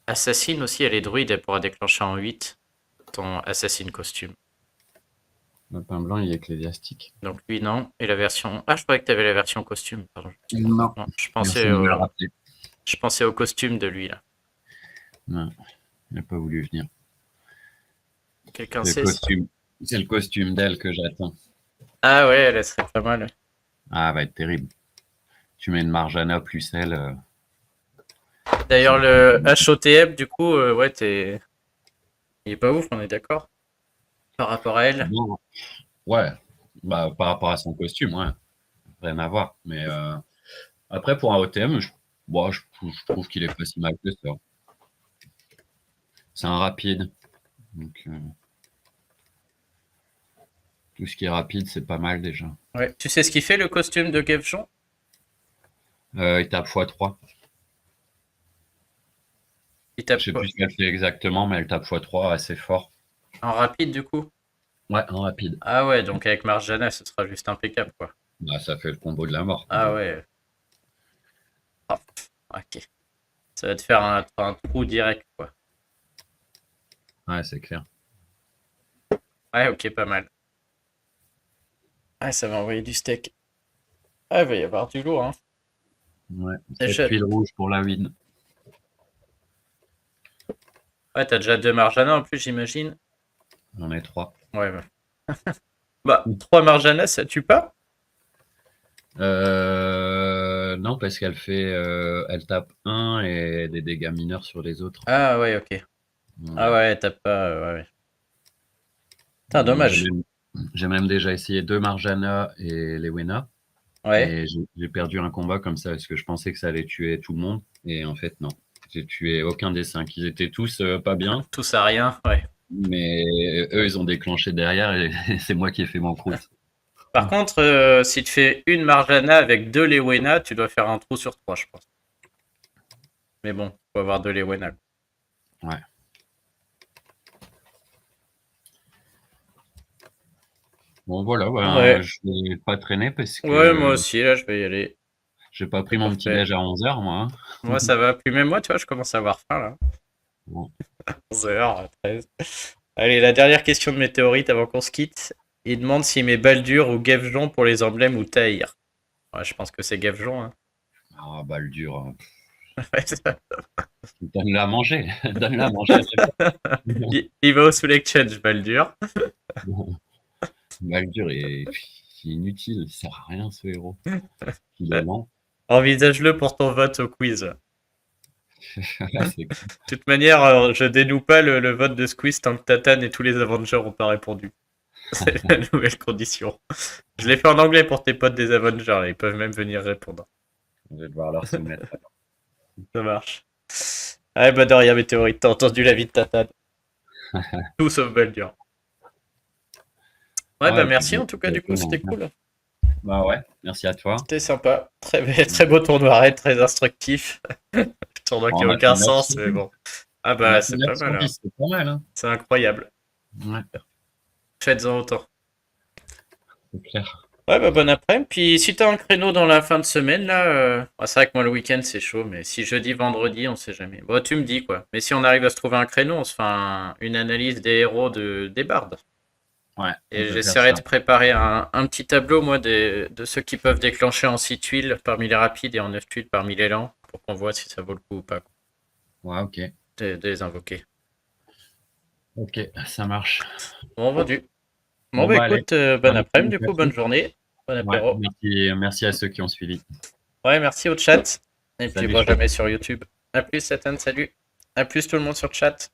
[SPEAKER 2] Assassine aussi, elle est druide, elle pourra déclencher en 8. Ton Assassin costume.
[SPEAKER 1] Le pain blanc, il est ecclésiastique.
[SPEAKER 2] Donc lui, non. Et la version... Ah, je croyais que tu avais la version costume. Pardon.
[SPEAKER 1] Non.
[SPEAKER 2] Non,
[SPEAKER 1] Merci de me le rappeler.
[SPEAKER 2] je pensais au costume de lui, là.
[SPEAKER 1] Non, il n'a pas voulu venir.
[SPEAKER 2] Quelqu'un
[SPEAKER 1] C'est le
[SPEAKER 2] sait ça?
[SPEAKER 1] costume. C'est le costume d'elle que j'attends.
[SPEAKER 2] Ah ouais, elle serait pas mal.
[SPEAKER 1] Ah, va être terrible. Tu mets une Marjana plus elle.
[SPEAKER 2] D'ailleurs, le HOTM, du coup, ouais, il est pas ouf, on est d'accord? Par rapport à elle.
[SPEAKER 1] Non, ouais, bah, par rapport à son costume, ouais, rien à voir. Mais après, pour un OTM, bon, je trouve qu'il est pas si mal que ça. C'est un rapide. Donc, tout ce qui est rapide, c'est pas mal déjà.
[SPEAKER 2] Ouais. Tu sais ce qu'il fait, le costume de Gevjon?
[SPEAKER 1] Il tape x3.
[SPEAKER 2] Il
[SPEAKER 1] Je
[SPEAKER 2] tape
[SPEAKER 1] sais
[SPEAKER 2] quoi?
[SPEAKER 1] plus ce qu'elle fait exactement, mais elle tape x3 assez fort.
[SPEAKER 2] En rapide, du coup?
[SPEAKER 1] Ouais, en rapide.
[SPEAKER 2] Ah ouais, donc avec Marjana, ce sera juste impeccable, quoi.
[SPEAKER 1] Bah, ça fait le combo de la mort, quoi.
[SPEAKER 2] Ah ouais. Ah, ok. Ça va te faire un trou direct, quoi.
[SPEAKER 1] Ouais, c'est clair.
[SPEAKER 2] Ouais, ok, pas mal. Ah, ça va envoyer du steak. Ah, il va y avoir du lourd, hein.
[SPEAKER 1] Ouais, 7
[SPEAKER 2] Déjà...
[SPEAKER 1] tuiles rouges pour la win.
[SPEAKER 2] Ouais, t'as déjà 2 Marjana en plus, j'imagine.
[SPEAKER 1] J'en ai 3.
[SPEAKER 2] Ouais, ouais. Bah, 3 Marjana, ça tue pas?
[SPEAKER 1] Non, parce elle tape 1 et des dégâts mineurs sur les autres.
[SPEAKER 2] Ah ouais, ok. Ah
[SPEAKER 1] Voilà.
[SPEAKER 2] ouais, t'as pas... ouais, ouais. Putain,
[SPEAKER 1] Donc,
[SPEAKER 2] dommage.
[SPEAKER 1] j'ai même déjà essayé 2 Marjana et Lewena.
[SPEAKER 2] Ouais.
[SPEAKER 1] Et j'ai perdu un combat comme ça parce que je pensais que ça allait tuer tout le monde. Et en fait, non. J'ai tué aucun des 5. Ils étaient tous pas bien.
[SPEAKER 2] Tous à rien, ouais.
[SPEAKER 1] Mais eux, ils ont déclenché derrière et c'est moi qui ai fait mon croûte.
[SPEAKER 2] Par contre, si tu fais une Marjana avec 2 Lewena, tu dois faire un trou sur 3, je pense. Mais bon, faut avoir 2 Lewena.
[SPEAKER 1] Ouais. Bon, voilà, ben,
[SPEAKER 2] Ouais.
[SPEAKER 1] je vais pas traîner parce
[SPEAKER 2] Ouais, moi
[SPEAKER 1] que
[SPEAKER 2] aussi, là, je vais y aller.
[SPEAKER 1] j'ai pas
[SPEAKER 2] C'est
[SPEAKER 1] pris mon petit
[SPEAKER 2] parfait.
[SPEAKER 1] déj à 11h, moi.
[SPEAKER 2] Moi, ça va. Puis même moi, tu vois, je commence à avoir faim, là.
[SPEAKER 1] Bon.
[SPEAKER 2] 11h, 13. Allez, la dernière question de Météorite avant qu'on se quitte. Il demande s'il met Baldur ou Gevjon pour les emblèmes ou Tahir. Ouais, je pense que c'est Gevjon, hein.
[SPEAKER 1] Ah, bah, le dur.
[SPEAKER 2] Ouais, c'est ça.
[SPEAKER 1] Donne-la à manger. Donne-la à manger à chaque fois.
[SPEAKER 2] Il va au Select Change, Baldur.
[SPEAKER 1] Bah, le dur est inutile. Il sert à rien, ce héros. Il est lent.
[SPEAKER 2] Envisage-le pour ton vote au quiz. De
[SPEAKER 1] C'est
[SPEAKER 2] toute manière, je dénoue pas le vote de Squeeze tant que Tatane et tous les Avengers n'ont pas répondu. C'est la nouvelle condition. Je l'ai fait en anglais pour tes potes des Avengers, ils peuvent même venir répondre.
[SPEAKER 1] Je vais devoir leur soumettre.
[SPEAKER 2] Ça marche. Ah bah de rien, Météorite, t'as entendu l'avis de Tatane. Tout sauf Baldur. Ouais, bah
[SPEAKER 1] Ouais, et puis,
[SPEAKER 2] merci en tout cas, du coup,
[SPEAKER 1] exactement.
[SPEAKER 2] c'était cool.
[SPEAKER 1] Bah ouais, merci à toi.
[SPEAKER 2] C'était sympa. Très beau tournoi raid, très instructif. Tournoi qui a
[SPEAKER 1] On a fait
[SPEAKER 2] aucun
[SPEAKER 1] 9
[SPEAKER 2] sens,
[SPEAKER 1] sur
[SPEAKER 2] mais
[SPEAKER 1] 10.
[SPEAKER 2] bon. Ah
[SPEAKER 1] On a
[SPEAKER 2] bah,
[SPEAKER 1] fait
[SPEAKER 2] c'est
[SPEAKER 1] 9
[SPEAKER 2] pas mal,
[SPEAKER 1] sur
[SPEAKER 2] hein.
[SPEAKER 1] 10, c'est pas mal, hein.
[SPEAKER 2] C'est incroyable.
[SPEAKER 1] Ouais,
[SPEAKER 2] Faites-en autant.
[SPEAKER 1] c'est clair.
[SPEAKER 2] Ouais, bah bon après-midi. Puis si t'as un créneau dans la fin de semaine, là, c'est vrai que moi le week-end c'est chaud, mais si jeudi, vendredi, on sait jamais. Bon, tu me dis quoi. Mais si on arrive à se trouver un créneau, on se fait une analyse des héros des bardes.
[SPEAKER 1] Ouais, on
[SPEAKER 2] Et
[SPEAKER 1] peut faire
[SPEAKER 2] j'essaierai
[SPEAKER 1] ça.
[SPEAKER 2] de préparer un petit tableau, moi, de ceux qui peuvent déclencher en 6 tuiles parmi les rapides et en 9 tuiles parmi les lents, pour qu'on voit si ça vaut le coup ou pas
[SPEAKER 1] Ouais, ok.
[SPEAKER 2] de les invoquer.
[SPEAKER 1] Ok, ça marche.
[SPEAKER 2] Bon, vendu. Bon,
[SPEAKER 1] Bon,
[SPEAKER 2] bah
[SPEAKER 1] bah allez.
[SPEAKER 2] écoute, bon
[SPEAKER 1] Bon
[SPEAKER 2] après-midi, du coup, bonne
[SPEAKER 1] après-midi.
[SPEAKER 2] journée. Bon
[SPEAKER 1] Ouais,
[SPEAKER 2] apéro.
[SPEAKER 1] merci à ceux qui ont suivi.
[SPEAKER 2] Ouais, merci au chat. Et puis,
[SPEAKER 1] Salut,
[SPEAKER 2] bon,
[SPEAKER 1] ciao.
[SPEAKER 2] jamais sur YouTube. À plus, Satan, salut. À plus, tout le monde sur le chat.